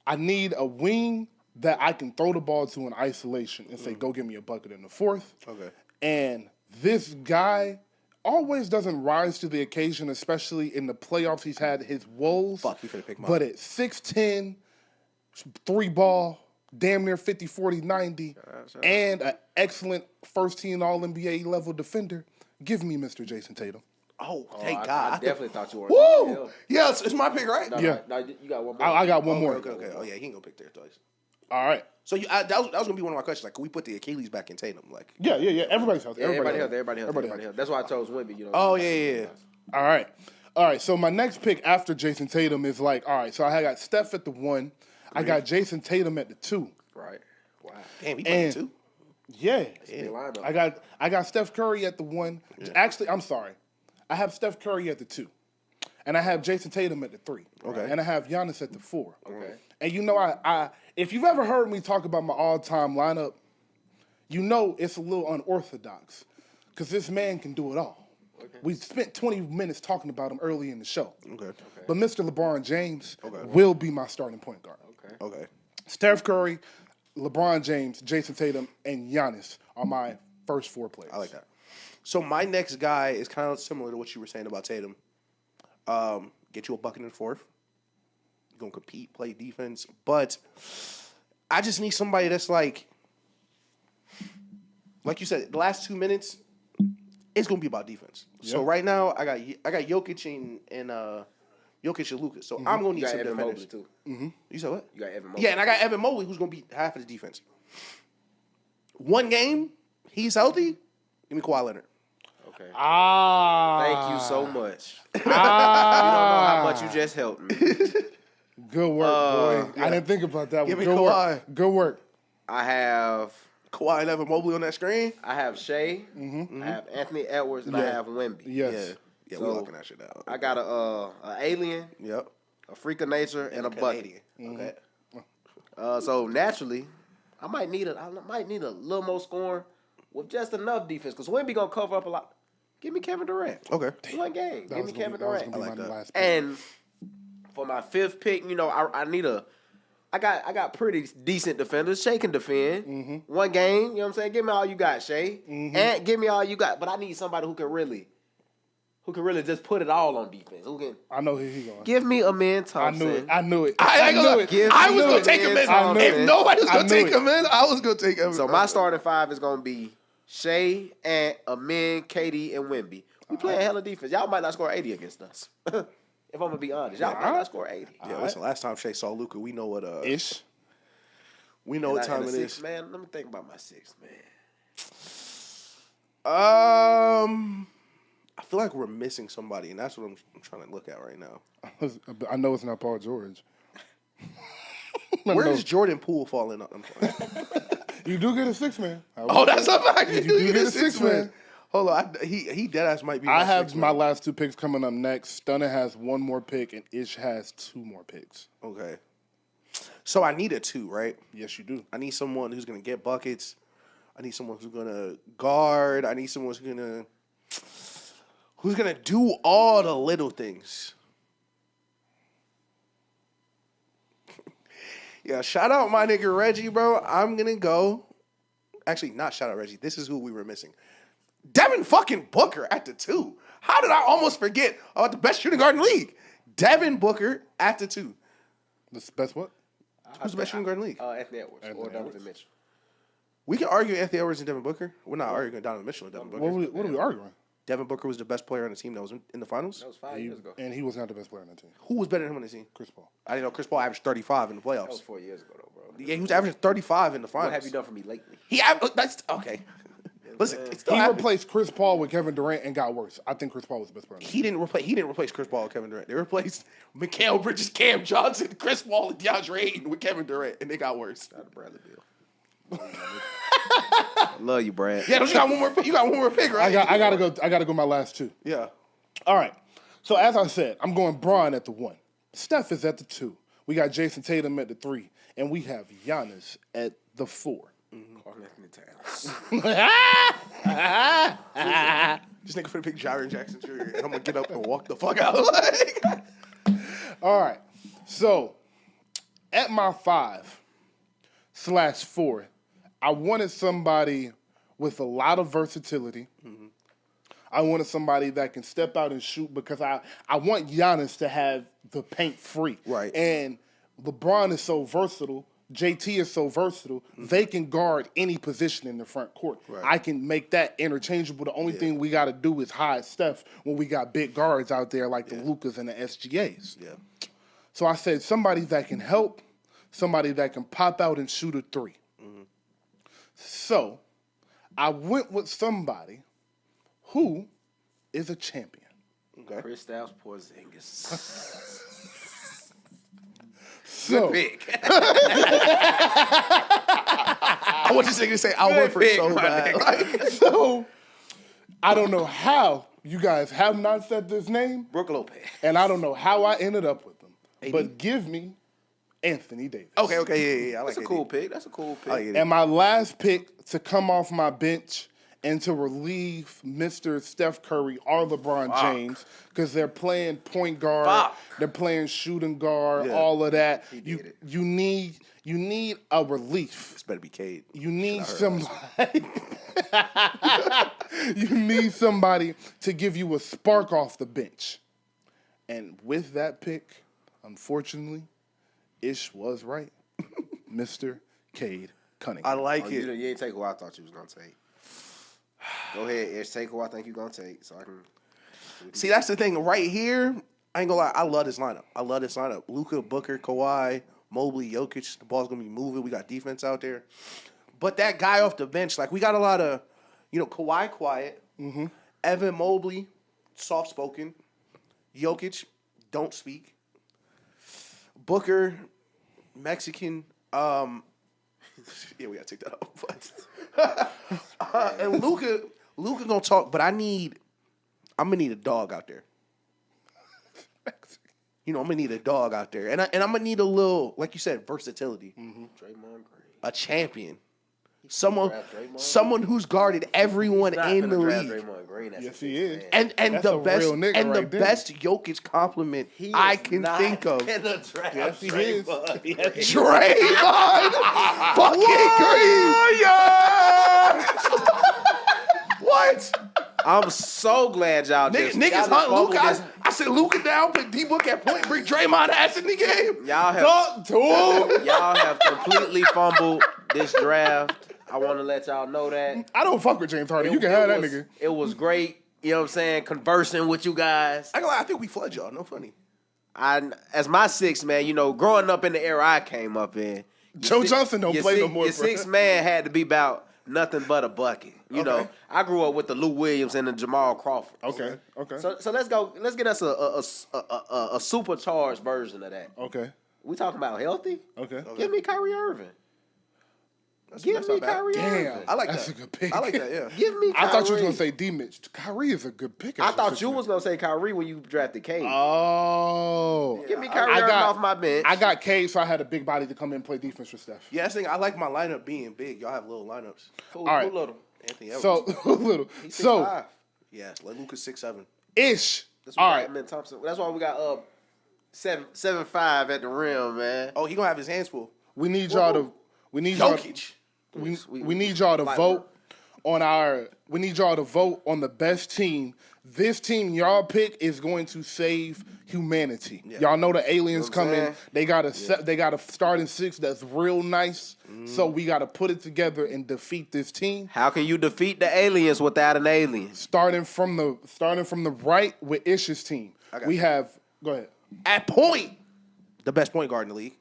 I need a wing that I can throw the ball to in isolation and say, go give me a bucket in the fourth. Okay. And this guy always doesn't rise to the occasion, especially in the playoffs. He's had his woes. Fuck, you finna pick mine. But at 6'10", 3-ball, damn near 50, 40, 90, and an excellent first-team All-NBA level defender, give me Mr. Jason Tatum. Oh, thank God. I definitely thought you were. Woo! Yeah, it's my pick, right? Yeah. No, you got one more. I got one more. Okay. Oh yeah, he ain't gonna pick there twice. All right. So that was gonna be one of my questions. Like, can we put the Achilles back in Tatum? Like, Yeah. Everybody's healthy. Everybody healthy. That's why I chose Wemby. You know. oh yeah. All right. So my next pick after Jason Tatum is like, all right. So I got Steph at the 1. I got Jason Tatum at the 2. Right. Wow. Damn, he played too. Yeah. Lineup. I got Steph Curry at the 1. Yeah. Actually, I'm sorry. I have Steph Curry at the 2. And I have Jason Tatum at the 3. Okay. And I have Giannis at the 4. Okay. And you know, I if you've ever heard me talk about my all-time lineup, you know it's a little unorthodox because this man can do it all. Okay. We spent 20 minutes talking about him early in the show. Okay. But Mr. LeBron James will be my starting point guard. Okay. Steph Curry, LeBron James, Jason Tatum, and Giannis are my first 4 players. I like that. So my next guy is kind of similar to what you were saying about Tatum. Get you a bucket in the fourth. You're going to compete, play defense. But I just need somebody that's like you said, the last 2 minutes, it's going to be about defense. Yep. So right now, I got Jokic and Jokic and Luka. So I'm going to need some Evan defenders. Mobley too. Mm-hmm. You said what? You got Evan Mobley. Yeah, and I got Evan Mobley, who's going to be half of the defense. One game, he's healthy. Give me Kawhi Leonard. Okay. Thank you so much. You don't know how much you just helped me. Good work, boy. Yeah. I didn't think about that. Give me Good Kawhi. Work. Good work. I have Kawhi and Evan Mobley on that screen. I have Shea. I have Anthony Edwards, and I have Wemby. Yes. Yeah, So, we're looking that shit out. I got a alien, Yep. a freak of nature, and a bucket. Okay. So naturally, I might need a little more scoring with just enough defense because Wemby gonna cover up a lot. Give me Kevin Durant. Okay. One game. Give me Kevin Durant. I like that. And for my 5th pick, you know, I need I got pretty decent defenders. Shea can defend. One game, you know what I'm saying? Give me all you got, Shea. And give me all you got. But I need somebody who can really just put it all on defense. Who can I know where he's going. give me Amin Thompson. I knew it. I knew it. I was going to take him in. If nobody was going to take him in, I was going to take him in. So my starting 5 is going to be Shea, and Amin, KD, and Wemby. We playing hella defense. Y'all might not score 80 against us. If I'm gonna be honest, y'all might not score 80. Yeah, listen. Last time Shay saw Luka, we know what Ish. we know what time it is. Man, let me think about my sixth man. I feel like we're missing somebody, and that's what I'm trying to look at right now. I know it's not Paul George. Where does Jordan Poole fall in? You do get a six man. Oh, that's a fact. You do get a six man. Hold on, he deadass might be. I have my last two picks coming up next. Stunner has one more pick, and Ish has two more picks. Okay. So I need a 2, right? Yes, you do. I need someone who's gonna get buckets. I need someone who's gonna guard. I need someone who's gonna do all the little things. Yeah, shout out my nigga Reggie, bro. I'm gonna go. Actually, not shout out Reggie. This is who we were missing. Devin fucking Booker at the 2. How did I almost forget about the best shooting guard in the league? Devin Booker at the 2. The best what? Who's the best shooting guard in the league? Anthony Edwards or Donovan Mitchell. We can argue Anthony Edwards and Devin Booker. We're not arguing Donovan Mitchell and Devin Booker. What are we arguing? Devin Booker was the best player on the team that was in the finals. That was 5 years ago. And he was not the best player on the team. Who was better than him on the team? Chris Paul. I didn't know Chris Paul averaged 35 in the playoffs. That was 4 years ago, though, bro. Yeah, he was averaging 35 in the finals. What have you done for me lately? That's okay. Listen, it's still He happening. replaced Chris Paul with Kevin Durant and got worse. I think Chris Paul was the best player on the team. He didn't replace Chris Paul with Kevin Durant. They replaced Mikal Bridges, Cam Johnson, Chris Paul, and DeAndre Ayton with Kevin Durant, and they got worse. Shout out to Bradley Beal. I love you, Brad. Yeah, you got one more. You got one more pick, right? I gotta go my last two. Yeah. All right. So as I said, I'm going Bron at the 1. Steph is at the 2. We got Jason Tatum at the 3, and we have Giannis at the 4. Carl Anthony Towns. This nigga finna pick Jaren Jackson Jr. and I'm gonna get up and walk the fuck out. Like, All right. So at my 5/4, I wanted somebody with a lot of versatility. I wanted somebody that can step out and shoot because I want Giannis to have the paint free. Right. And LeBron is so versatile. JT is so versatile. They can guard any position in the front court. Right. I can make that interchangeable. The only thing we got to do is hide Steph when we got big guards out there like the Lukas and the SGAs. yeah. So I said somebody that can help, somebody that can pop out and shoot a 3. So I went with somebody who is a champion. Okay. Chris Styles, Porzingis. So Big. I want this nigga to say I work for Big, so my bad. nigga. Like, So I don't know how you guys have not said this name, Brook Lopez. and I don't know how I ended up with them. AD? But give me Anthony Davis. okay, yeah. I like That's a AD. cool pick. That's a cool pick. I like AD. And my last pick to come off my bench and to relieve Mr. Steph Curry or LeBron James because they're playing point guard, they're playing shooting guard, Yeah. all of that. did You it. you need a relief. This better be Cade. You need somebody. You need somebody to give you a spark off the bench. And with that pick, unfortunately, Ish was right. Mr. Cade Cunningham. I like Oh, it. you ain't take who I thought you was going to take. Go ahead, Ish. Take who I think you're going to take so I can... See, that's the thing. Right here, I ain't gonna lie. I love this lineup. Luka, Booker, Kawhi, Mobley, Jokic. The ball's gonna be moving. We got defense out there. But that guy off the bench, like we got a lot of, Kawhi quiet. Evan Mobley, soft spoken. Jokic, don't speak. Booker, Mexican. Yeah, we gotta take that off. But and Luka gonna talk. But I'm gonna need a dog out there. I'm gonna need a dog out there, and I'm gonna need a little, like you said, versatility. Draymond Green. A champion, someone who's guarded everyone in the league. Draymond Green. Yes, he is. And That's the a best real nigga and the right there. best Jokic compliment I can think of. Yes, he is. Draymond fucking Green. What? I'm so glad y'all just... Niggas y'all hunt fumbled Luka. this. I said Luka down, put Dbook at point, bring Draymond ass in the game. Y'all have... Talk to him. Y'all have completely fumbled this draft. I want to let y'all know that. I don't fuck with James Harden. You can have that nigga. It was great, you know what I'm saying, conversing with you guys. I think we flood y'all. No funny. as my sixth man, you know, growing up in the era I came up in, Joe Johnson don't play no more. Your sixth man had to be about nothing but a bucket. You know, I grew up with the Lou Williams and the Jamal Crawford. Okay. So let's go. Let's get us a supercharged version of that. Okay. We talking about healthy? Okay. Give me Kyrie Irving. That's Give me not bad. Kyrie Damn. Irving. I like That's that. a good pick. I like that, yeah. Give me Kyrie. I thought you was gonna say D Mitch. Kyrie is a good pick. I thought you was gonna say Kyrie when you drafted Cade. Oh. Give me Kyrie Irving off my bench. I got Cade, so I had a big body to come in and play defense for Steph. Yeah, that's the thing. I like my lineup being big. Y'all have little lineups. Who right. little? Anthony Edwards. So little. He's So 6'5". yeah, like Luka's 6'7". ish. That's All why right. Amen Thompson. That's why we got 7'5" at the rim, man. Oh, he gonna have his hands full. We need y'all to. We need y'all. Jokic. We need y'all to vote on our. We need y'all to vote on the best team. This team y'all pick is going to save humanity. Yeah. Y'all know the aliens You know what I'm coming. saying? They got a starting six that's real nice. So we got to put it together and defeat this team. How can you defeat the aliens without an alien? Starting from the right with Ish's team. got We you. have. Go ahead. At point, the best point guard in the league,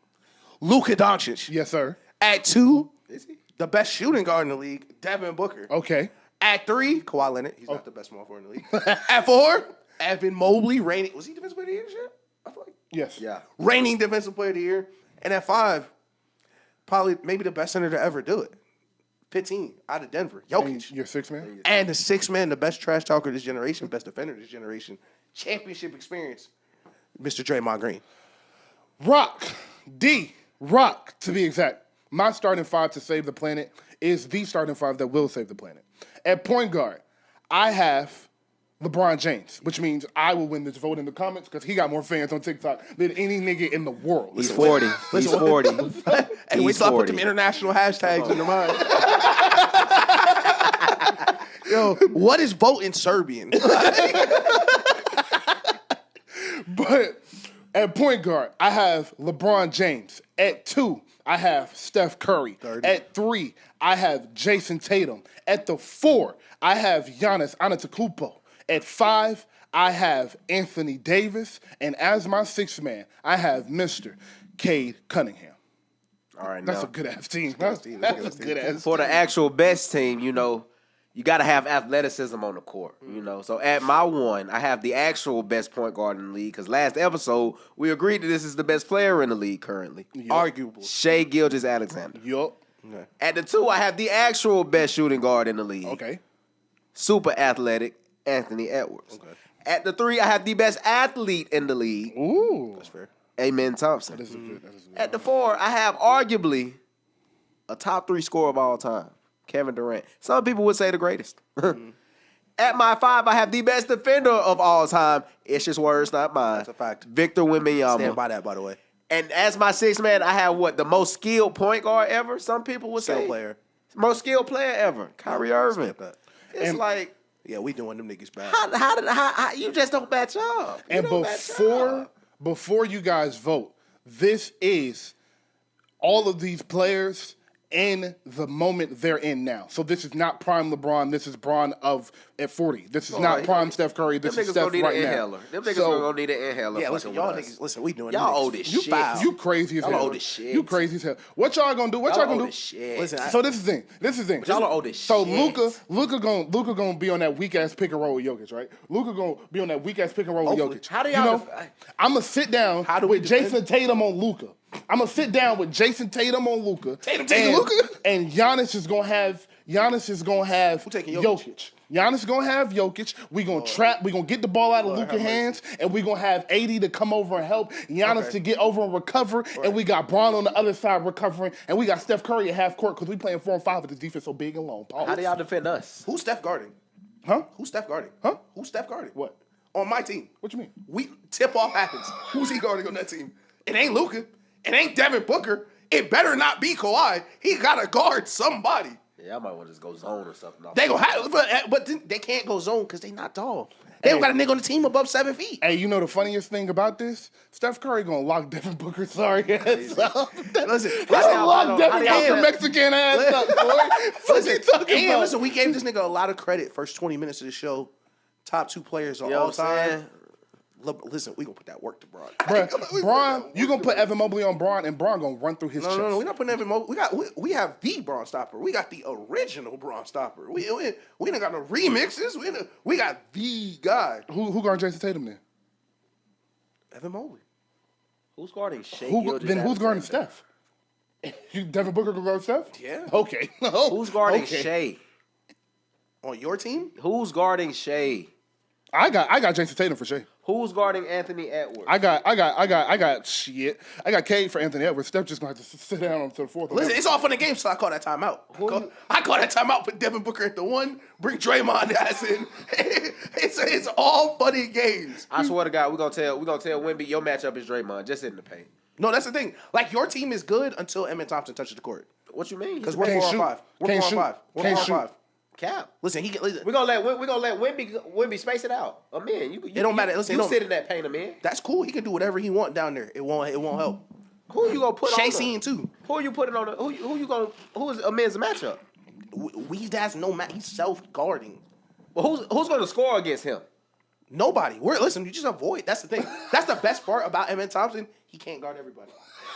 Luka Doncic. Yes, sir. At 2, Is he? the best shooting guard in the league, Devin Booker. Okay. At 3, Kawhi Leonard. He's not the best small forward in the league. At 4, Evan Mobley, reigning. Was he defensive player of the year this year? I feel like Yes. Yeah. reigning defensive player of the year. And at 5, probably maybe the best center to ever do it. 15 out of Denver, Jokic. Your six man. And the 6th man, the best trash talker of this generation, best defender of this generation, championship experience, Mr. Draymond Green. Rock, to be exact. My starting 5 to save the planet is the starting 5 that will save the planet. At point guard, I have LeBron James, which means I will win this vote in the comments because he got more fans on TikTok than any nigga in the world. He's 40. He's 40. And we start put them international hashtags in the mind. Yo, what is vote in Serbian? But at point guard, I have LeBron James. At 2, I have Steph Curry. 30. At 3, I have Jason Tatum. At the 4, I have Giannis Antetokounmpo. At 5, I have Anthony Davis. And as my 6th man, I have Mr. Cade Cunningham. All right, That's now. a good ass team. That's a good ass For the actual best team, you know, you got to have athleticism on the court, you know. So at my 1, I have the actual best point guard in the league because last episode, we agreed that this is the best player in the league currently. Arguable. Shai Gilgeous-Alexander. Yup. Okay. At the 2, I have the actual best shooting guard in the league. Okay. Super athletic, Anthony Edwards. Okay. At the 3, I have the best athlete in the league, Ooh. That's fair. Amen Thompson. That is a good. At the 4, I have arguably a top 3 scorer of all time, Kevin Durant. Some people would say the greatest. At my 5, I have the best defender of all time. It's just words, not mine. That's a fact. Victor Stand Wembanyama. by that, by the way. And as my 6th man, I have what? The most skilled point guard ever? Some people would Skill say. player. Most skilled player ever. Kyrie Irving. Skip that. It's like, Yeah, we doing them niggas bad. how you just don't match up. You And don't match up. before you guys vote, this is all of these players in the moment they're in now. So this is not prime LeBron. This is Bron at 40. This is not prime Steph Curry. This Them is niggas Steph gonna need right an now. inhaler. Them niggas So- gonna need an inhaler. Yeah, listen, fucking y'all with us. niggas. Listen, we doing Y'all them old niggas. as You, shit. you crazy as Y'all hell. old as shit. You crazy as hell. What y'all gonna do? What y'all Y'all gonna old do? as shit. Listen, So this is the thing. This is the thing. y'all are old as So shit. Luka gonna be on that weak ass pick and roll with Jokic, right? Luka gonna be on that weak ass pick and roll with Hopefully. Jokic. How do You y'all know, def- I'm gonna sit down How do we with defend? Jason Tatum on Luka. I'm gonna sit down with Jason Tatum on Luka. Tatum taking Luka? And Giannis is gonna have Who taking Jokic? Jokic. Giannis is gonna have Jokic. We gonna trap. We gonna get the ball out of Luka's hands, and we gonna have 80 to come over and help Giannis Okay. to get over and recover. And we got Bron on the other side recovering, and we got Steph Curry at half court because we playing 4 and 5 with this defense so big and long. How do y'all defend us? Who's Steph guarding? Huh? Who's Steph guarding? Huh? Who's Steph guarding? What? On my team. What you mean? We tip off happens. Who's he guarding on that team? It ain't Luka. It ain't Devin Booker. It better not be Kawhi. He gotta guard somebody. Yeah, I might want to just go zone or something. They gonna have, but they can't go zone because they not tall. They don't got a nigga on the team above 7 feet. Hey, you know the funniest thing about this? Steph Curry gonna lock Devin Booker sorry ass up. Listen, Gonna lock Devin how Booker y'all- Mexican ass up, boy. What you talking about? listen, we gave this nigga a lot of credit. First 20 minutes of the show, top 2 players of You know all what I'm saying? time. Listen, we gonna put that work to Braun. Bruh, Braun, you gonna put Evan Mobley on Braun, and Braun gonna run through his chest. No, we're not putting Evan Mobley. We have the Braun stopper. We got the original Braun stopper. We ain't got no remixes. We got the guy. Who guarding Jason Tatum then? Evan Mobley. Who's guarding Shea? Then who's guarding Steph? Devin Booker can guard Steph? Yeah. Okay. Who's guarding Shea? On your team? Who's guarding Shea? I got Jason Tatum for Shea. Who's guarding Anthony Edwards? I got shit. I got Cade for Anthony Edwards. Steph just gonna have to sit down until the fourth. Listen, it's all fun and games, so I call that timeout. I call that timeout. Put Devin Booker at the 1. Bring Draymond ass in. It's all fun and games. I swear to God, we gonna tell Wemby your matchup is Draymond. Just in the paint. No, that's the thing. Like your team is good until Emmett Thompson touches the court. What you mean? Because we're 4 on 5. We're 4 on 5. We're 4 on 5. Cap. Listen, We're gonna let Wemby space it out. It don't matter. Listen, you sit in that paint, man. That's cool. He can do whatever he want down there. It won't help. Who you gonna put Shea on? scene too. Who are you putting on? Who is Amir's matchup? We has no match. He's self guarding. Well, who's gonna score against him? Nobody. Listen. You just avoid. That's the thing. That's the best part about Emmett Thompson. He can't guard everybody.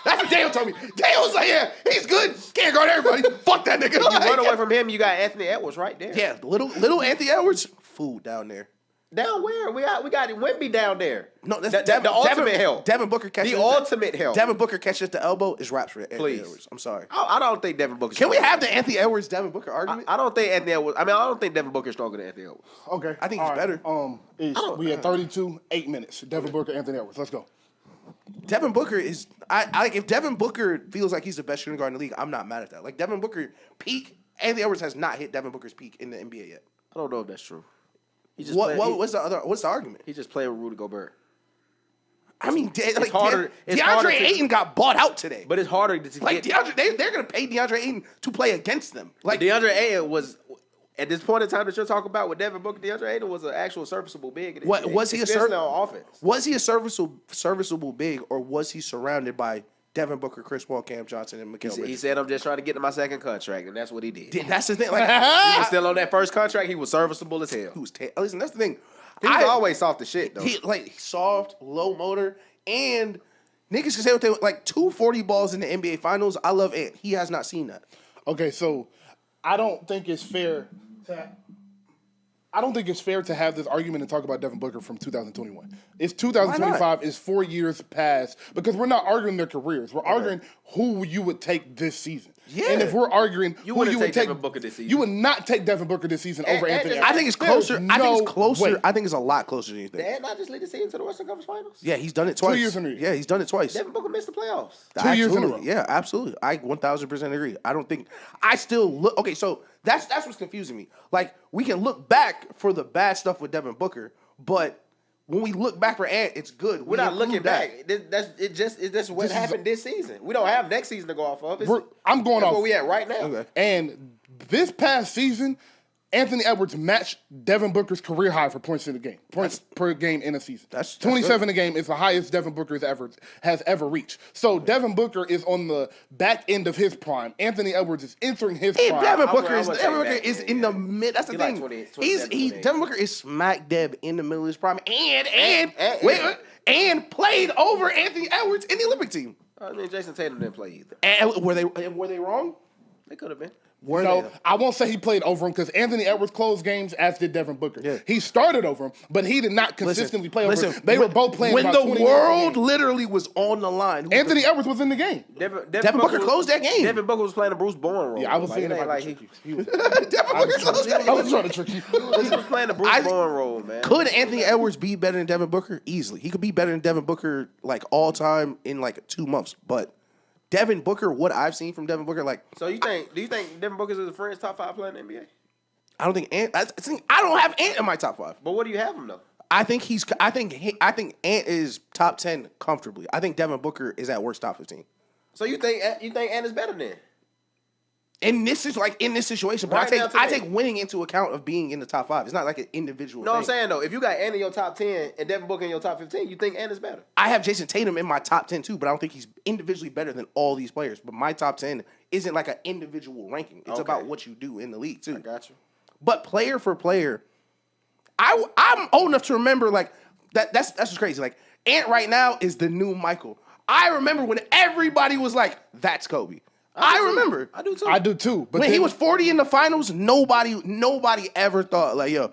That's what Dale told me. Dale was like, yeah, he's good. Can't guard everybody. Fuck that nigga. You run away from him, you got Anthony Edwards right there. Yeah, little Anthony Edwards, food down there. Down where? We got Wemby down there. No, that's the ultimate help. Devin Booker catches the ultimate help. Devin Booker catches the elbow is raps for Anthony Edwards. I'm sorry. I don't think Devin Booker. Can we have the Anthony Edwards Devin Booker argument? I don't think Anthony Edwards. I don't think Devin Booker is stronger than Anthony Edwards. Okay. I think he's better. We had 32, 8 minutes. Devin Booker, Anthony Edwards. Let's go. Devin Booker is I like if Devin Booker feels like he's the best shooting guard in the league, I'm not mad at that. Like Devin Booker peak, Anthony Edwards has not hit Devin Booker's peak in the NBA yet. I don't know if that's true. What's the argument? He just played with Rudy Gobert. I mean, DeAndre Ayton got bought out today. But it's harder to like get. They're gonna pay DeAndre Ayton to play against them. Like DeAndre Ayton was at this point in time that you're talking about with Devin Booker. DeAndre Ayton was an actual serviceable big. In what was he on offense? Was he a serviceable big, or was he surrounded by Devin Booker, Chris Paul, Cam Johnson, and Mikal Bridges? He said, "I'm just trying to get to my second contract," and that's what he did. That's the thing. Like he was still on that first contract. He was serviceable as hell. Listen, that's the thing. He was always soft as shit, though. He soft, low motor, and niggas can say what they want. Like 240 balls in the NBA Finals. I love Ant. He has not seen that. Okay, so I don't think it's fair to have this argument and talk about Devin Booker from 2021. It's 2025. It's 4 years past because we're not arguing their careers. We're arguing who you would take this season. Yeah. And if we're arguing you who you would take Devin Booker this season. You would not take Devin Booker this season over Anthony. I think it's closer. Way. I think it's a lot closer than you think. Did Ant not just lead the season to the Western Conference Finals? Yeah, he's done it twice. 2 years in a row. Yeah, he's done it twice. Devin Booker missed the playoffs. 2 years in a row. Yeah, absolutely. I 1,000% agree. I don't think I still look. Okay, so that's what's confusing me. Like we can look back for the bad stuff with Devin Booker, but when we look back for Ant, it's good. We're not looking back. That's what happened this season. We don't have next season to go off of. I'm going off where we at right now. Okay. And this past season, Anthony Edwards matched Devin Booker's career high for points in the game, per game in a season. That's 27 a game is the highest Devin Booker has ever reached. So Devin Booker is on the back end of his prime. Anthony Edwards is entering his prime. Devin Booker is in the mid. That's the thing. Devin Booker is smack dab in the middle of his prime, and played over Anthony Edwards in the Olympic team. I mean, Jason Tatum didn't play either. And were they wrong? They could have been. I won't say he played over him because Anthony Edwards closed games, as did Devin Booker. Yeah. He started over him, but he did not consistently play over him. They were both playing when about the 20 world literally was on the line. Anthony Edwards was in the game. Devin Booker closed that game. Devin Booker was playing a Bruce Bowen role. Yeah, I was saying I was trying to trick you. He was playing a Bruce Bowen role, man. Could Anthony Edwards be better than Devin Booker? Easily. He could be better than Devin Booker like all time in like 2 months, but Devin Booker, what I've seen from Devin Booker, like. So do you think Devin Booker is a friend's top 5 player in the NBA? I don't think Ant. I don't have Ant in my top 5. But what do you have him though? I think Ant is top 10 comfortably. I think Devin Booker is at worst top 15. So you think Ant is better than? In this situation, but Right I take winning into account of being in the top 5. It's not like an individual. No, thing. I'm saying though, if you got Ant in your top 10 and Devin Booker in your top 15, you think Ant is better? I have Jason Tatum in my top 10 too, but I don't think he's individually better than all these players. But my top 10 isn't like an individual ranking. It's about what you do in the league too. I got you. But player for player, I'm old enough to remember like That's what's crazy. Like Ant right now is the new Michael. I remember when everybody was like, "That's Kobe." I remember. I do too. I do too. But When he was 40 in the finals, nobody ever thought like, yo,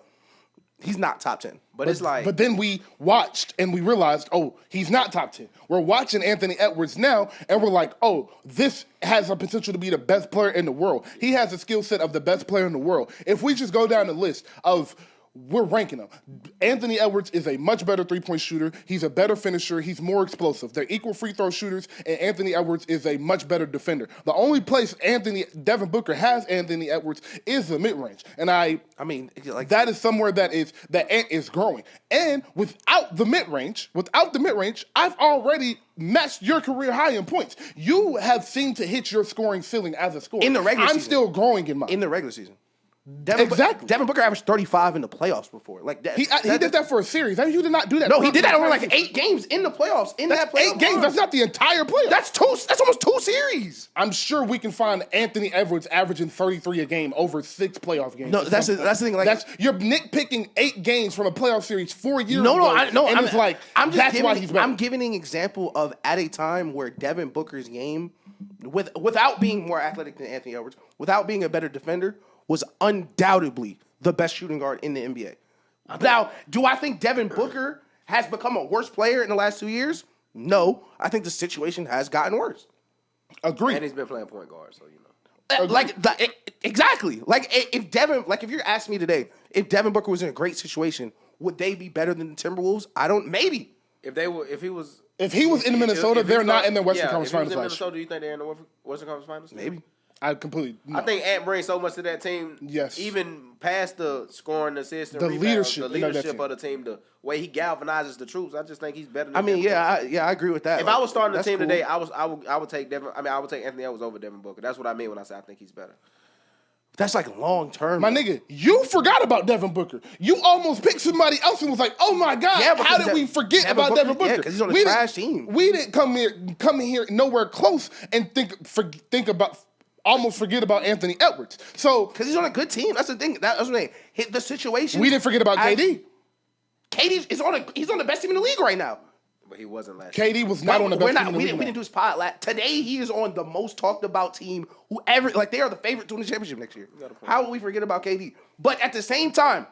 he's not top 10. But it's like, But then we watched and we realized, oh, he's not top 10. We're watching Anthony Edwards now, and we're like, oh, this has a potential to be the best player in the world. He has a skill set of the best player in the world. If we just go down the list of, we're ranking them. Anthony Edwards is a much better three-point shooter. He's a better finisher. He's more explosive. They're equal free throw shooters, and Anthony Edwards is a much better defender. The only place Devin Booker has Anthony Edwards is the mid-range. And I mean, like that is somewhere that Ant is growing. And without the mid-range, I've already matched your career high in points. You have seemed to hit your scoring ceiling as a scorer. In the regular season. I'm still growing in mine. In the regular season. Devin Booker averaged 35 in the playoffs before. Like that, he did that for a series. You did not do that. No, he did that over like 8 games in the playoffs. That's 8 games. Run. That's not the entire playoffs. That's almost 2 series. I'm sure we can find Anthony Edwards averaging 33 a game over 6 playoff games. No, that's the thing. Like you're nitpicking 8 games from a playoff series 4 years ago. Why he's better. I'm giving an example of at a time where Devin Booker's game, without being more athletic than Anthony Edwards, without being a better defender, was undoubtedly the best shooting guard in the NBA. Now, do I think Devin Booker has become a worse player in the last 2 years? No. I think the situation has gotten worse. Agreed. And he's been playing point guard, so you know. Exactly. Like if you're asking me today, if Devin Booker was in a great situation, would they be better than the Timberwolves? Maybe. If he was in Minnesota, they're not in the Western Conference Finals. If he was in Minnesota, do you think they're in the Western Conference Finals? Maybe. I completely. No. I think Ant brings so much to that team. Yes. Even past the scoring, assist, and the rebounds, leadership of the team, the way he galvanizes the troops. I just think he's better. Than I agree with that. If I was starting the team today, I would take Devin. I would take Anthony Edwards over Devin Booker. That's what I mean when I say I think he's better. That's like long term. My nigga, you forgot about Devin Booker. You almost picked somebody else and was like, "Oh my God, how did we forget about Devin Booker?" Yeah, because he's on a trash team. We didn't come in here nowhere close and think about. Almost forget about Anthony Edwards. So because he's on a good team. That's the thing. That's what I mean. The situation. We didn't forget about KD. KD is he's on the best team in the league right now. But he wasn't last year. KD was not on the best team in the league. We didn't do his pod. Today he is on the most talked about team. They are the favorite to win the championship next year. How will we forget about KD? But at the same time,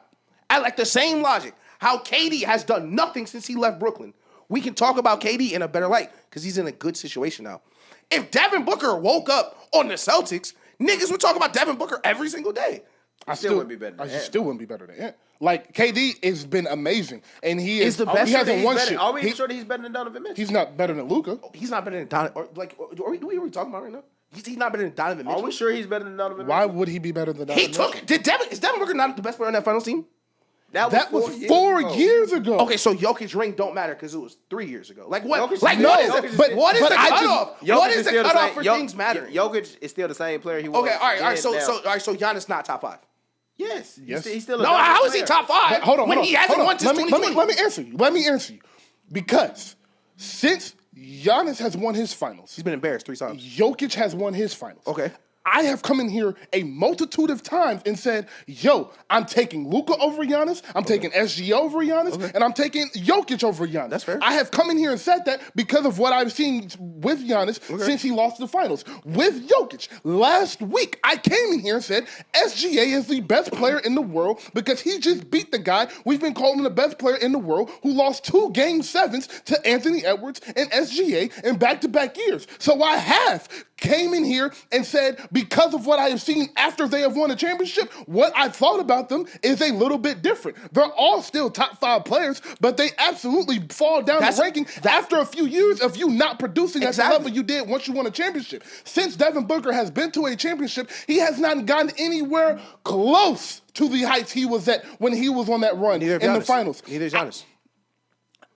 I like the same logic. How KD has done nothing since he left Brooklyn. We can talk about KD in a better light because he's in a good situation now. If Devin Booker woke up on the Celtics, niggas would talk about Devin Booker every single day. I still wouldn't be better than Ant. Still wouldn't be better than Ant. Like, KD has been amazing, and he is the best. He hasn't won shit. Are we sure that he's better than Donovan Mitchell? He's not better than Luka. He's not better than Donovan. Are we talking about right now? He's not better than Donovan Mitchell. Are we sure he's better than Donovan Why Mitchell? would he be better than Donovan Mitchell? Is Devin Booker not the best player on that finals team? That was 4 years ago. Okay, so Jokic ring don't matter because it was 3 years ago. Like what? Jokic Like no, what is Jokic it? is But what is the cutoff? Jokic What is the still cutoff same. for things matter? Jokic is still the same player he was. Okay, all right. So now. Giannis not top 5. Yes. Yes. He's still a No, how is he top 5? Hold on. He hasn't won since 2020. Let me answer you. Because since Giannis has won his finals, He's been embarrassed 3 times. Jokic has won his finals. Okay. I have come in here a multitude of times and said, yo, I'm taking Luka over Giannis, I'm taking SG over Giannis, and I'm taking Jokic over Giannis. That's fair. I have come in here and said that because of what I've seen with Giannis since he lost the finals. With Jokic, last week, I came in here and said SGA is the best player in the world because he just beat the guy we've been calling the best player in the world who lost 2 Game 7s to Anthony Edwards and SGA in back-to-back years. So I have came in here and said, because of what I have seen after they have won a championship, what I thought about them is a little bit different. They're all still top 5 players, but they absolutely fall down the ranking after a few years of you not producing at the level you did once you won a championship. Since Devin Booker has been to a championship, he has not gotten anywhere close to the heights he was at when he was on that run in the finals. Neither is Giannis.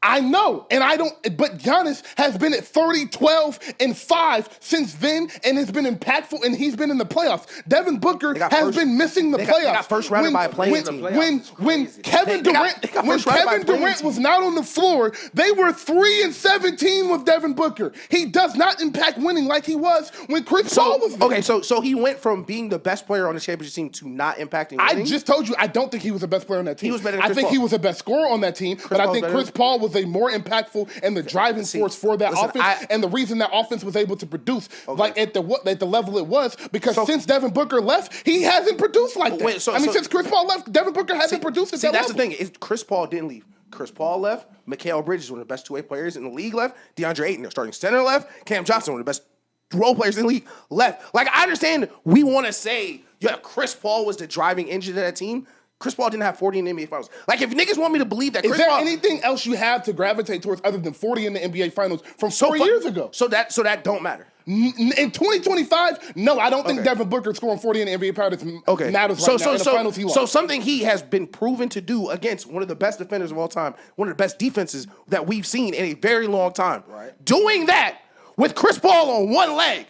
I know, and I don't. But Giannis has been at 30, 12, and 5 since then, and has been impactful, and he's been in the playoffs. Devin Booker has been missing the playoffs. They got first rounded by a play-in team. When Kevin Durant was not on the floor, they were 3-17 with Devin Booker. He does not impact winning like he was when Chris Paul was there. Okay, so he went from being the best player on the championship team to not impacting winning? I just told you, I don't think he was the best player on that team. He was better than Chris I think Paul. he was the best scorer on that team, but I think Chris Paul was a more impactful and the driving force for that offense, and the reason that offense was able to produce like at the level it was, because since Devin Booker left, he hasn't produced like that. Since Chris Paul left, Devin Booker hasn't produced at that level. That's the thing. Is Chris Paul didn't leave. Chris Paul left. Mikal Bridges, one of the best two-way players in the league, left. DeAndre Ayton, their starting center, left. Cam Johnson, one of the best role players in the league, left. Like, I understand we want to say, yeah, Chris Paul was the driving engine of that team. Chris Paul didn't have 40 in the NBA Finals. Like, if niggas want me to believe that Chris Paul... Is there anything else you have to gravitate towards other than 40 in the NBA Finals from 4 years ago? So that don't matter. In 2025, no, I don't think Devin Booker scoring 40 in the NBA Finals matters right now. In the Finals, he lost. So something he has been proven to do against one of the best defenders of all time, one of the best defenses that we've seen in a very long time. Right. Doing that with Chris Paul on one leg,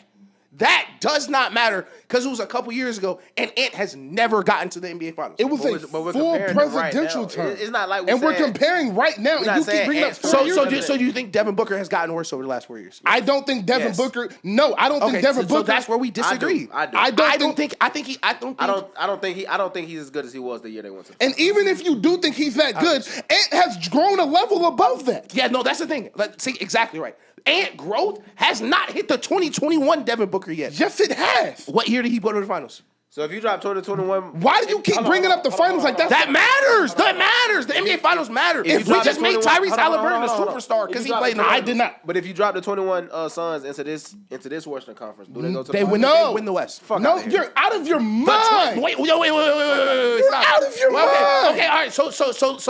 that does not matter because it was a couple years ago, and Ant has never gotten to the NBA Finals. It was full presidential term. It's not like we're comparing right now, and you keep bringing up 4 years ago. So do you think Devin Booker has gotten worse over the last 4 years? I don't think Devin Booker. No, I don't think Devin Booker. So that's where we disagree. I don't think he's as good as he was the year they went to. And even if you do think he's that good, Ant has grown a level above that. Yeah, no, that's the thing. See, exactly right. Ant growth has not hit the 2021 Devin Booker yet. Yes, it has. What year did he go to the finals? So if you drop 2021, why do you keep bringing up the finals like that? That matters. That matters. The NBA Finals matter. If we just made Tyrese Halliburton a superstar because he played in the I did not. But if you drop the 21 Suns into this Western Conference, do they go to? They win the West. No, you're out of your mind. Wait. You're out of your mind. Okay, all right. So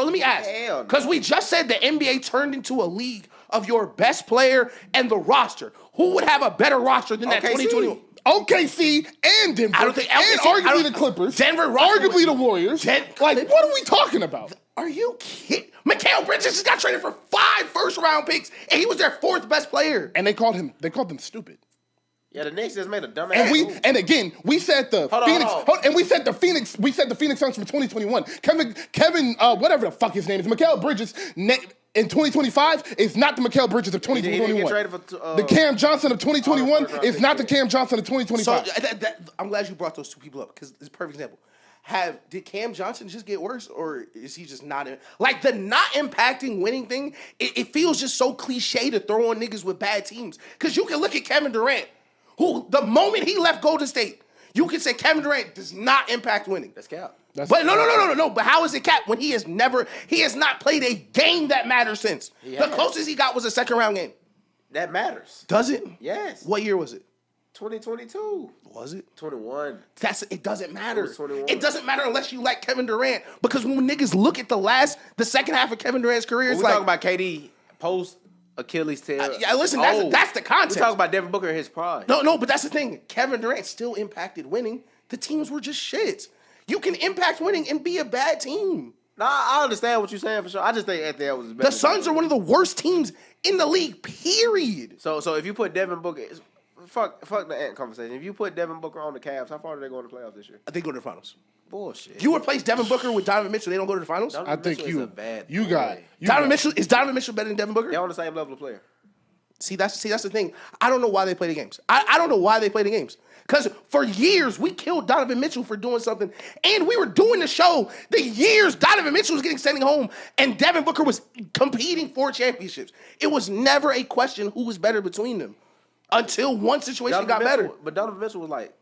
let me ask, because we just said the NBA turned into a league of your best player and the roster. Who would have a better roster than that 2021? OKC and Denver. I don't think arguably the Clippers. Denver, arguably the Warriors. What are we talking about? Are you kidding? Mikal Bridges just got traded for 5 first-round picks, and he was their 4th best player. And they called him stupid. Yeah, the Knicks just made a dumbass move. And again, we said the we said the Phoenix Suns from 2021. Kevin, whatever the fuck his name is, Mikal Bridges. In 2025 is not the Mikal Bridges of 2021. The Cam Johnson of 2021 is not the Cam Johnson of 2025. So I'm glad you brought those two people up because it's a perfect example. Did Cam Johnson just get worse, or is he just not like the not impacting winning thing? It feels just so cliche to throw on niggas with bad teams because you can look at Kevin Durant, who the moment he left Golden State, you can say Kevin Durant does not impact winning. That's cap. But no. But how is it cap when he has not played a game that matters since? The closest he got was a 2nd round game. That matters. Does it? Yes. What year was it? 2022. Was it? 21. It doesn't matter. It doesn't matter unless you like Kevin Durant. Because when niggas look at the second half of Kevin Durant's career, it's like talking about KD post Achilles tear. Yeah, listen, that's the context. We talking about Devin Booker in his prime. No, but that's the thing. Kevin Durant still impacted winning. The teams were just shit. You can impact winning and be a bad team. Nah, I understand what you're saying for sure. I just think at the end was better. The Suns are one of the worst teams in the league, period. So if you put Devin Booker, fuck the Ant conversation. If you put Devin Booker on the Cavs, how far do they go in the playoffs this year? They go to the finals. Bullshit. You replace Devin Booker with Donovan Mitchell, they don't go to the finals? Donovan Mitchell is a bad Donovan Mitchell is Donovan Mitchell better than Devin Booker? They're on the same level of player. See, that's the thing. I don't know why they play the games. I don't know why they play the games. Because for years, we killed Donovan Mitchell for doing something. And we were doing the show the years Donovan Mitchell was sending home and Devin Booker was competing for championships. It was never a question who was better between them until one situation got better. But Donovan Mitchell was like,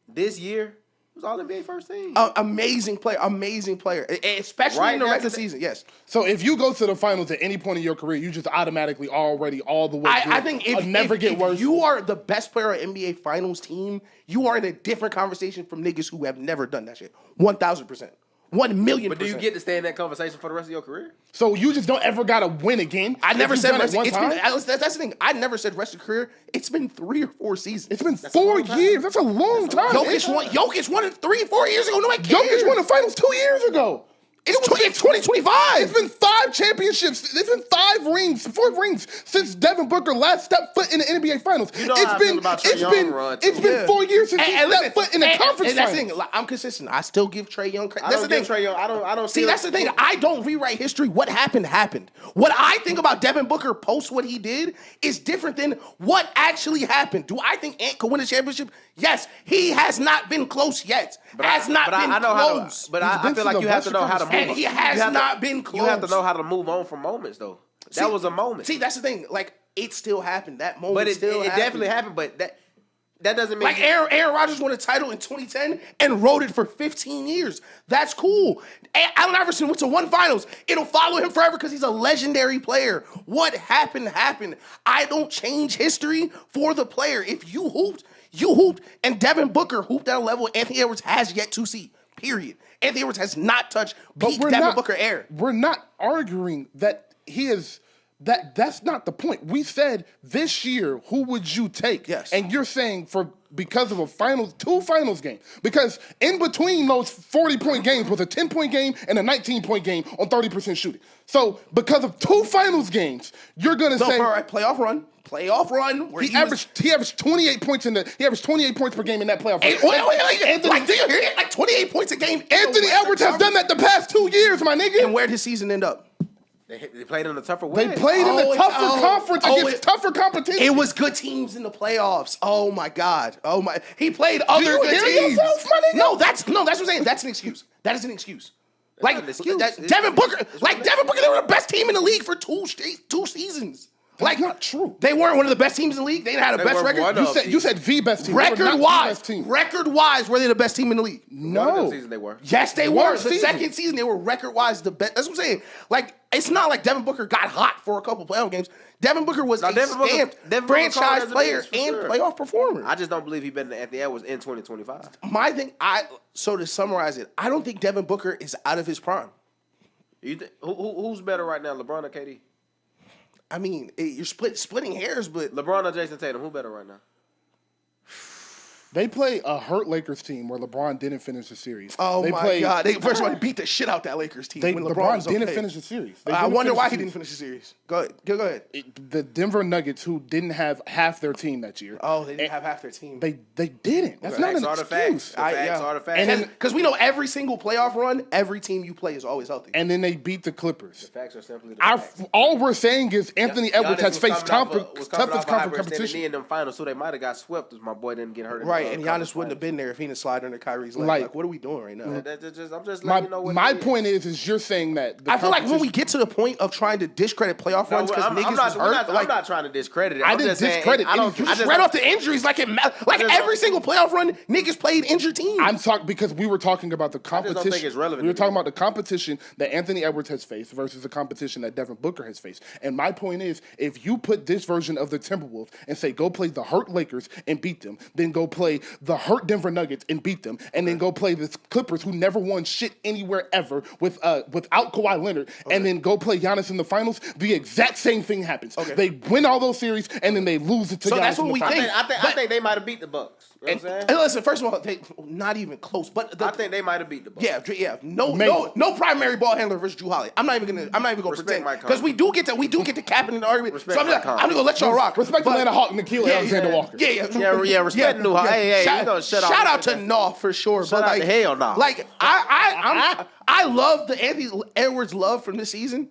this year, he was all NBA first team. Amazing player, especially in the regular season, yes. So if you go to the finals at any point in your career, you just automatically already all the way through. I think if you are the best player on NBA Finals team, you are in a different conversation from niggas who have never done that shit. 1,000%. 1,000,000%. But do you get to stay in that conversation for the rest of your career? So you just don't ever gotta win again? I never said rest. That's the thing. I never said rest of career. It's been 3 or 4 seasons. It's been 4 years. That's a long time. Jokic won it 3 or 4 years ago. No, I can't. Jokic won the finals 2 years ago. It's 2025. It's been 5 championships. It's been 4 rings since Devin Booker last stepped foot in the NBA Finals. You know how I feel about Trae Young run, too. It's been 4 years since he stepped foot in the conference and that's the finals. thing. Like, I'm consistent. I still give Trae Young credit. I don't give Trae Young. I don't see. That's the thing. I don't rewrite history. What happened happened. What I think about Devin Booker post what he did is different than what actually happened. Do I think Ant could win a championship? Yes. He has not been close yet. I feel like you have to know how to move. And he has not been close. You have to know how to move on from moments, though. That was a moment. See, that's the thing. Like, it still happened. That moment it still happened. Definitely happened, but that doesn't mean... Like, Aaron Rodgers won a title in 2010 and rode it for 15 years. That's cool. Allen Iverson went to 1 finals. It'll follow him forever because he's a legendary player. What happened, happened. I don't change history for the player. If you hooped, you hooped. And Devin Booker hooped at a level Anthony Edwards has yet to see. Period. Anthony Edwards has not touched peak Devin Booker air. We're not arguing that he is... That's not the point. We said this year, who would you take? Yes. And you're saying because of a 2 finals game. Because in between those 40-point games was a 10-point game and a 19-point game on 30% shooting. So because of 2 finals games, you're gonna say for a playoff run. Where he averaged 28 points he averaged 28 points per game in that playoff. Wait, do you hear it? Like 28 points a game. Anthony Edwards has done that the past 2 years, my nigga. And where'd his season end up? They played in a tougher way. They played in a tougher conference against tougher competition. It was good teams in the playoffs. Oh my God. Oh my. He played other good teams. Yourself, my nigga? No, that's what I'm saying. That's an excuse. That is an excuse. Like Devin Booker, they were the best team in the league for 2 seasons. Like, not true. They weren't one of the best teams in the league. They didn't have the best record. You said the best team. Record-wise, were they the best team in the league? No. Season they were. Yes, they were. The second season, they were record-wise the best. That's what I'm saying. Like, it's not like Devin Booker got hot for a couple playoff games. Devin Booker was a stamped franchise player and playoff performer. I just don't believe he better than Anthony Edwards in 2025. My thing, so to summarize it, I don't think Devin Booker is out of his prime. Who's better right now, LeBron or KD? I mean, you're splitting hairs, but LeBron or Jason Tatum, who better right now? They play a hurt Lakers team where LeBron didn't finish the series. Oh, my God. First of all, they beat the shit out that Lakers team when LeBron didn't finish the series. I wonder why he didn't finish the series. Go ahead. The Denver Nuggets, who didn't have half their team that year. Oh, they didn't have half their team. They didn't. That's not an excuse. Facts are the facts. Because we know every single playoff run, every team you play is always healthy. And then they beat the Clippers. The facts are simply the facts. All we're saying is Anthony Edwards has faced toughest conference competition. In them finals, so they might have got swept if my boy didn't get hurt. Right, and Giannis wouldn't have been there if he didn't slide under Kyrie's leg. Like, what are we doing right now? I'm just letting you know what my point is you're saying that I feel like when we get to the point of trying to discredit playoff runs because niggas was hurt, I'm not trying to discredit it. I didn't discredit anything. You just read off the injuries like every single playoff run, niggas played injured teams. I'm talking because we were talking about the competition. I just don't think it's relevant. We were talking about the competition that Anthony Edwards has faced versus the competition that Devin Booker has faced. And my point is, if you put this version of the Timberwolves and say go play the hurt Lakers and beat them, then go play the hurt Denver Nuggets and beat them, and then go play the Clippers who never won shit anywhere ever without Kawhi Leonard, and then go play Giannis in the finals, the exact same thing happens. Okay. They win all those series, and then they lose it to Giannis. That's what we think. I think they might have beat the Bucks. You know what I'm saying? And listen, first of all, they not even close. But I think they might have beat the Bucks. Yeah. No primary ball handler versus Drew Holiday. I'm not even gonna pretend because we do get to capping in the argument. Respect so I'm gonna let y'all rock. Respect Atlanta Hawk, Nikhil Alexander Walker. Yeah. Respect New Hawk. Hey, you gonna shut shout out to Nah for sure. Shout out to hell nah. Like I love the Anthony Edwards love from this season.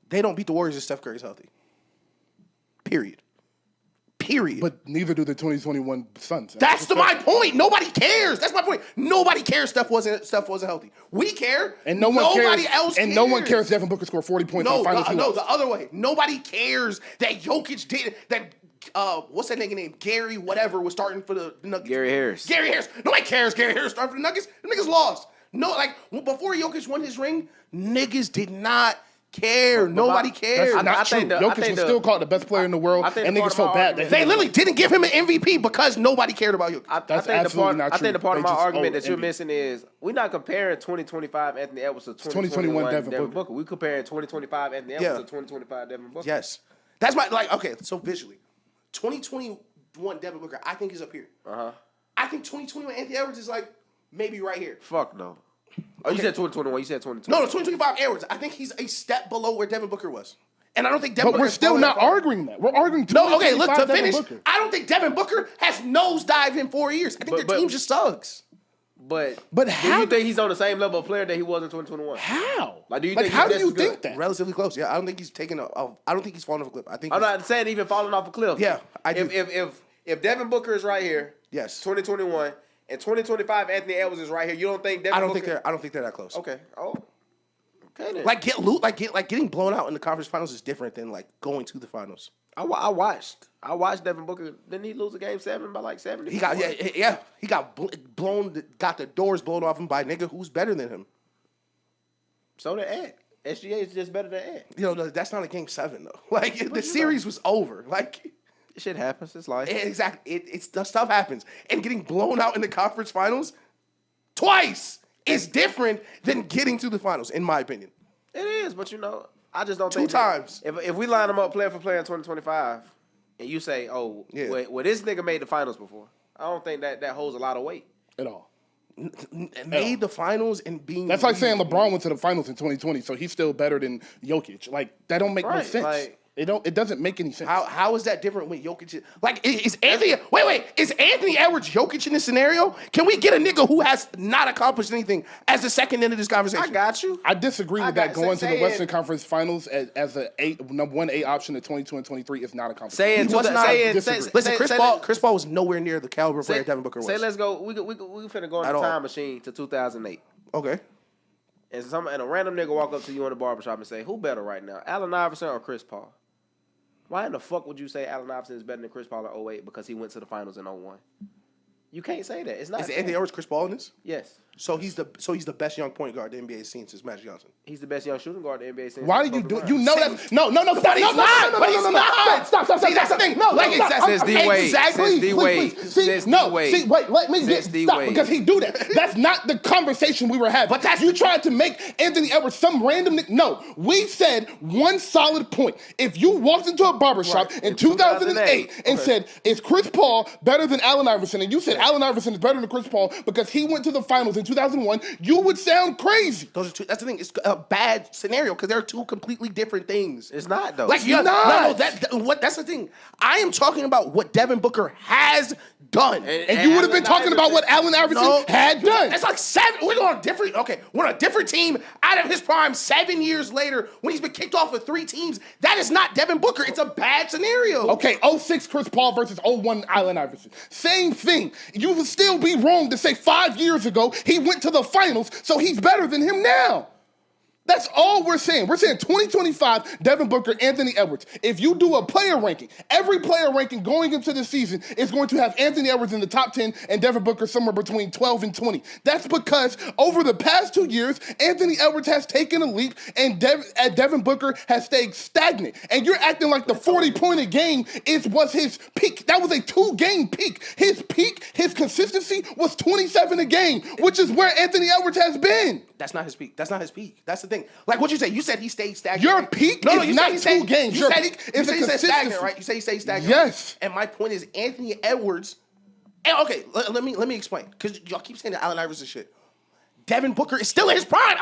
They don't beat the Warriors if Steph Curry's healthy. Period. But neither do the 2021 Suns. That's my point. Nobody cares. That's my point. Nobody cares Steph wasn't healthy. We care. And nobody else cares. And no one cares Devin Booker scored 40 points on finals. No, the other way. Nobody cares that Jokic did that. What's that nigga name? Gary whatever was starting for the Nuggets. Gary Harris. Nobody cares Gary Harris starting for the Nuggets. The niggas lost. No, like before Jokic won his ring, niggas did not care. Nobody cared. That's not true. Jokic was still called the best player in the world, and niggas felt bad. They literally didn't give him an MVP because nobody cared about Jokic. That's absolutely not true. I think the part of my argument that you're missing is we're not comparing 2025 Anthony Edwards to 2021 Devin Booker. We're comparing 2025 Anthony Edwards to 2025 Devin Booker. Yes. That's my, okay, so visually. 2021 Devin Booker, I think is up here. I think 2021 Anthony Edwards is maybe right here. Fuck no. Oh, you said 2021. You said 2020. No, 2025 Edwards. I think he's a step below where Devin Booker was. And I don't think Devin Booker. But we're still not arguing that. We're arguing. No, okay, look, to Devin finish, Booker. I don't think Devin Booker has nosedived in 4 years. I think their team just sucks. But how do you think he's on the same level of player that he was in 2021? How? Like, do you think how he's do you just as think good? that? Relatively close. Yeah, I don't think he's taking I don't think he's falling off a cliff. I think I'm not saying even falling off a cliff. Yeah, I do. If Devin Booker is right here, yes, 2021, and 2025 Anthony Edwards is right here, you don't think Devin Booker? I don't think they're that close. Okay. Oh. Okay then. Like getting blown out in the conference finals is different than like going to the finals. I watched Devin Booker. Didn't he lose a game 7 by like 70? He got he got blown, got the doors blown off him by a nigga who's better than him. So did Ant. SGA is just better than Ant. You know, that's not a game 7 though. Like the series was over. Like shit happens. It's life. Exactly. It's the stuff happens, and getting blown out in the conference finals twice is different than getting to the finals, in my opinion. It is, but I just don't Two think times. If we line them up player for player in 2025, and you say, oh, Yeah. well, this nigga made the finals before, I don't think that holds a lot of weight. At all. Made the finals and being. That's like saying LeBron went to the finals in 2020, so he's still better than Jokic. Like that don't make no Right, sense. like- It doesn't make any sense. How is that different when Jokic? Is Anthony? Wait, is Anthony Edwards Jokic in this scenario? Can we get a nigga who has not accomplished anything as the second end of this conversation? I got you. I disagree with that. Going to the Western Conference Finals as a number 1A option in 22 and 23 is not a competition. Listen, Chris Paul was nowhere near the caliber player Devin Booker was. Say let's go. We finna go in the time machine to 2008. Okay. And a random nigga walk up to you in the barbershop and say, "Who better right now, Allen Iverson or Chris Paul?" Why in the fuck would you say Allen Iverson is better than Chris Paul in 08 because he went to the finals in 01? You can't say that. It's not. Is Anthony Edwards Chris Paul in this? Yes. So he's the best young point guard the NBA has seen since Magic Johnson. He's the best young shooting guard the NBA has seen. Why do you do? You know that? No. But he's not. Stop. See, that's the thing. No, like Says D-Wade. exactly. Says D-Wade. Says D-Wade. See, wait, let me Says get stop D-Wade. because he do that. That's not the conversation we were having. But that's you tried to make Anthony Edwards some random. No, we said one solid point. If you walked into a barbershop in 2008 and said, "Is Chris Paul better than Allen Iverson?" and you said Allen Iverson is better than Chris Paul because he went to the finals in 2001, you would sound crazy. Those are two. That's the thing. It's a bad scenario because they're two completely different things. It's not though. Like It's not. That's the thing. I am talking about what Devin Booker has done, And you would have been talking about what Allen Iverson had done. It's like 7. We're on a different. Okay, we're on a different team out of his prime 7 years later when he's been kicked off of 3 teams. That is not Devin Booker. It's a bad scenario. Okay, 06 Chris Paul versus 01 Allen Iverson. Same thing. You would still be wrong to say 5 years ago he went to the finals, so he's better than him now. That's all we're saying. We're saying 2025, Devin Booker, Anthony Edwards. If you do a player ranking, every player ranking going into the season is going to have Anthony Edwards in the top 10 and Devin Booker somewhere between 12 and 20. That's because over the past 2 years, Anthony Edwards has taken a leap and Devin Booker has stayed stagnant. And you're acting like the 40-point a game was his peak. That was a 2-game peak. His peak, his consistency was 27 a game, which is where Anthony Edwards has been. That's not his peak. That's not his peak. That's the thing. Like what you say. You said he stayed stagnant. Your peak is not 2 games. Your peak is a consistency. Stagnant, right? You say he stayed stagnant. Yes. And my point is Anthony Edwards. And okay, let me explain because y'all keep saying that Allen Iverson shit. Devin Booker is still in his prime.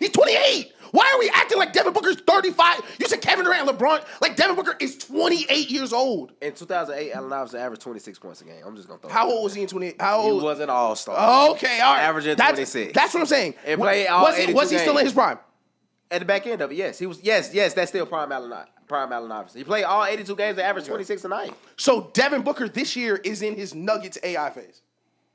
He's 28. Why are we acting like Devin Booker's 35? You said Kevin Durant and LeBron. Like Devin Booker is 28 years old. In 2008, Allen Iverson averaged 26 points a game. I'm just gonna throw. How old was he in 28? How old? He was an all-star. Okay, all right. Averaging 26. That's what I'm saying. And played all 82 was he still in games. his prime? At the back end of it, yes. He was. Yes. That's still prime Allen Iverson. He played all 82 games and averaged 26 a night. So Devin Booker this year is in his Nuggets AI phase.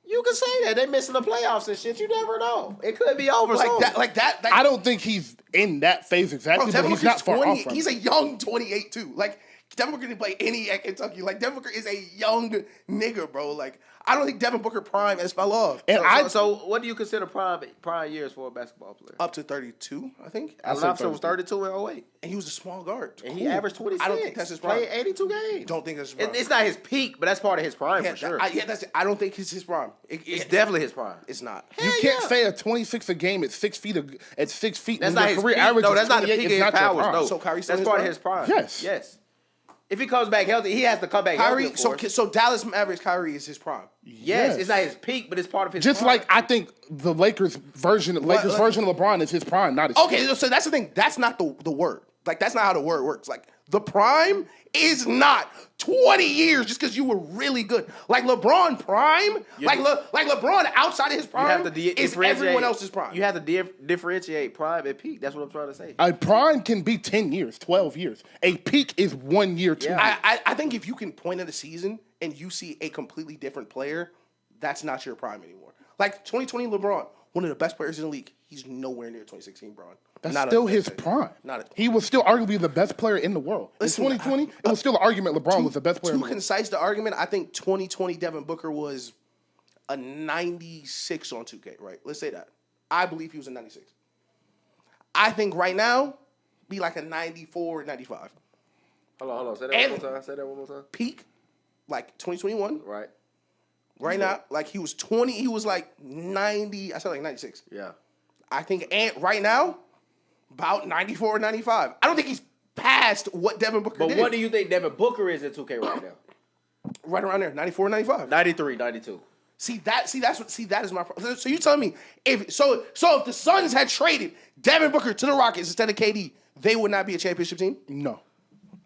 You can say that. They missing the playoffs and shit. You never know. It could be over soon. Like that. I don't think he's in that phase exactly, but he's not far off from it. He's a young 28 too. Like Devin Booker didn't play any at Kentucky. Like Devin Booker is a young nigga, bro. Like I don't think Devin Booker prime has fell off. And so what do you consider prime years for a basketball player? Up to 32, I think. Allen Iverson was 32 in 08. And he was a small guard. And he averaged 26. I don't think that's his prime. Played 82 games. Don't think that's his prime. It's not his peak, but that's part of his prime for sure. I don't think it's his prime. It's definitely his prime. It's not. You can't say a 26 a game at 6 feet. At 6 feet. That's not his career peak. average. No, that's not the peak of his powers. No, So Kyrie's that's part of his prime. Yes. If he comes back healthy, he has to come back Kyrie, healthy. so Dallas Mavericks Kyrie is his prime. Yes, it's not his peak, but it's part of his Just prime. like I think the Lakers version of LeBron is his prime, not his Okay, so that's the thing. That's not the word. Like, that's not how the word works. Like, the prime is not 20 years just because you were really good. Like, LeBron prime, like LeBron outside of his prime is everyone else's prime. You have to differentiate prime and peak. That's what I'm trying to say. A prime can be 10 years, 12 years. A peak is 1 year, 2 years. I think if you can point at a season and you see a completely different player, that's not your prime anymore. Like 2020 LeBron, one of the best players in the league. He's nowhere near 2016 Bron. That's still his prime. He was still arguably the best player in the world. Listen, in 2020, it was still an argument LeBron was the best player in the world. To concise the argument, I think 2020 Devin Booker was a 96 on 2K, right? Let's say that. I believe he was a 96. I think right now, be like a 94, 95. Hold on. Say that one more time. Peak, like 2021. Right. Right now, like he was 20, he was like 90, I said like 96. Yeah. I think right now, about 94 or 95. I don't think he's past what Devin Booker did. But what do you think Devin Booker is in 2K right now? Right around there, 94, 95. 93, 92. That is my problem. So you telling me if the Suns had traded Devin Booker to the Rockets instead of KD, they would not be a championship team? No.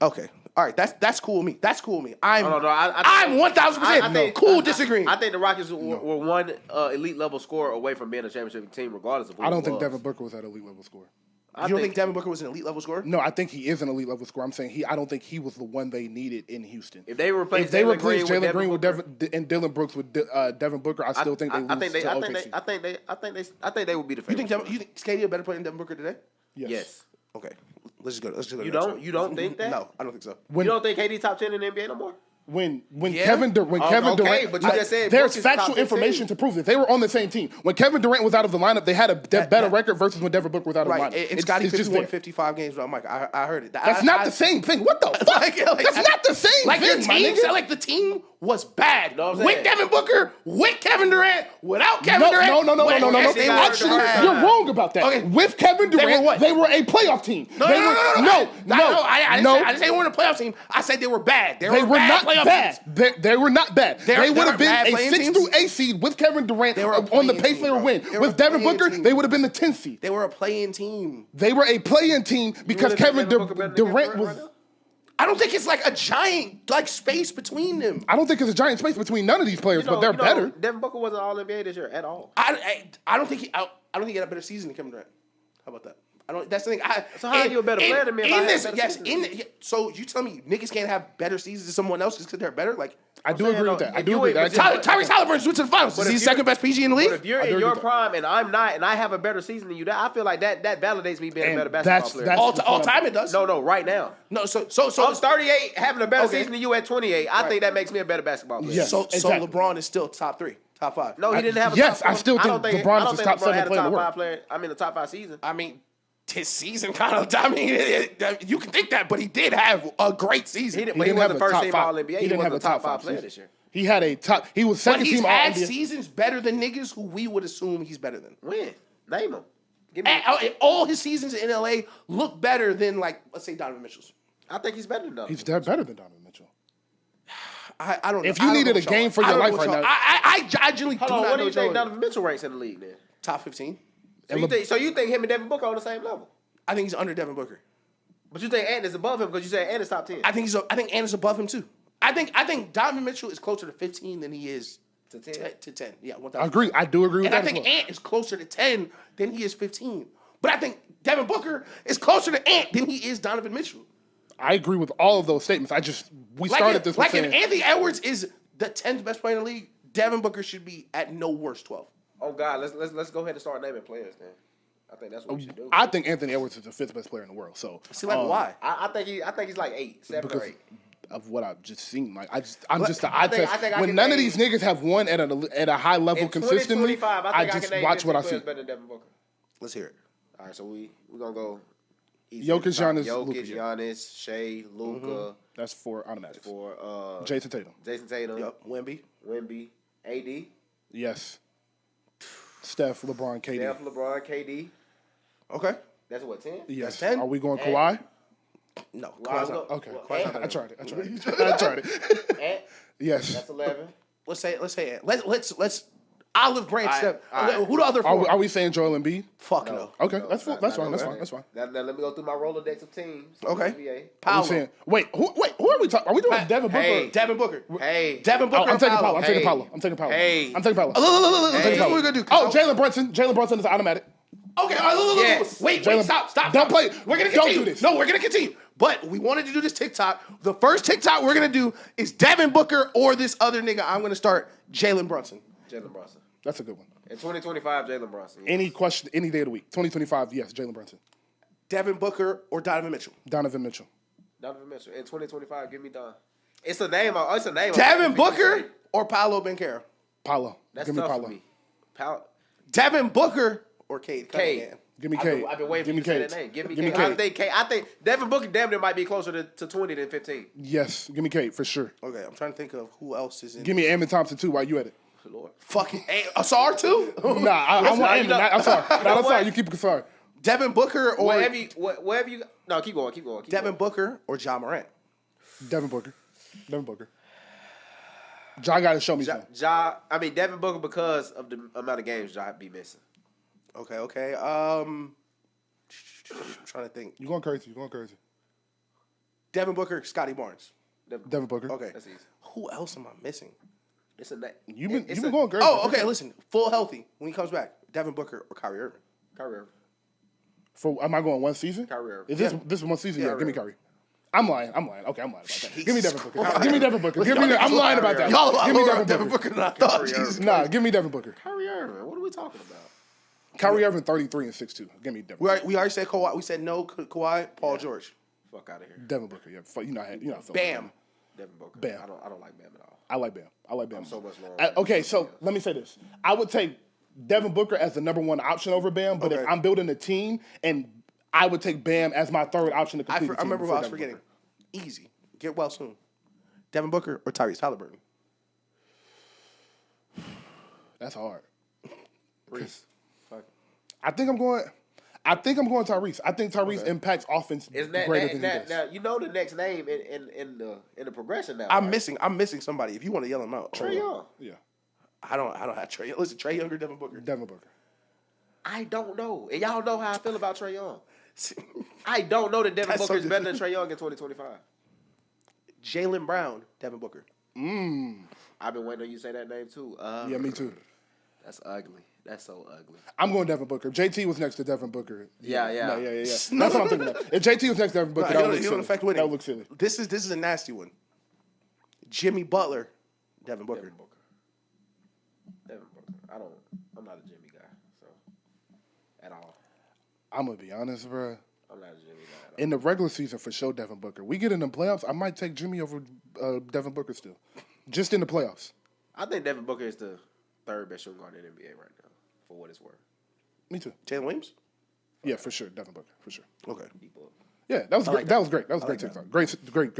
Okay. All right, that's cool with me. That's cool with me. I'm 1000% cool disagreeing. I think the Rockets were one elite level scorer away from being a championship team, regardless of who I don't it think was. Devin Booker was at elite level scorer. You don't think Devin Booker was an elite level scorer? No, I think he is an elite level scorer. I'm saying I don't think he was the one they needed in Houston. If they replaced Jalen Green with and Dylan Brooks with Devin Booker, I still think they lose to OKC. I think they would be the favorite. You think KD a better player than Devin Booker today? Yes. Okay. Let's just go. You don't think that? No, I don't think so. You don't think KD top 10 in the NBA no more? When Kevin Durant, but you just said there's Brooks is factual top information to prove it. They were on the same team. When Kevin Durant was out of the lineup, they had a better record versus when Devin Booker was out of the lineup. It's Scottie 51, 55 games without Mike. I heard it. That's not the same thing. What the fuck? That's not the same like thing, your team, like the team was bad with Devin Booker, with Kevin Durant, without Kevin Durant. No. Actually, you're wrong about that. Okay. With Kevin Durant, they were a playoff team. No. I didn't say they weren't a playoff team. I said they were bad. They were not bad. They were not bad. They would have been a 6 through 8 seed with Kevin Durant on the pace they were win. With Devin Booker, they would have been the 10th seed. They were a play-in team. They were a play-in team because Kevin Durant was. I don't think it's like a giant space between them. I don't think it's a giant space between none of these players, but they're better. Devin Booker wasn't All NBA this year at all. I don't think he had a better season than Kevin Durant. How about that? That's the thing. So how are you a better player than me? So you tell me niggas can't have better seasons than someone else just because they're better? Like I do agree with that. Tyrese Halliburton went to the finals. Is he second best PG in the league? But if you're in your prime and I'm not, and I have a better season than you, I feel like that validates me being a better basketball player. All time it does. No, right now. No, so I'm 38, having a better season than you at 28. I think that makes me a better basketball player. Yes, so LeBron is still top 3, top 5. No, he didn't have a yes, top 5. I still think LeBron is the top 7 player in the world. I mean, the top 5 season. I mean, his season kind of. I mean, you can think that, but he did have a great season. He wasn't first team All NBA. He wasn't a top 5 player this year. He had a top. He was second team All NBA. But he's had seasons better than niggas who we would assume he's better than. When? Name him. All his seasons in LA look better than, like, let's say Donovan Mitchell's. I think he's better than Donovan. He's better than Donovan Mitchell. I don't know. If you needed a game for your life right now, I genuinely do not know. What do you think Donovan Mitchell ranks in the league then? Top 15. So you think him and Devin Booker are on the same level? I think he's under Devin Booker. But you think Ant is above him because you said Ant is top 10. I think Ant is above him too. I think Donovan Mitchell is closer to 15 than he is to 10. To 10. Yeah, 1,000%. I agree. I do agree with that. And I think Ant is closer to 10 than he is 15. But I think Devin Booker is closer to Ant than he is Donovan Mitchell. I agree with all of those statements. We started this with saying, if Anthony Edwards is the 10th best player in the league, Devin Booker should be at no worst 12. Oh God, let's go ahead and start naming players then. I think that's what we should do. I think Anthony Edwards is the 5th best player in the world. So why? I think he's like 8, 7 or 8. Of what I've just seen, like I'm just the eye test. When none of these niggas have won at a high level consistently, I just watch what I see. Better than Devin Booker. Let's hear it. All right, so we're gonna go. Jokic, Giannis, Shea, Luka. That's 4 automatic. For Jason Tatum. Yep. Wemby, AD. Yes. Steph, LeBron, KD. KD. Okay. That's what, 10? Yes. That's 10. Are we going Kawhi? No. Well, I was Kawhi's not. go- Okay, well, I tried it. I tried it. Ant, Yes. that's 11. Let's say it. Let's Olive Branch All right, step. all right. Who the other four? Are we saying Joel Embiid? Fuck No. no. Okay, No, that's not- fine. not That's okay. fine. That's fine. Now let me go through my Rolodex of teams. Okay. NBA. Are we Paolo. saying, wait, who are we talking? Are we doing Devin Booker? Hey. Devin Booker. Hey. Devin Booker. I'm and taking Paolo. Paolo. I'm taking Hey. Paolo. I'm taking Paolo. Hey. I'm taking Paolo. Look, I'm taking Here's Paolo. what we're gonna do. Oh, Jalen Brunson. Jalen Brunson is automatic. Okay, all right, look. Yes. Wait, Jalen- stop. Don't play- We're gonna don't continue. do this. No, we're gonna continue. But we wanted to do this TikTok. The first TikTok we're gonna do is Devin Booker or this other nigga. I'm gonna start Jalen Brunson. Jalen Brunson. That's a good one. In 2025, Jalen Brunson. Yes. Any question, any day of the week. 2025, yes, Jalen Brunson. Devin Booker or Donovan Mitchell. Donovan Mitchell. Donovan Mitchell. In 2025, give me Don. It's a name. It's a name. Devin Booker or Paolo Banchero. Paolo. That's Give me tough Paolo. for me. Paolo. Devin Booker or Cade Cade. Cunningham. Give me I've Cade. been waiting for Give you me to say Cade. that name. Give me Give me Cade. I think Devin Booker damn near might be closer to 20 than 15. Yes, give me Cade for sure. Okay, I'm trying to think of who else is in. Give me Amin Thompson too while you at it. Lord. Fucking Asar too. Nah, I want you Amin. know- I'm sorry. you know I'm sorry. what? You keep it sorry. Devin Booker or Wherever you. No, keep going. Devin Booker or Ja Morant. Devin Booker. Devin Booker. Ja got to show me something. Devin Booker because of the amount of games Ja be missing. Okay. I'm trying to think. You going crazy. You going crazy. Devin Booker, Scotty Barnes. Devin Booker. Okay. That's easy. Who else am I missing? It's a You've been it's going crazy. Oh, okay. Listen, full healthy when he comes back. Devin Booker or Kyrie Irving. Kyrie Irving. Am I going one season? Kyrie Irving. Is this one season? Yeah, give me Kyrie. I'm lying. Okay, I'm lying about that. Give me Devin Booker. Christ. Give me Devin Booker. I'm lying about that. Y'all Give me lower Devin Booker. than I thought. Kyrie Jesus Irving. Nah, give me Devin Booker. Kyrie Irving. What are we talking about? Kyrie Irving 33 and 6'2". Give me Devin. We already said Kawhi. We said no Kawhi. Paul George. Fuck out of here. Devin Booker. Yeah, you're not feeling Bam. it. Devin Booker. Bam. I don't like Bam at all. I like Bam. so much longer. Okay, so let me say this. I would take Devin Booker as the number one option over Bam, but if Okay. I'm building a team, and I would take Bam as my third option to I complete the team. remember before what I was Devin forgetting. Booker. Easy. Get well soon. Devin Booker or Tyrese Halliburton. That's hard. Reese. Fuck. I think I'm going Tyrese. I think Tyrese impacts offense Isn't that greater than he does. now you know the next name in the progression now? I'm right? missing somebody. If you want to yell him out, Trae Young. Yeah, I don't have Trae. Listen, Trae Young or Devin Booker. Devin Booker. I don't know, and y'all know how I feel about Trae Young. I don't know that Devin That's so Booker is better good. than Trae Young in 2025. Jaylen Brown, Devin Booker. I've been waiting on you to say that name too. Yeah, me too. That's ugly. That's so ugly. I'm going Devin Booker. If JT was next to Devin Booker. Yeah. That's what I'm thinking of. If JT was next to Devin Booker, that would look silly. That would look silly. This is a nasty one. Jimmy Butler, Devin Booker. Devin Booker. I'm not a Jimmy guy, so at all. I'm gonna be honest, bro. I'm not a Jimmy guy at all. In the regular season, for sure, Devin Booker. We get in the playoffs, I might take Jimmy over Devin Booker still. Just in the playoffs. I think Devin Booker is the third best shooting guard in the NBA right now, for what it's worth. Me too. Jalen Williams. Yeah, for sure, Devin Booker, for sure. Okay. People. Yeah, that was great. like That was great. That was great TikTok. Great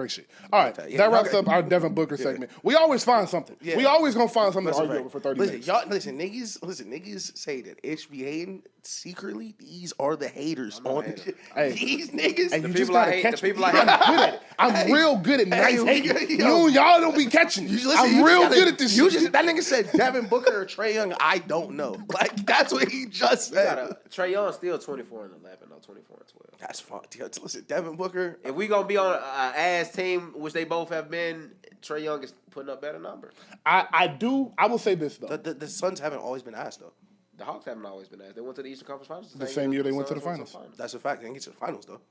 shit. All right, that. Yeah, that wraps okay. up our Devin Booker segment. We always find something. Yeah. We always gonna find something to That's argue right. over for 30 Listen, minutes. niggas say that Ish be hating secretly. These are the haters not on a the hater. Hey. These niggas. And you people just I gotta hate- catch the people me. I hate- I'm good at it. I'm real good at nice hating. yo. Y'all don't be catching me. Listen, I'm you real gotta- good at this you shit. Just, that nigga said Devin Booker or Trae Young. I don't know. Like that's what he just said. Trae Young still 24 and 11, no 24 and 12. That's fine. Listen, Devin Booker. If we gonna be on an ass team, which they both have been, Trae Young is putting up better numbers. I will say this though. The Suns haven't always been ass though. The Hawks haven't always been ass. They went to the Eastern Conference Finals The same year they went to the Suns finals. That's a fact. They didn't get to the finals though.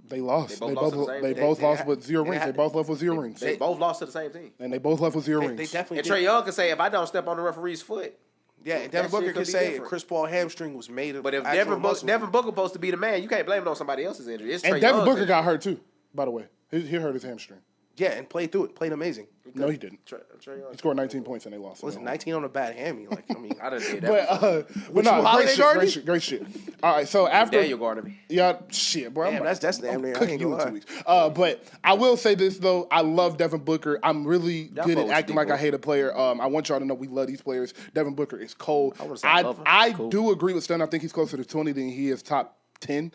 They lost. They both lost to the same They team. both They lost had- with 0 they rings. had- They both left with 0 rings. They both lost to the same team. And they both left with 0 They rings. definitely And did. Trae Young can say, if I don't step on the referee's foot, Yeah, and that Devin shit Booker could can be say different. Chris Paul hamstring was made of. but if actual Devin muscle. Booker supposed to be the man, you can't blame it on somebody else's injury. It's And Trae Devin Young's Booker injury. got hurt too, by the way. He hurt his hamstring. yeah, and played through it, played amazing. No, he didn't. Trae Young. He scored 19 points and they lost. Listen, 19 on a bad hammy. Like I mean, I done did that. But no, Holiday Garden? great shit. All right, so after Daniel guarded me. yeah, shit, bro. damn, that's damn near. I cooking ain't you gonna in 2 lie. weeks. But I will say this though, I love Devin Booker. I'm really Y'all good fuck at with acting like I Dbook. hate a player. I want y'all to know we love these players. Devin Booker is cold. wouldn't say I love him. I Cool. do agree with Stan. I think he's closer to 20 than he is top 10.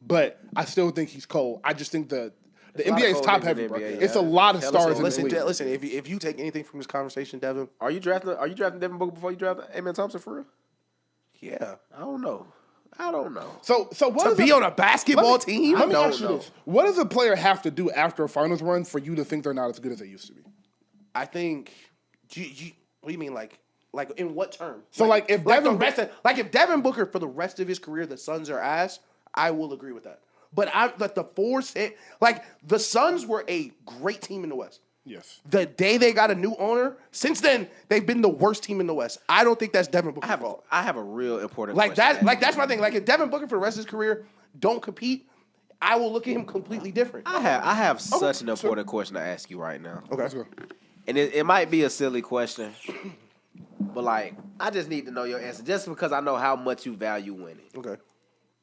But I still think he's cold. I just think the There's a lot NBA of is cold top niggas heavy, in the bro. NBA, It's a yeah. lot of Hell, stars in the Listen, league. listen. If you take anything from this conversation, Devin, Are you drafting Devin Booker before you draft Amen Thompson for real? yeah, I don't know. So what to does be on a basketball team. Let me don't ask you know. this: what does a player have to do after a finals run for you to think they're not as good as they used to be? I think. What do you mean, like in what term? So, like, if Devin if Devin Booker for the rest of his career, the Suns are ass, I will agree with that. But the Suns were a great team in the West. Yes. The day they got a new owner, since then they've been the worst team in the West. I don't think that's Devin Booker's fault. I have a real important Like question. that. Like that's my thing. Like if Devin Booker for the rest of his career don't compete, I will look at him completely different. I have such an important question to ask you right now. Okay. Let's go. And it might be a silly question, but like I just need to know your answer just because I know how much you value winning. Okay.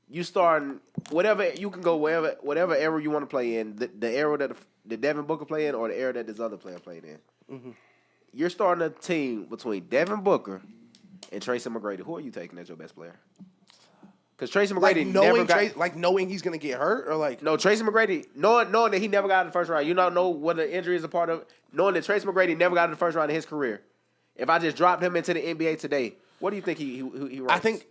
You starting whatever you can go whatever era you want to play in, the era that the Devin Booker played in or the era that this other player played in. Mm-hmm. You're starting a team between Devin Booker and Tracy McGrady. Who are you taking as your best player? Because Tracy McGrady knowing he's gonna get hurt or like no Tracy McGrady knowing that he never got in the first round. You don't know what the injury is a part of. Knowing that Tracy McGrady never got in the first round of his career. If I just dropped him into the NBA today, what do you think he ranks? I think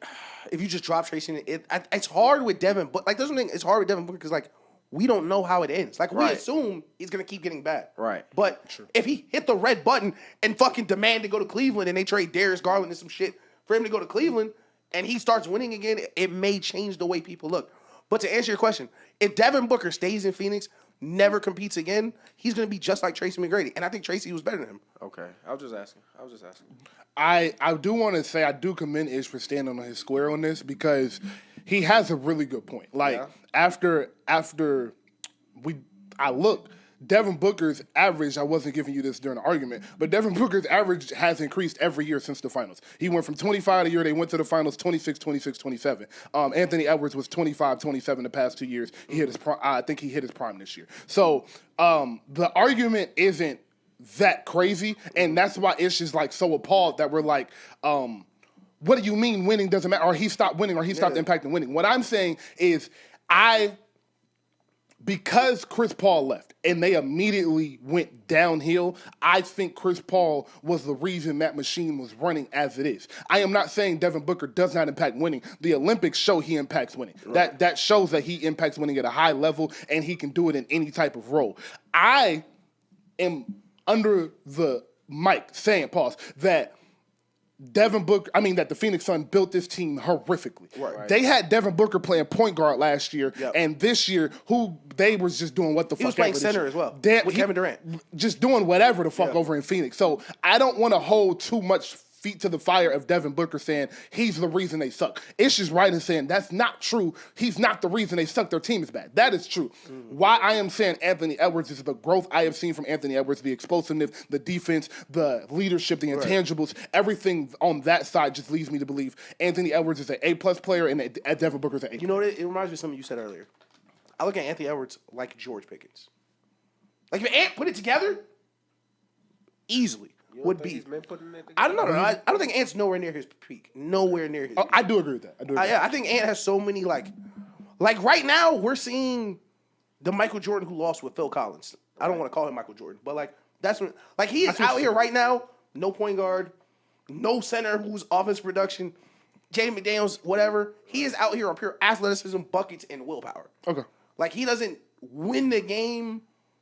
if you just drop Tracy, it's hard with Devin. But like, doesn't it's hard with Devin Booker because like we don't know how it ends. Like we Right. assume he's gonna keep getting bad. Right. But if he hit the red button and fucking demand to go to Cleveland and they trade Darius Garland and some shit for him to go to Cleveland and he starts winning again, it may change the way people look. But to answer your question, if Devin Booker stays in Phoenix, never competes again, he's gonna be just like Tracy McGrady. And I think Tracy was better than him. Okay. I was just asking. I do want to say I do commend Ish for standing on his square on this because he has a really good point. Like after I looked, Devin Booker's average, I wasn't giving you this during the argument, but Devin Booker's average has increased every year since the finals. He went from 25 a year, they went to the finals, 26, 26, 27. Anthony Edwards was 25, 27 the past 2 years. He hit his prime, I think he hit his prime this year. So the argument isn't that crazy, and that's why Ish is like so appalled that we're like, what do you mean winning doesn't matter, or he stopped winning, or he stopped impacting winning? What I'm saying is because Chris Paul left and they immediately went downhill, I think Chris Paul was the reason that machine was running as it is. I am not saying Devin Booker does not impact winning. The Olympics show he impacts winning. Right. That shows that he impacts winning at a high level and he can do it in any type of role. I am under the mic saying, that that the Phoenix Suns built this team horrifically. Right. They had Devin Booker playing point guard last year, and this year, they was just doing what the fuck. He was playing center as well with Kevin Durant. Just doing whatever the fuck over in Phoenix. So I don't want to hold too much feet to the fire of Devin Booker saying he's the reason they suck. Ish is right in saying that's not true. He's not the reason they suck. Their team is bad. That is true. Why I am saying Anthony Edwards is the growth I have seen from Anthony Edwards, the explosiveness, the defense, the leadership, the intangibles, everything on that side just leads me to believe Anthony Edwards is an A+ player and Devin Booker is an A+. You know what? It reminds me of something you said earlier. I look at Anthony Edwards like George Pickens. Like if Ant put it together, easily. Would be. I don't know. I don't think Ant's nowhere near his peak. Nowhere near his peak. I do agree with that. I think Ant has so many like right now we're seeing the Michael Jordan who lost with Phil Collins. I don't want to call him Michael Jordan, but like that's when he is out here right now. No point guard, no center who's offensive production. Jaden McDaniels, whatever. He is out here on pure athleticism, buckets, and willpower. Okay. Like he doesn't win the game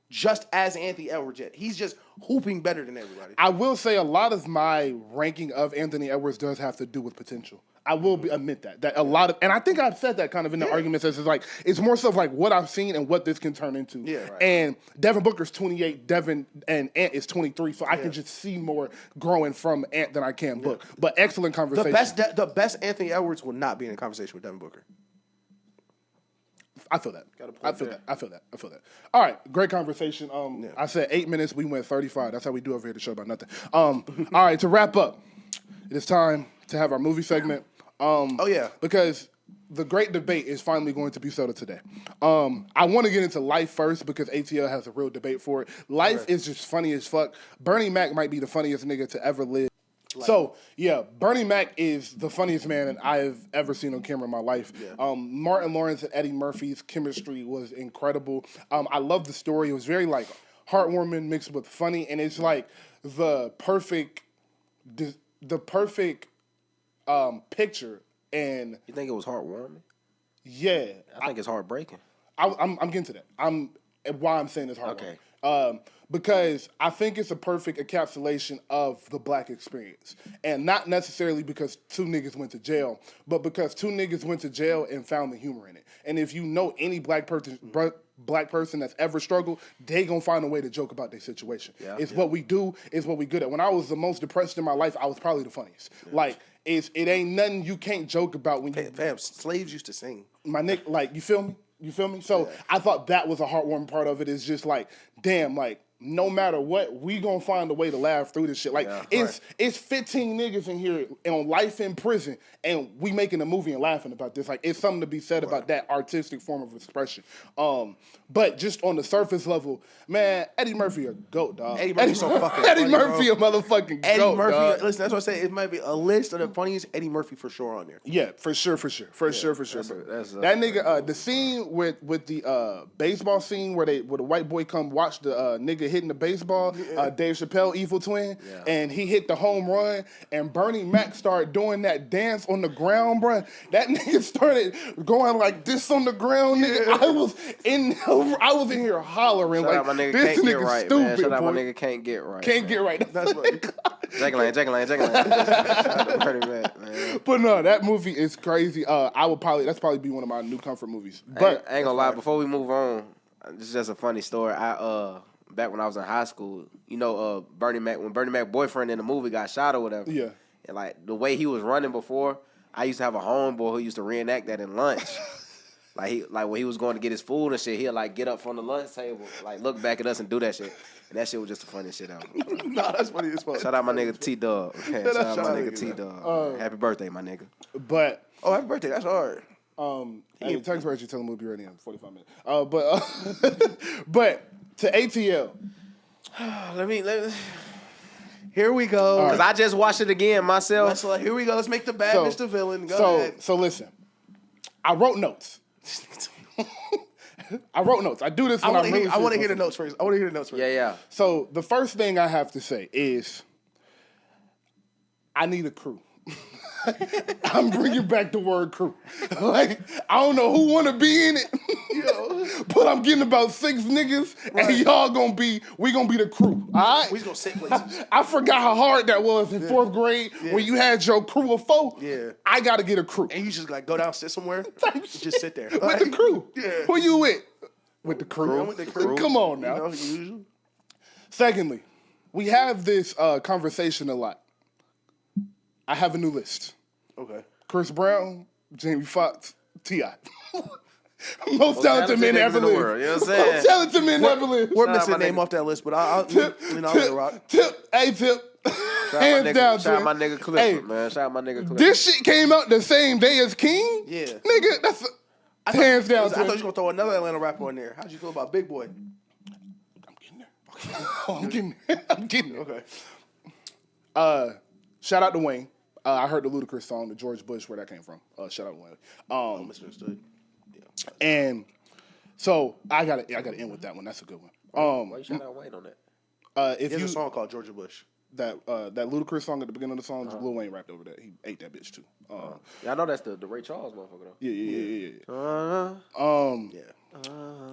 just as Anthony Edwards yet. He's just hooping better than everybody. I will say a lot of my ranking of Anthony Edwards does have to do with potential. I will admit that a lot of, and I think I've said that kind of in the arguments as like it's more so like what I've seen and what this can turn into. Yeah, right. And Devin Booker's 28, Devin and Ant is 23, so I can just see more growing from Ant than I can Book. But excellent conversation. The best Anthony Edwards will not be in a conversation with Devin Booker. I feel that. I feel that. All right, great conversation. I said 8 minutes. We went 35. That's how we do over here at the show about nothing. All right, to wrap up, it is time to have our movie segment. Because the great debate is finally going to be settled today. I want to get into Life first because ATL has a real debate for it. Life is just funny as fuck. Bernie Mac might be the funniest nigga to ever live. So yeah, Bernie Mac is the funniest man I've ever seen on camera in my life. Yeah. Martin Lawrence and Eddie Murphy's chemistry was incredible. I love the story. It was very like heartwarming mixed with funny, and it's like the perfect picture. And You think it was heartwarming? yeah, I think it's heartbreaking. I'm getting to that. Why I'm saying it's heartwarming. Okay. Because I think it's a perfect encapsulation of the black experience. And not necessarily because two niggas went to jail, but because two niggas went to jail and found the humor in it. And if you know any black person that's ever struggled, they gonna find a way to joke about their situation. Yeah. It's what we do, it's what we good at. When I was the most depressed in my life, I was probably the funniest. Yeah. Like, it ain't nothing you can't joke about when you... Fam, slaves used to sing. My Nick, like, you feel me? You feel me? So I thought that was a heartwarming part of it. Is just like, damn, like, no matter what, we gonna find a way to laugh through this shit. Like, it's 15 niggas in here on life in prison, and we making a movie and laughing about this. Like, it's something to be said about that artistic form of expression. But just on the surface level, man, Eddie Murphy a goat, dog. Eddie Murphy so fucking Eddie funny, Murphy bro. a motherfucking Eddie goat, Murphy, dog. listen, that's what I say. It might be a list of the funniest. Eddie Murphy for sure on there. Yeah, for sure. That nigga, the scene with the baseball scene where the white boy come watch the nigga hitting the baseball, Dave Chappelle, evil twin, and he hit the home run, and Bernie Mac started doing that dance on the ground, bruh. That nigga started going like this on the ground, nigga. Yeah. I was in here hollering Shout like, out my nigga this can't nigga get right, stupid, man. Shout out my boy. nigga can't get right. Can't man. get right. That's funny. Jack Lane. Shout out to Bernie Mac, man. But no, that movie is crazy. That's probably be one of my new comfort movies. But I ain't gonna lie. Before we move on, this is just a funny story. Back when I was in high school, you know, Bernie Mac boyfriend in the movie got shot or whatever. Yeah. And like the way he was running before, I used to have a homeboy who used to reenact that in lunch. Like when he was going to get his food and shit, he'd like get up from the lunch table, like look back at us and do that shit. And that shit was just the funniest shit ever. Nah, that's funny as fuck. Shout out my nigga T-Dub. Okay, shout out my nigga T-Dub. Happy birthday, my nigga. But Oh, happy birthday. That's hard. hey, thanks for actually telling me we'll be ready in 45 minutes. But to ATL. Let me. Here we go. Because I just watched it again myself. Here we go. Let's make the bad bitch the villain. Go ahead. So listen, I wrote notes. I do this when I want to hear the notes first. Yeah. So the first thing I have to say is I need a crew. I'm bringing back the word crew. Like, I don't know who want to be in it, but I'm getting about 6 niggas, and we gonna be the crew. All right, We just gonna sit places. I forgot how hard that was in 4th grade when you had your crew of 4. Yeah. I gotta get a crew And you just like go down, sit somewhere, just sit there with the crew. Yeah. Who you with? With the crew. I'm with the crew. Come on now. You know, usual. Secondly, we have this conversation a lot. I have a new list. Okay. Chris Brown, Jamie Foxx, T.I. Most talented men ever lived. You know what I'm saying? Most talented men ever lived. We're Shout out missing my a name nigga. off that list, but I'll let it rock. Tip. Hands down, Shout out my twin. nigga Clifford, Hey, man. Shout out my nigga Clifford. this shit came out the same day as King? Yeah. Nigga, that's hands down, I thought you twin. were gonna throw another Atlanta rapper in there. How'd you feel about Big Boy? I'm getting there. Okay. Shout out to Wayne. I heard the Ludacris song, the George Bush, where that came from. Shout out to Wayne. Misunderstood. Yeah. And so I gotta end with that one. That's a good one. Why you shout out Wayne on that? If There's you a song called Georgia Bush. that Ludacris song at the beginning of the song, Lil Wayne rapped over that. He ate that bitch too. Yeah, I know that's the Ray Charles motherfucker though. Yeah.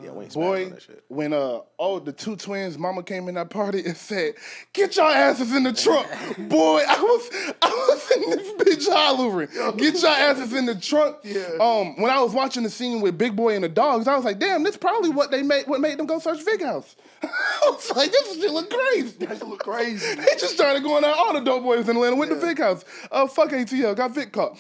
Yeah, Wayne Boy, on that shit. when the 2 twins mama came in that party and said, "Get your asses in the trunk," boy, I was in this bitch hollering. Get your asses in the trunk. Yeah. When I was watching the scene with Big Boy and the dogs, I was like, damn, this probably what made them go search Vic House. I was like, this shit look crazy. That shit look crazy. They just started going out. All the dope boys in Atlanta went to Vic House. Fuck ATL, got Vic caught.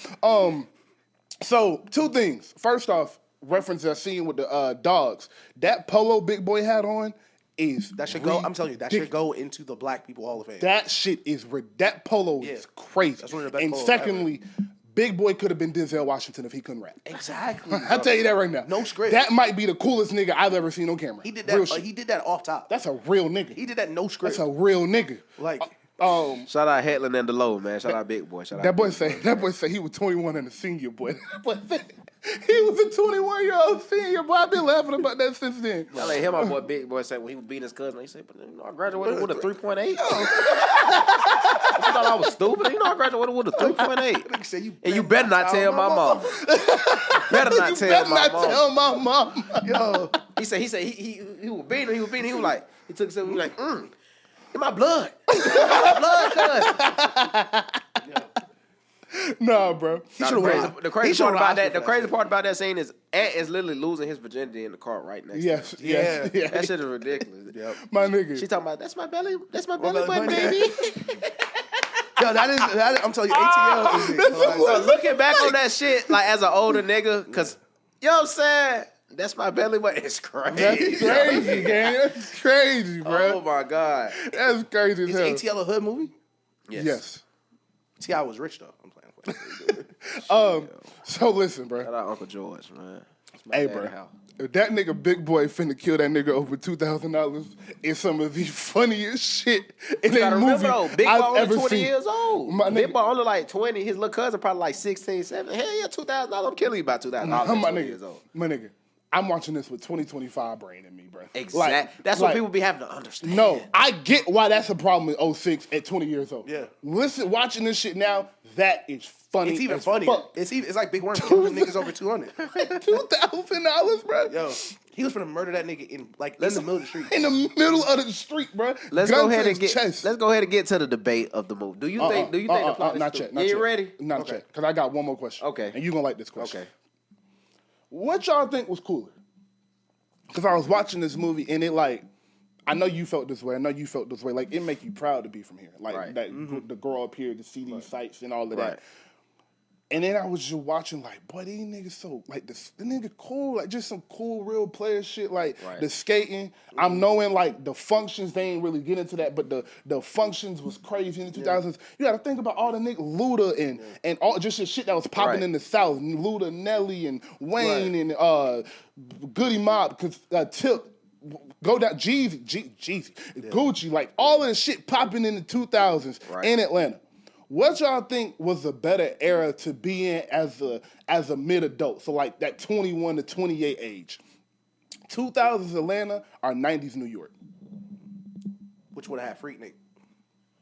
So 2 things. First off, reference that scene with the dogs. That polo Big Boy had on is That should go. I'm telling you, that should go into the Black People Hall of Fame. That shit is that polo is crazy. That's one of the best and polos secondly, Big Boy could have been Denzel Washington if he couldn't rap. Exactly. I'll tell you that right now. No script. That might be the coolest nigga I've ever seen on camera. He did Real that. shit. He did that off top. That's a real nigga. He did that no script. That's a real nigga. Like Shout out Headland and DeLow, man. Shout out Big Boy. Shout out That boy Big say he was 21 and a senior, boy. That boy said he was a 21-year-old senior, boy. I've been laughing about that since then. I like hear my boy Big Boy say when he was beating his cousin, he said, "But you know, I graduated with a 3.8." You thought I was stupid? You know, I graduated with a 3.8. And you better not tell my mom. Better not tell my mom. Yo, He said he was beating. He was like, he took something. He was like, in my blood. My blood, cuz. Nah, bro. The crazy part about that scene is Ant is literally losing his virginity in the car right next. Yes, to him. yes. Yeah. That shit is ridiculous. Yep. My nigga. She talking about that's my belly button, button. baby. Yo, that is. I'm telling you, ATL is it. So looking back on that shit, like as an older nigga, cause you know what I'm saying. That's my belly button. It's crazy. That's crazy, gang. That's crazy, bro. Oh my god. That's crazy as Is hell. ATL a hood movie? Yes. T.I. was rich though. I'm playing. So listen, bro. Shout out Uncle George, man. Hey, bro. If that nigga Big Boy finna kill that nigga over $2,000 is some of the funniest shit in You a gotta movie remember though, Big Boy I've only ever 20 seen. years old. My Big nigga- Boy only like 20. His little cousin probably like 16, 17. Hell yeah, $2,000. I'm killing you by $2,000. My at 20 nigga, years old. my nigga, I'm watching this with 2025 brain in me, bro. Exactly. That's what people be having to understand. No, I get why that's a problem with 06 at 20 years old. Yeah. Listen, watching this shit now, that is funny. It's even as funnier. fuck. It's like Big Worm killing niggas over 200. $2,000, bro. Yo, he was finna murder that nigga in the middle of the street. In the middle of the street, bro. Let's Gun go to ahead and his get. chest. Let's go ahead and get to the debate of the movie. Do you think? Do you think the plot is not stupid? yet? Not You yet. ready? Not yet. Because I got one more question. Okay. And you gonna like this question. Okay. What y'all think was cooler? Because I was watching this movie and it like, I know you felt this way. I know you felt this way. Like it make you proud to be from here. Like Right. that to grow up here to see these sights and all of Right. that. And then I was just watching like, boy, these niggas so like the nigga cool, like just some cool real player shit. Like Right. the skating, I'm knowing like the functions. They ain't really get into that, but the functions was crazy in the 2000s. You got to think about all the niggas Luda and all just the shit that was popping Right. in the South. Luda, Nelly, and Wayne and Goody Mob, cause Tip. Go down, Jeezy, Gucci, like all of the shit popping in the 2000s Right. in Atlanta. What y'all think was a better era to be in as a mid-adult? So like that 21 to 28 age. 2000s Atlanta or 90s New York? Which would have had Freak Nick.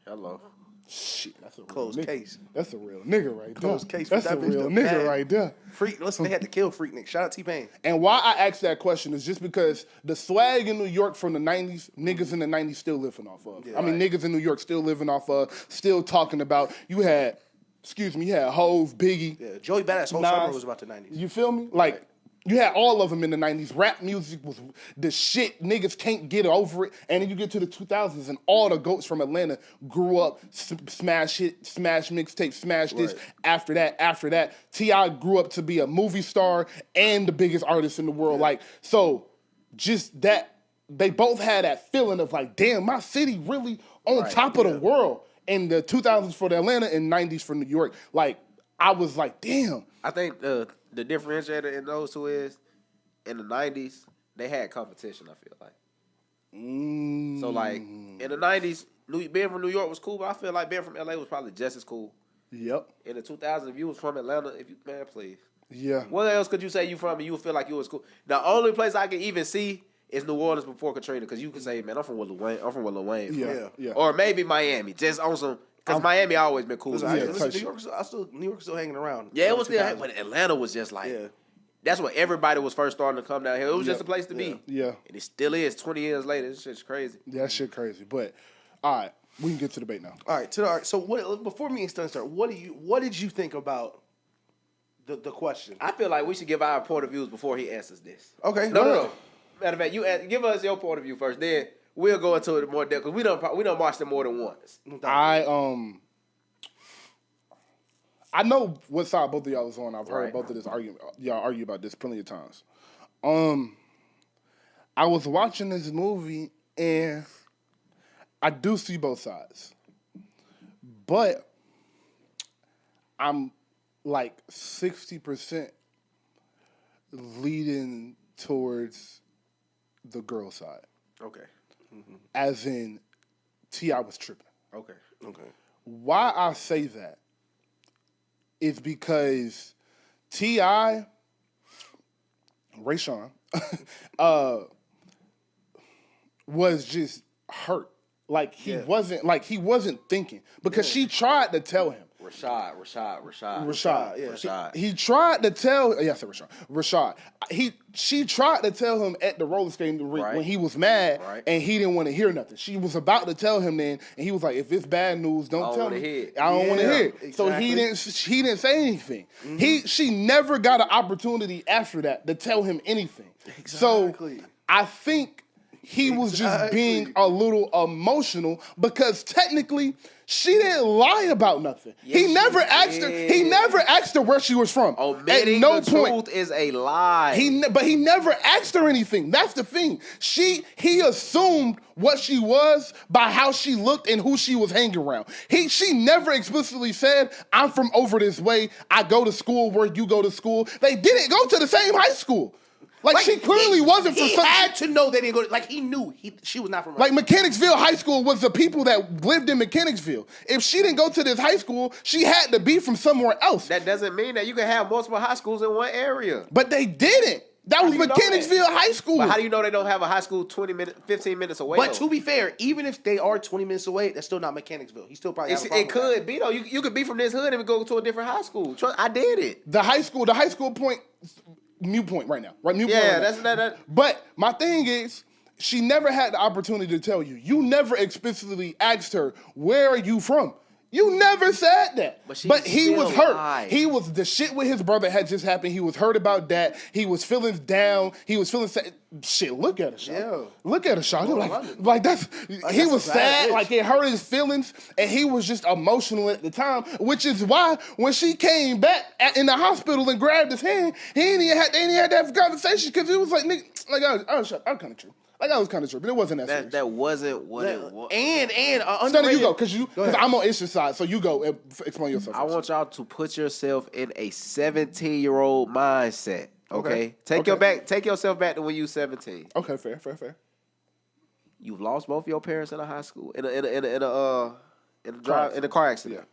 Hello. Shit, that's a real Closed nigga. case. That's a real nigga right there. Closed case for That's a that bitch real though. nigga Bad. right there. Freak. Listen, they had to kill Freak Nick. Shout out T-Pain. And why I asked that question is just because the swag in New York from the 90s, niggas in the 90s still living off of. Yeah, I mean, niggas in New York still living off of, still talking about. You had Hove, Biggie. Yeah, Joey Badass whole Nas. summer was about the 90s. You feel me? Like, you had all of them in the 90s. Rap music was the shit. Niggas can't get over it. And then you get to the 2000s and all the GOATs from Atlanta grew up, smash hit, smash mixtape, smash this. Right. After that, T.I. grew up to be a movie star and the biggest artist in the world. Like, so just that, they both had that feeling of like, damn, my city really on top of the world. In the 2000s for the Atlanta and 90s for New York. Like, I was like, damn. I think the differentiator in those two is in the 90s they had competition. I feel like. So like in the 90s, being from New York was cool, but I feel like being from LA was probably just as cool. Yep. In the 2000s, if you was from Atlanta, man, please. Yeah. What else could you say you from and you would feel like you was cool? The only place I can even see is New Orleans before Katrina, because you can say, man, I'm from Lil Wayne. Yeah. Or maybe Miami, just on some, because Miami always been cool. Listen, Yeah, New York's still hanging around. Yeah, it was still, 2000. but Atlanta was just like, Yeah. that's where everybody was first starting to come down here. It was just a place to be. Yeah. And it still is 20 years later. This shit's crazy. That shit crazy. But, all right, we can get to the debate now. All right. So what? Before me and Stun start, what did you think about the question? I feel like we should give our point of views before he answers this. Okay. No. Matter of fact, give us your point of view first. Then we'll go into it more depth because we don't watch them more than once. I know what side both of y'all was on. I've heard Right. both of this argument. Y'all argue about this plenty of times. I was watching this movie and I do see both sides, but I'm like 60% leading towards the girl side. Okay. As in, T.I. was tripping. Okay. Why I say that is because T.I., Rashawn, was just hurt. Like he wasn't thinking because she tried to tell him. Rashad. Yeah. He tried to tell. Yeah, I said Rashad. She tried to tell him at the roller skating rink when he was mad and he didn't want to hear nothing. She was about to tell him then, and he was like, "If it's bad news, don't tell me. I don't want to hear it." Exactly. So he didn't say anything. Mm-hmm. She never got an opportunity after that to tell him anything. Exactly. So I think he was just being a little emotional because technically she didn't lie about nothing. He never asked her. He never asked her where she was from. Omitting the truth is a lie. But he never asked her anything. That's the thing. He assumed what she was by how she looked and who she was hanging around. She never explicitly said, "I'm from over this way. I go to school where you go to school." They didn't go to the same high school. Like she clearly wasn't from. He had to know they didn't go. Like he knew she was not from. Like Mechanicsville High School was the people that lived in Mechanicsville. If she didn't go to this high school, she had to be from somewhere else. That doesn't mean that you can have multiple high schools in one area. But they didn't. That was Mechanicsville High School. But how do you know they don't have a high school 15 minutes away? But to be fair, even if they are 20 minutes away, that's still not Mechanicsville. He still probably has a problem. It could be though. You could be from this hood and go to a different high school. I did it. The high school point. Mute point right now, right? Mute point right that's now. that. But my thing is, she never had the opportunity to tell you. You never explicitly asked her, "Where are you from?" You never said that. But he was hurt. Lied. He was the shit with his brother had just happened. He was hurt about that. He was feeling down. He was feeling sad. Shit, look at her, Shaw. Yeah. Look at her, Shaw. Like that's he was sad. Like it hurt his feelings, and he was just emotional at the time. Which is why when she came back in the hospital and grabbed his hand, they ain't had to have a conversation because it was like, nigga, like I was kind of true. Like I was kind of true, but it wasn't that serious. That wasn't what it was. And Stunner, you go because I'm on Ish's side, so you go and explain yourself. I want y'all to put yourself in a 17-year-old mindset. Okay? Take yourself back to when you were 17. Okay, fair. You've lost both your parents in a high school in a car accident.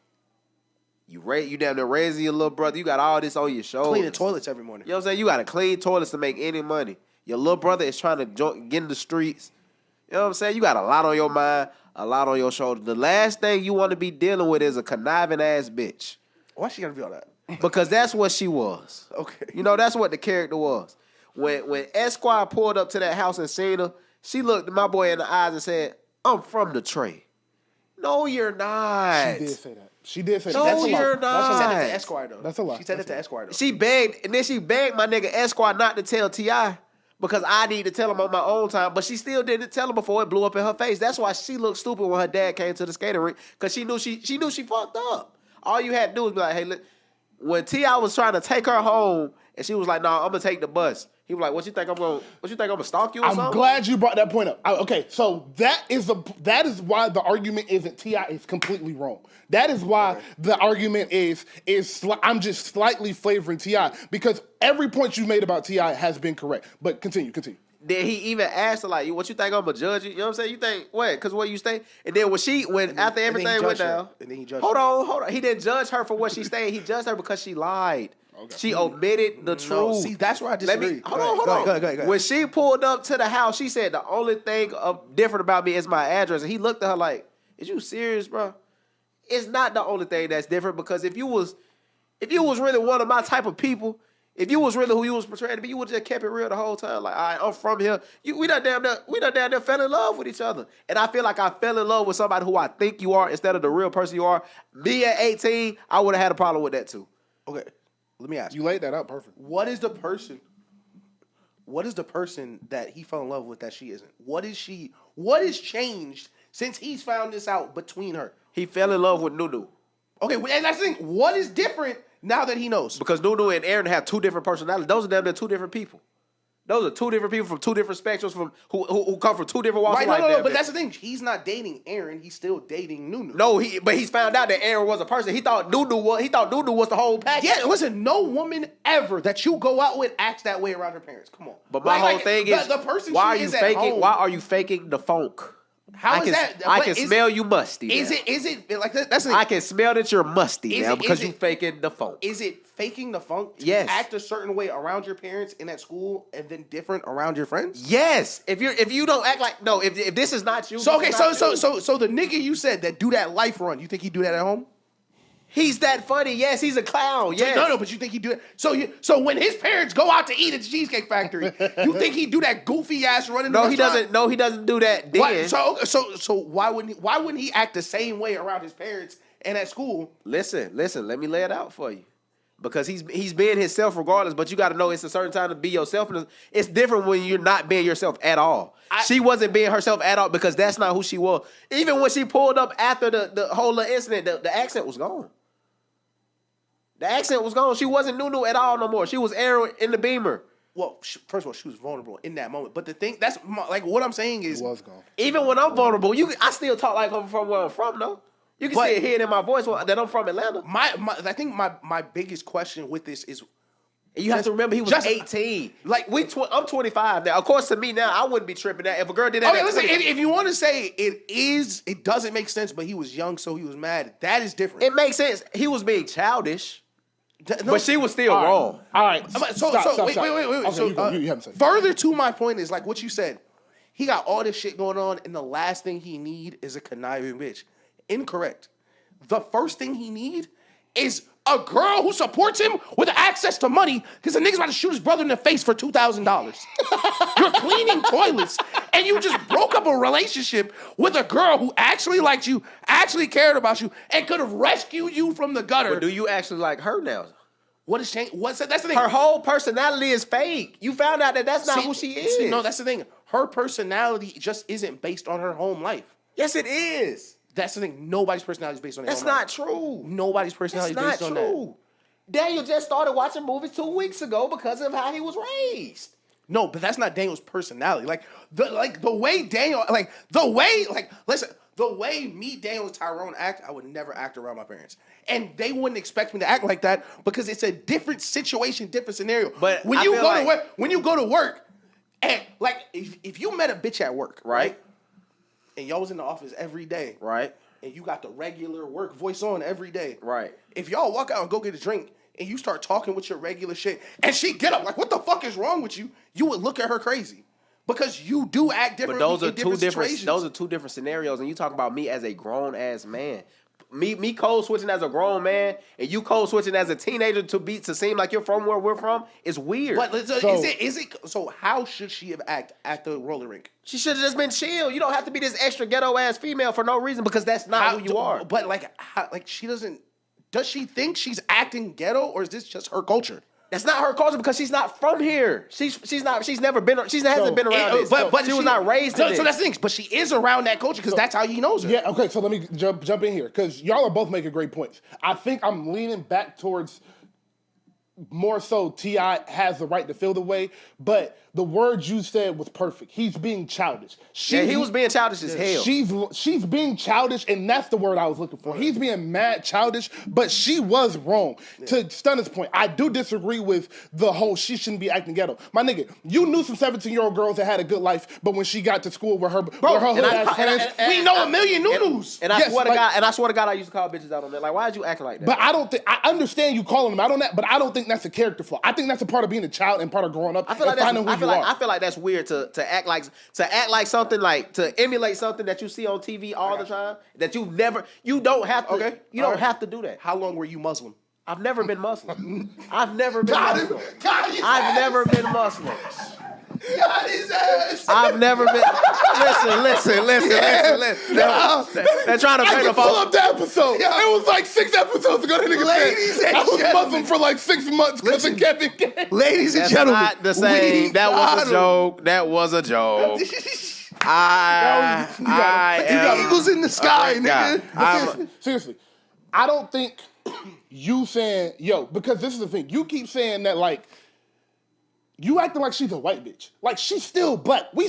Yeah. You damn near raising your little brother. You got all this on your shoulders. Cleaning toilets every morning. You know what I'm saying? You got to clean toilets to make any money. Your little brother is trying to get in the streets. You know what I'm saying? You got a lot on your mind, a lot on your shoulders. The last thing you want to be dealing with is a conniving ass bitch. Why she gotta be all that? Because that's what she was. Okay. You know, that's what the character was. When Esquire pulled up to that house and seen her, she looked at my boy in the eyes and said, "I'm from the tray." No, you're not. She did say that. No, you're not. She said that to Esquire, though. That's a lie. She said that to Esquire, though. She begged my nigga Esquire not to tell T.I. because I need to tell him on my own time, but she still didn't tell him before it blew up in her face. That's why she looked stupid when her dad came to the skating rink, because she knew she fucked up. All you had to do was be like, "Hey, look." When T.I. was trying to take her home, and she was like, "No, I'm gonna take the bus." He was like, "What you think I'm gonna stalk you or something?" I'm glad you brought that point up. Okay, so that is why the argument isn't T.I. is completely wrong. That is why the argument is I'm just slightly flavoring T.I. because every point you made about T.I. has been correct. But continue. Then he even asked her, like, "What you think I'm gonna judge you?" You know what I'm saying? You think what? Because where you stay? And then after everything went down, and then he judged hold on. He didn't judge her for what she stayed. He judged her because she lied. Okay. She omitted the truth. See, that's where I disagree. Hold on. Go ahead. When she pulled up to the house, she said, "The only thing different about me is my address." And he looked at her like, "Is you serious, bro?" It's not the only thing that's different, because if you was really one of my type of people, if you was really who you was portraying to be, you would just kept it real the whole time. Like, all right, I'm from here. We done damn near fell in love with each other. And I feel like I fell in love with somebody who I think you are instead of the real person you are. Me at 18, I would have had a problem with that too. Okay, let me ask you. You laid that out perfect. What is the person that he fell in love with that she isn't? What is changed since he's found this out between her? He fell in love with NuNu. Okay, and that's the thing. What is different now that he knows? Because NuNu and Aaron have two different personalities. Those are them. They're two different people. Those are two different people from two different spectrums from who come from two different walks of life. No, but that's the thing. He's not dating Aaron. He's still dating NuNu. No, but he's found out that Aaron was a person. He thought NuNu was the whole package. Yeah, listen, no woman ever that you go out with acts that way around her parents. Come on. But my whole thing is, the person why are you faking the funk? How is that? I can smell you musty. Is now. Is it like that's? I can smell that you're musty now because you faking the funk. Is it faking the funk to Yes. act a certain way around your parents and at school, and then different around your friends? Yes. If you don't act like if this is not you. So okay, this is so not you. so the nigga you said that do that life run, you think he do that at home? He's that funny. Yes, he's a clown. Yes. No, but you think he do it? So when his parents go out to eat at the Cheesecake Factory, you think he do that goofy ass running? No, he doesn't. No, he doesn't do that. Then. Why, so why wouldn't he act the same way around his parents and at school? Listen. Let me lay it out for you. Because he's being himself regardless, but you got to know it's a certain time to be yourself. And it's different when you're not being yourself at all. She wasn't being herself at all because that's not who she was. Even when she pulled up after the whole little incident, the accent was gone. The accent was gone. She wasn't NuNu at all no more. She was Aaron in the Beamer. Well, first of all, she was vulnerable in that moment. But the thing, like what I'm saying is, It was gone. Even when I'm vulnerable, I still talk like I'm from where I'm from, though. You can see it here in my voice that I'm from Atlanta. I think my biggest question with this is, You have to remember he was 18. Like I'm 25 now. Of course, to me now, I wouldn't be tripping that if a girl did that. Okay, listen. If you want to say it doesn't make sense, but he was young, so he was mad. That is different. It makes sense. He was being childish, but she was still wrong. All right. So wait. Okay, So you haven't said. further to my point is like what you said. He got all this shit going on, and the last thing he need is a conniving bitch. Incorrect. The first thing he need is a girl who supports him with access to money because the nigga's about to shoot his brother in the face for $2,000. You're cleaning toilets and you just broke up a relationship with a girl who actually liked you, actually cared about you, and could have rescued you from the gutter. But do you actually like her now? What is changed? That's the thing. Her whole personality is fake. You found out that that's not who she is. No, that's the thing. Her personality just isn't based on her home life. Yes, it is. That's the thing. Nobody's personality is based on their That's home life. not true. Nobody's personality is based on that. That's not true. Daniel just started watching movies 2 weeks ago because of how he was raised. No, but that's not Daniel's personality. The way Daniel, the way me, Daniel, and Tyrone act, I would never act around my parents. And they wouldn't expect me to act like that because it's a different situation, different scenario. But when you go to work, and like if you met a bitch at work, right? And y'all was in the office every day, right? And you got the regular work voice on every day, right? If y'all walk out and go get a drink and you start talking with your regular shit, and she get up like, what the fuck is wrong with you? You would look at her crazy because you do act differently. But those are two different. Situations. Those are two different scenarios, and you talk about me as a grown ass man. Me code switching as a grown man, and you code switching as a teenager to seem like you're from where we're from is weird. But so how should she have acted at the roller rink? She should have just been chill. You don't have to be this extra ghetto ass female for no reason because that's not who you are. But she doesn't. Does she think she's acting ghetto, or is this just her culture? That's not her culture because she's not from here. She's never been. She hasn't been around this. But she was not raised in this. So that's the thing. But she is around that culture because that's how he knows her. Yeah. Okay. So let me jump in here because y'all are both making great points. I think I'm leaning back towards more so T.I. has the right to feel the way, but the word you said was perfect. He's being childish. He was being childish as hell. She's being childish, and that's the word I was looking for. He's being mad childish, but she was wrong. Yeah. To Stunner's point, I do disagree with the whole she shouldn't be acting ghetto. My nigga, you knew some 17-year-old girls that had a good life, but when she got to school with her hood-ass friends, we know a million NuNus. And I swear to God, I used to call bitches out on that. Like, why did you act like that? But I understand you calling them out on that, but I don't think that's a character flaw. I think that's a part of being a child and part of growing up. I feel like that's weird to act like something, like to emulate something that you see on TV all the time that you don't have to. Okay. You don't have to do that. How long were you Muslim? I've never been Muslim. I've never been Muslim. I've never been Muslim. God, his ass. I've never been. Listen. They're trying to paint a pull up the episode. Yeah. It was like 6 episodes ago. Ladies and I was Muslim for like 6 months because of Kevin Gates. Ladies and gentlemen, not the same. That was a joke. That was a joke. You got eagles in the sky, nigga. Seriously, I don't think you saying because this is the thing. You keep saying that like. You acting like she's a white bitch. Like, she's still black. I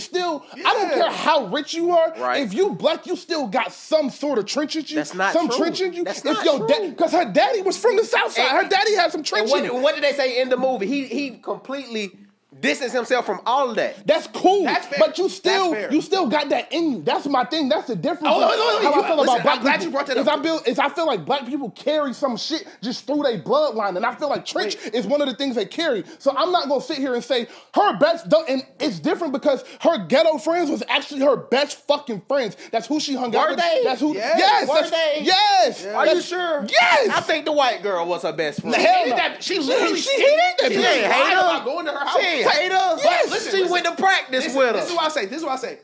don't care how rich you are. Right. If you black, you still got some sort of trench in you. That's not true. Trench in you. That's not true. Because her daddy was from the South Side. Her daddy had some trench in you. What did they say in the movie? He completely distance himself from all of that. That's cool. That's fair. But you That's still got that in you. That's my thing. That's the difference. Oh, How I feel listen, about black I'm glad people. you brought that is up. I feel like black people carry some shit just through their bloodline, and I feel like Trench is one of the things they carry. So I'm not gonna sit here and say her best, and it's different because her ghetto friends was actually her best fucking friends. That's who she hung out with. That's who. Yes. Yes. Were that's- they? Yes. Are you sure? Yes. I think the white girl was her best friend. Hell no. She literally She ain't that she bitch. lied hate her. about going to her house. She ain't hate her. Yes. Listen, She listen. went to practice with her. This is what I say.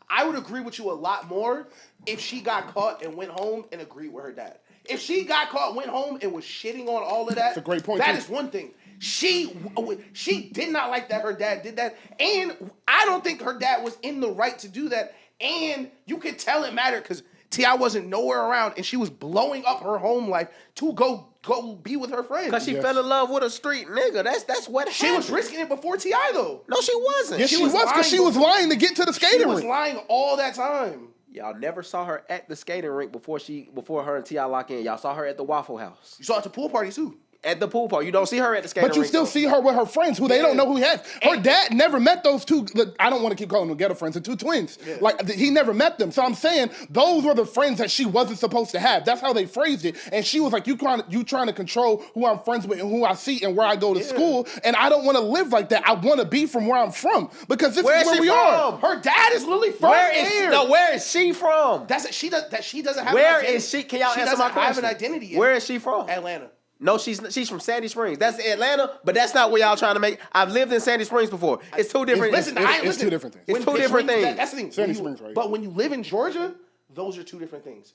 I would agree with you a lot more if she got caught and went home and agreed with her dad. If she got caught, went home, and was shitting on all of that, That's a great point, That too. is one thing. She did not like that her dad did that, and I don't think her dad was in the right to do that. And you could tell it mattered because T.I. wasn't nowhere around, and she was blowing up her home life to go be with her friends. Because she fell in love with a street nigga. That's what happened. She was risking it before T.I. though. No, she wasn't. Yes, she was was because she lying was lying to get to the She skating was rink. lying all that time. Y'all never saw her at the skating rink before her and T.I. lock in. Y'all saw her at the Waffle House. You saw it at the pool party too. At the pool party. You don't see her at the skating rink. But you still though. see her with her friends who they don't know who he has. Her dad never met those two. I don't want to keep calling them ghetto friends. The two twins. Like he never met them. So I'm saying those were the friends that she wasn't supposed to have. That's how they phrased it. And she was like, you trying to control who I'm friends with and who I see and where I go to school. And I don't want to live like that. I want to be from where I'm from because this Where is is where she we from? are. Her dad is literally from Where there. where is she from? She doesn't have. Where an identity. is she? Can y'all she answer my doesn't have question? an identity yet. Where is she from? Atlanta. No, she's from Sandy Springs. That's Atlanta, but that's not where y'all trying to make. I've lived in Sandy Springs before. It's two different. Listen, It's two different things. It's two different things. That's the thing. Sandy Springs, right? But when you live in Georgia, those are two different things.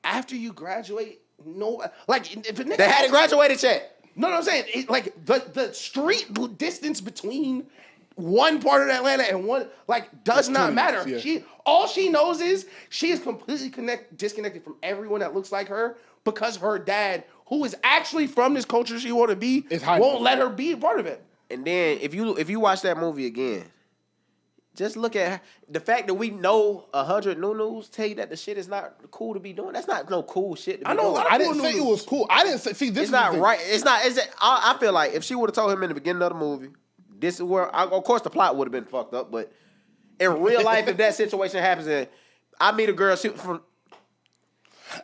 After you graduate, no, like if a nigga They hadn't graduated yet. No, I'm saying like the street distance between one part of Atlanta and one does not 20 matter. minutes, All she knows is she is completely disconnected from everyone that looks like her because her dad, who is actually from this culture she want to be, won't let her be a part of it. And then if you watch that movie again, just look at the fact that we know 100 NuNus tell you that the shit is not cool to be doing. That's not no cool shit to be I know a doing. lot of I didn't say it was cool. I didn't say. See, this It's is not the thing. right. It's not. I feel like if she would have told him in the beginning of the movie, this is where. Of course, the plot would have been fucked up. But in real life, if that situation happens, and I meet a girl from,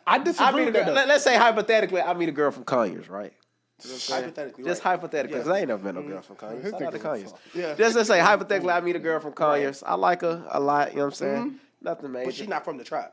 I disagree with that. though. let's say hypothetically, I meet a girl from Conyers, right? Hypothetically, Just right. hypothetically, because I ain't never met no girl from Conyers. His Shout out to nigga Conyers. Yeah. Just let's say hypothetically, I meet a girl from Conyers. I like her a lot. You know what I'm saying? Nothing major. But she's not from the tribe.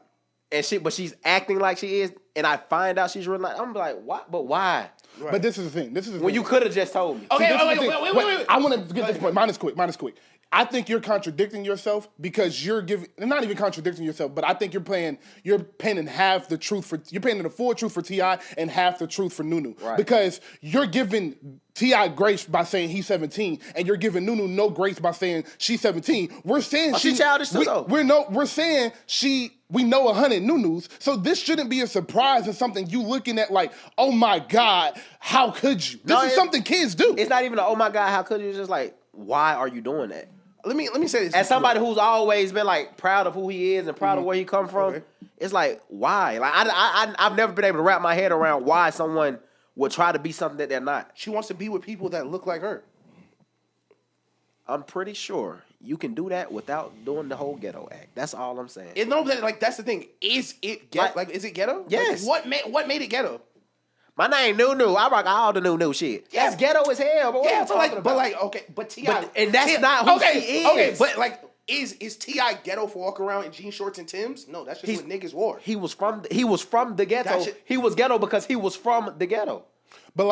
But she's acting like she is, and I find out she's real nice. I'm like, what? But why? But this is the thing. When you could have just told me. Okay, See, this is the wait, thing. wait. I want to get this point. Mine is quick. I think you're contradicting yourself because you're giving, not even contradicting yourself, but I think you're painting half the truth you're painting the full truth for T.I. and half the truth for NuNu. Right. Because you're giving T.I. grace by saying he's 17, and you're giving NuNu no grace by saying she's 17. We're saying she's childish too, though. We're saying we know 100 NuNus, so this shouldn't be a surprise and something you looking at like, oh my God, how could you? This is something kids do. It's not even oh my God, how could you? It's just like, why are you doing that? Let me say this. As somebody who's always been like proud of who he is and proud of where he come from, it's like, why? Like I've never been able to wrap my head around why someone would try to be something that they're not. She wants to be with people that look like her. I'm pretty sure you can do that without doing the whole ghetto act. That's all I'm saying. That's the thing. Is it ghetto? Is it ghetto? Yes. Like, what made it ghetto? My name NuNu. I rock all the NuNu shit. Yeah. That's ghetto as hell. But what are you talking about? Okay, but T.I. And that's not who she is. Okay, but like, is T.I. ghetto for walk around in jean shorts and Timbs? No, that's just what niggas wore. He was from the ghetto. He was ghetto because he was from the ghetto. But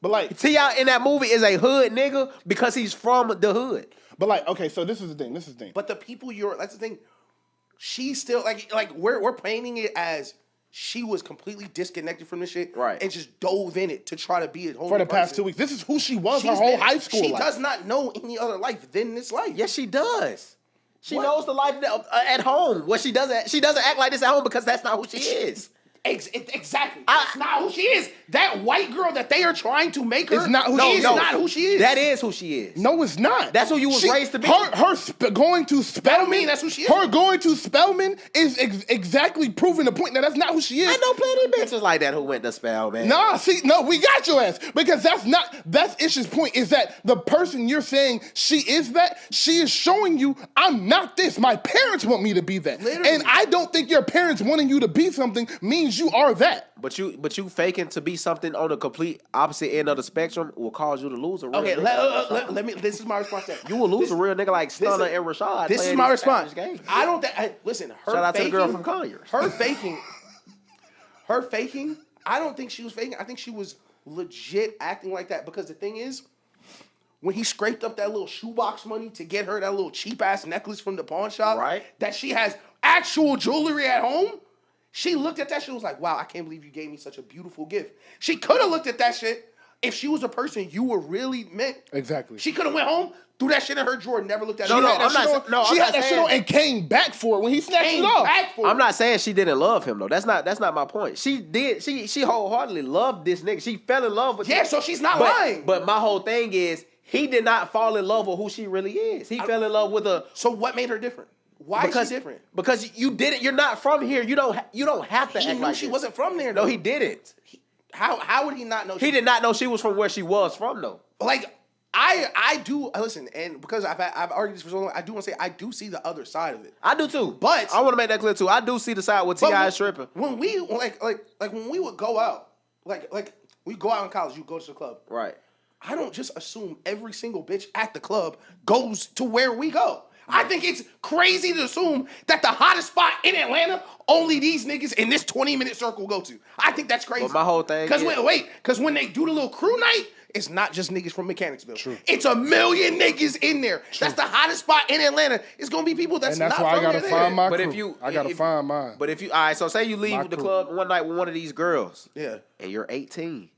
like T.I. in that movie is a hood nigga because he's from the hood. But like, okay, so this is the thing. But the people that's the thing. She's still like we're painting it as she was completely disconnected from this shit, right? And just dove in it to try to be a whole for the past 2 weeks. This is who she was her whole high school She life. does not know any other life than this life. Yes, she does. She knows the life at home. What she doesn't act like this at home because that's not who she is. Exactly. That's not who she is. That white girl that they are trying to make her It's not who she is. not who she is. That is who she is. No, it's not. That's who you was raised to be. Going to Spelman. mean that's who she is. Her going to Spelman is exactly proving the point that that's not who she is. I know plenty of bitches like that who went to Spelman. Nah, we got your ass. Because that's Ish's point, is that the person you're saying she is that, she is showing you, I'm not this. My parents want me to be that. Literally. And I don't think your parents wanting you to be something means you are that. But you faking to be something on the complete opposite end of the spectrum will cause you to lose a real Okay, nigga. let me. This is my response to that. You will lose a real nigga like Stunner and Rashad. This is my response. I don't think. Listen, her Shout out faking, to the girl from Conyers. Her faking. I don't think she was faking. I think she was legit acting like that because the thing is, when he scraped up that little shoebox money to get her that little cheap ass necklace from the pawn shop, right? That she has actual jewelry at home. She looked at that shit and was like, wow, I can't believe you gave me such a beautiful gift. She could have looked at that shit if she was a person you were really meant. Exactly. She could have went home, threw that shit in her drawer, never looked at it. She had that shit on and came back for it when he snatched it off. I'm not saying she didn't love him though. That's not my point. She did. She wholeheartedly loved this nigga. She fell in love with him. Yeah, so she's not lying. But my whole thing is he did not fall in love with who she really is. He fell in love with a. So what made her different? Why is she different? Because you didn't. You're not from here. You don't have to He act knew like she this. wasn't from there. No, though. he didn't. How would he not know? He did not know she was from where she was from though. Like I do listen, and because I've argued this for so long, I do want to say I do see the other side of it. I do too. But I want to make that clear too. I do see the side with T.I. is tripping. When we like when we would go out, like we go out in college, you go to the club. Right. I don't just assume every single bitch at the club goes to where we go. I think it's crazy to assume that the hottest spot in Atlanta only these niggas in this 20-minute circle go to. I think that's crazy. But my whole thing Because when they do the little crew night, it's not just niggas from Mechanicsville. True. It's a million niggas in there. True. That's the hottest spot in Atlanta. It's gonna be people that's not from there. And that's why I gotta find my but crew. I gotta find mine. But if you, all right, so say you leave the club one night with one of these girls. Yeah. And you're 18.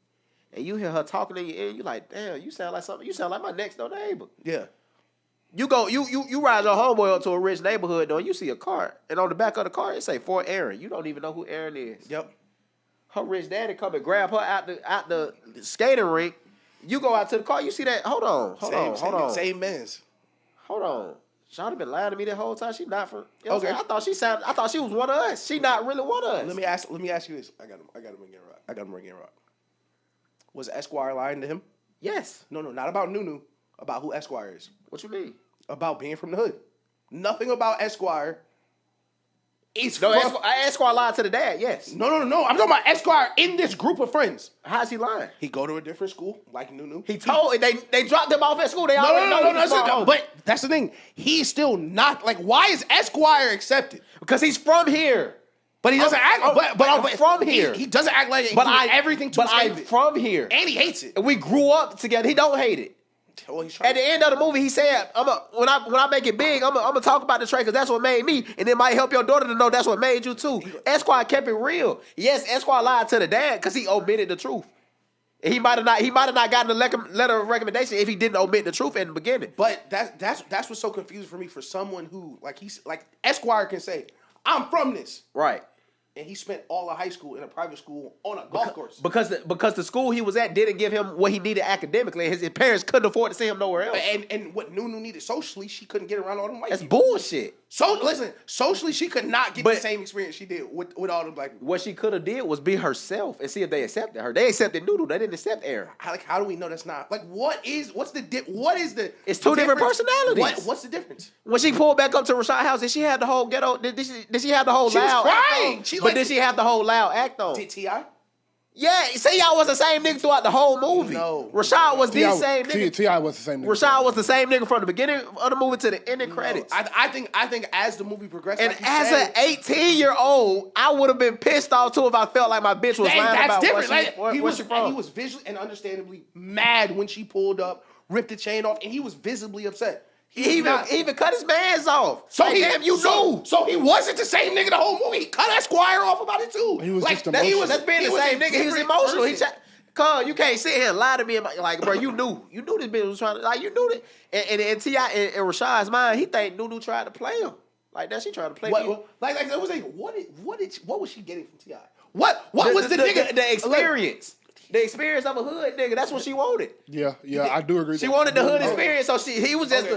And you hear her talking in your ear, you like, damn, you sound like something. You sound like my next door neighbor. Yeah. You go, you ride your homeboy up to a rich neighborhood, though, and you see a car. And on the back of the car, it say for Aaron. You don't even know who Aaron is. Yep. Her rich daddy come and grab her out the skating rink. You go out to the car, you see that. Hold on. Same mans. Hold on. Shawty been lying to me the whole time. She not from. You know Okay. I thought she was one of us. She not really one of us. Let me ask you this. I got him bring in rock. Was Esquire lying to him? Yes. No, not about NuNu. About who Esquire is. What you mean? About being from the hood. Nothing about Esquire. Esquire lied to the dad. Yes. No. I'm talking about Esquire in this group of friends. How's he lying? He go to a different school, like NuNu. He told they dropped him off at school. They already know. But that's the thing. He's still not like. Why is Esquire accepted? Because he's from here. But he doesn't act. But I'm from here. He doesn't act like. But everything. But I'm from here, and he hates it. And we grew up together. He don't hate it. Well, he's trying at the end of the movie, he said, when I make it big, I'm gonna talk about the trade because that's what made me, and it might help your daughter to know that's what made you too. Esquire kept it real. Yes, Esquire lied to the dad because he omitted the truth. And he might have not gotten a letter of recommendation if he didn't omit the truth in the beginning. But that's what's so confusing for me for someone who like Esquire can say, I'm from this. Right. And he spent all of high school in a private school on a golf course. Because the school he was at didn't give him what he needed academically. His parents couldn't afford to send him nowhere else. And what NuNu needed socially, she couldn't get around all them white That's people. bullshit. So listen, socially she could not get the same experience she did with all them black people. What she could have did was be herself and see if they accepted her. They accepted NuNu. They didn't accept Aaron. How do we know that's not what's the It's two different personalities. What's the difference? When she pulled back up to Rashawn's house, did she have the whole ghetto? Did she have the whole She was loud crying. act on? Did she have the whole loud act on? Did T.I.? Yeah, say y'all was the same nigga throughout the whole movie. No. Rashad was the same nigga. T.I. was the same nigga. Rashad was the same nigga from the beginning of the movie to the ending credits. I think as the movie progressed, And like you as said, an 18-year-old, I would have been pissed off too if I felt like my bitch was lying about different. where she from. He was visually and understandably mad when she pulled up, ripped the chain off, and he was visibly upset. He even cut his mans off. So like, damn, you knew. So he wasn't the same nigga the whole movie. He cut Esquire off about it too. He was just emotional. That's being the same nigga. He was emotional. Cuz you can't sit here and lie to me. Like, bro, you knew this bitch was trying to, like, you knew that. And T.I. in Rashad's mind, he think NuNu tried to play him. Like that, she tried to play me. Like I was like, what was she getting from T.I.? What was the nigga? The experience. The experience of a hood nigga. That's what she wanted. Yeah, I do agree. She wanted the hood experience, so he was just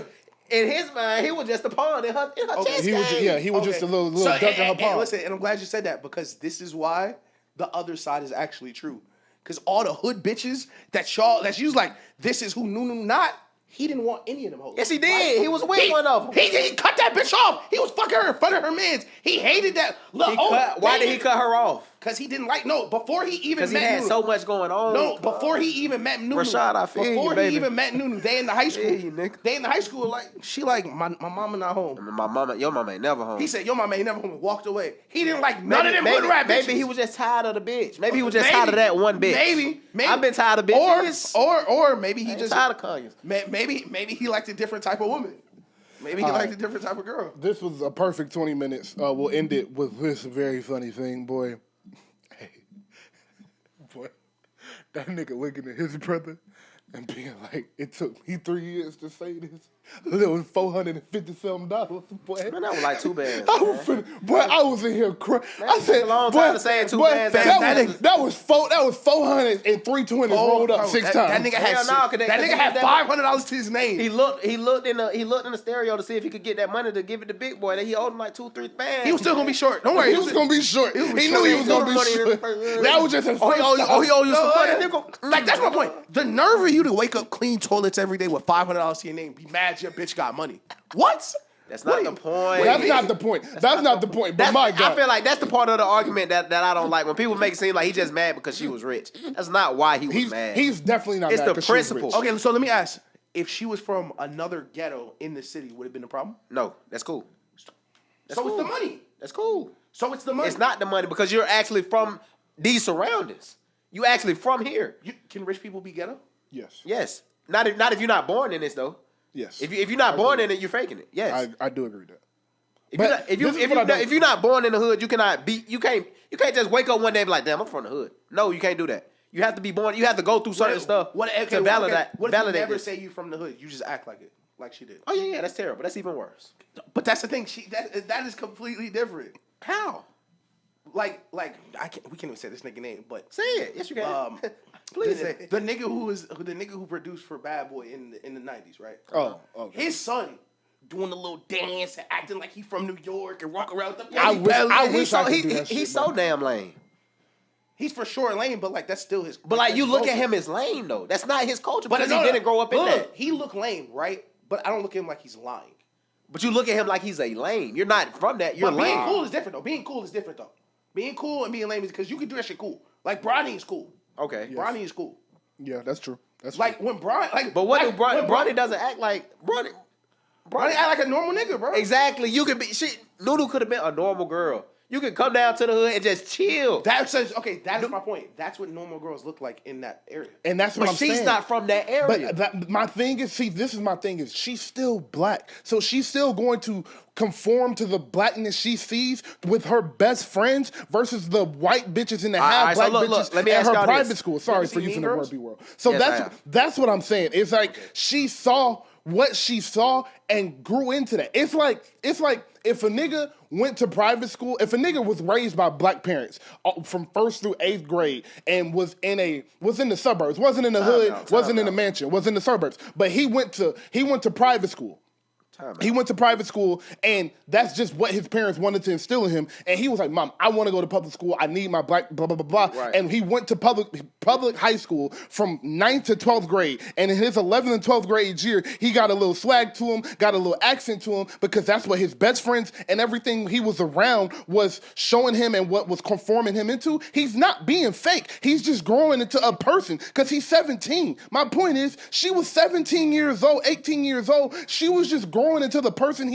in his mind, he was just a pawn in her chess game. He was just a little duck in her pawn. Listen, and I'm glad you said that because this is why the other side is actually true. Because all the hood bitches that she was like, this is who NuNu not. He didn't want any of them hoes. Yes, he did. Right? He was with one of them. He cut that bitch off. He was fucking her in front of her mans. He hated that. Why did he cut her off? Because he didn't like, before he even met Because he had NuNu. so much going on. No, before he even met NuNu. Rashawn, I feel before you, baby. he even met NuNu, they in the high school. Nigga. They in the high school, like, she like, my mama not home. Your mama ain't never home. He said, your mama ain't never home and walked away. He didn't like none of them hood rap bitches. Maybe he was just tired of the bitch. Maybe he was just tired of that one bitch. Maybe. I've been tired of bitches. Or maybe he just tired of Kanye. Maybe he liked a different type of woman. Maybe he liked a different type of girl. This was a perfect 20 minutes. We'll end it with this very funny thing, boy. Hey, boy, that nigga looking at his brother and being like, it took me 3 years to say this. It was $450-something, boy. Man, that was like 2 bands. I was in here crying. I said, a long time to say 2 bands. That was 400 and 320s rolled up 6 times. That nigga had $500 to his name. He looked in the stereo to see if he could get that money to give it to Big Boy. That he owed him like 2-3 bands. He was still gonna be short. Don't worry, he was gonna be short. He knew he was gonna be short. That was just his first. He owe you some money. Like that's my point. The nerve of you to wake up clean toilets every day with $500 to your name, be mad your bitch got money. What? That's not the point. That's not the point. That's not the point. But my God, I feel like that's the part of the argument that I don't like. When people make it seem like he just mad because she was rich. That's not why he was mad. He's definitely not it's mad. It's the principle. Okay, so let me ask. If she was from another ghetto in the city, would it have been a problem? No, that's cool. It's the money. That's cool. So it's the money. It's not the money because you're actually from these surroundings. You actually from here. Can rich people be ghetto? Yes. Yes. Not if you're not born in this though. Yes. If you're not born in it, you're faking it. Yes. I do agree with that. If you're not born in the hood, you can't just wake up one day and be like, damn, I'm from the hood. No, you can't do that. You have to be born. You have to go through certain stuff to validate. What if you never say you from the hood? You just act like it, like she did. Oh yeah, that's terrible. That's even worse. But that's the thing. That is completely different. How? Like we can't even say this nigga name, but say it. Yes, you can. Please say it. The nigga who produced for Bad Boy in the 90s, right? Oh, okay. His son doing the little dance and acting like he from New York and walk around with the I wish I could do that shit, he's so damn lame. He's for sure lame, but like that's still his. But like you look at him as lame though. That's not his culture because he didn't grow up in that. He look lame, right? But I don't look at him like he's lying. But you look at him like he's a lame. You're not from that. You're lame. Being cool is different though. Being cool is different though. Being cool and being lame is because you can do that shit cool. Like Bronny is cool. Okay, yes. Bronny is cool. Yeah, that's true. That's like true. When Bronny, like. But what if Bronny doesn't act like Bronny act like a normal nigga, bro. Exactly. You could be. NuNu could have been a normal girl. You could come down to the hood and just chill. That is my point. That's what normal girls look like in that area. And that's what I'm saying. But she's not from that area. But my thing is, this is my thing is, she's still black. So she's still going to conform to the blackness she sees with her best friends versus the white bitches in the half black bitches let me at ask her private this. school. Sorry for using the word B-word. So yes, that's what I'm saying. It's like she saw what she saw and grew into that. It's like if a nigga went to private school, if a nigga was raised by black parents from 1st through 8th grade and was in the suburbs, wasn't in the hood, wasn't in the mansion, was in the suburbs, but he went to private school. He went to private school, and that's just what his parents wanted to instill in him. And he was like, "Mom, I want to go to public school. I need my black blah blah blah blah." Right. And he went to public high school from 9th to 12th grade. And in his 11th and 12th grade year, he got a little swag to him, got a little accent to him, because that's what his best friends and everything he was around was showing him and what was conforming him into. He's not being fake. He's just growing into a person because he's 17. My point is, she was 17 years old, 18 years old. She was just growing into the person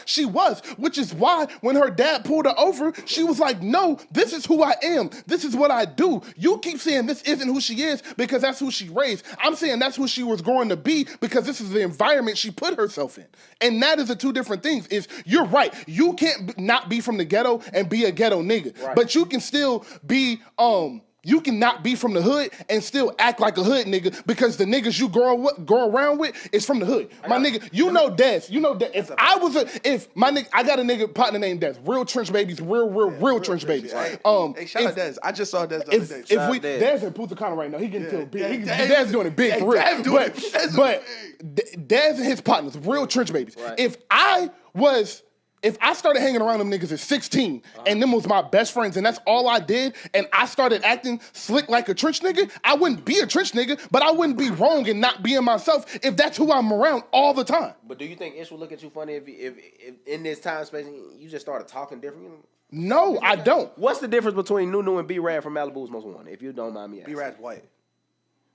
she was, which is why when her dad pulled her over, she was like, no, this is who I am. This is what I do. You keep saying this isn't who she is because that's who she raised. I'm saying that's who she was growing to be because this is the environment she put herself in. And that is the two different things. You're right. You can't not be from the ghetto and be a ghetto nigga. Right. But you can still be You cannot be from the hood and still act like a hood nigga because the niggas you grow around with is from the hood. My nigga, you know Des. You know Des. If I got a nigga partner named Des. Real trench babies, real trench babies. Hey, shout out Des. I just saw Des the other day. If we Des in Punta Cana right now, he getting to big. Des doing it big for real. But Des and his partners, real trench babies. Right. If I started hanging around them niggas at 16 and them was my best friends and that's all I did and I started acting slick like a trench nigga, I wouldn't be a trench nigga, but I wouldn't be wrong in not being myself if that's who I'm around all the time. But do you think Ish would look at you funny if in this time space you just started talking different? No, I don't. What's the difference between NuNu and B-Rad from Malibu's Most Wanted, if you don't mind me asking? B-Rad's white.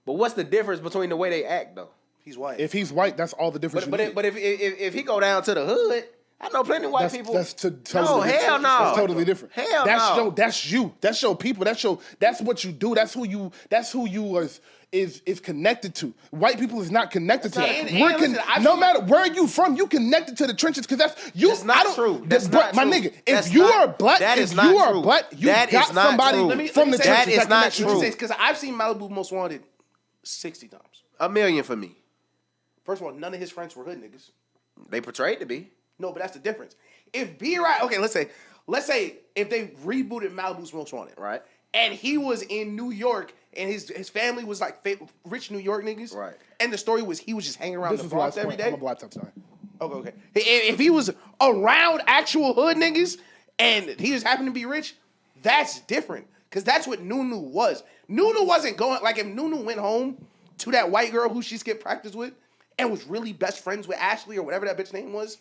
But what's the difference between the way they act, though? He's white. If he's white, that's all the difference. But if he go down to the hood, I know plenty of white people. That's totally no, different. hell no. That's totally different. Hell no. That's you. That's your people. That's what you do. That's who you is connected to. White people is not connected to that. No matter where you from, you connected to the trenches because that's you. That's not true. That's not my true. nigga. If you are black, you got somebody from the trenches. That is not true. Because I've seen Malibu Most Wanted 60 times. 1,000,000 for me. First of all, none of his friends were hood niggas. They portrayed to be. No, but that's the difference. If B-Rad, okay, let's say if they rebooted Malibu's Most Wanted, right, and he was in New York and his family was like rich New York niggas, right, and the story was he was just hanging around the Bronx every day. I'm a laptop sorry. Okay. If he was around actual hood niggas and he just happened to be rich, that's different because that's what NuNu was. NuNu wasn't going like if NuNu went home to that white girl who she skipped practice with and was really best friends with Ashley or whatever that bitch name was,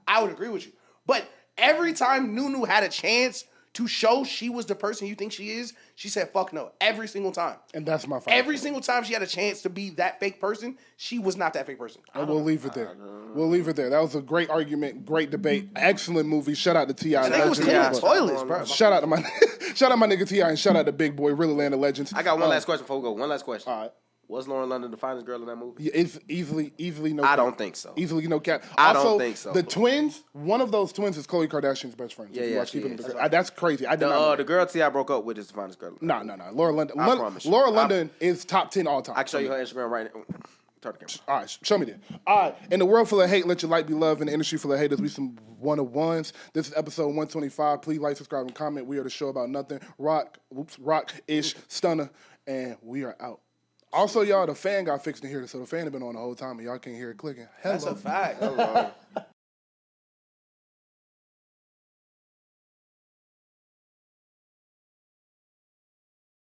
I would agree with you. But every time NuNu had a chance to show she was the person you think she is, she said, fuck no. Every single time. And that's my fault. Every single time she had a chance to be that fake person, she was not that fake person. We'll leave it there. We'll leave it there. That was a great argument, great debate, excellent movie. Shout out to T.I. That nigga was cleaning toilets, bro. Shout out to my nigga T.I. and shout out to Big Boy, Real Atlanta Legends. I got one last question before we go. One last question. All right. Was Lauren London the finest girl in that movie? Yeah, it's easily no cap. I don't think so. Easily no cap. I also, don't think so. The twins, one of those twins is Khloe Kardashian's best friend. Yeah, That's crazy. I did not know. The girl T.I. broke up with is the finest girl. No. Laura London. I promise you. Laura London is top 10 all time. I can show you her Instagram right now. Turn the camera. All right, show me that. All right, in the world full of hate, let your light be love. In the industry full of haters, we some one-of-ones. This is episode 125. Please like, subscribe, and comment. We are the show about nothing. Rock, Ish, Stunner, and we are out. Also, y'all, the fan got fixed in here, so the fan had been on the whole time, and y'all can't hear it clicking. Hello. That's a fact. Hello.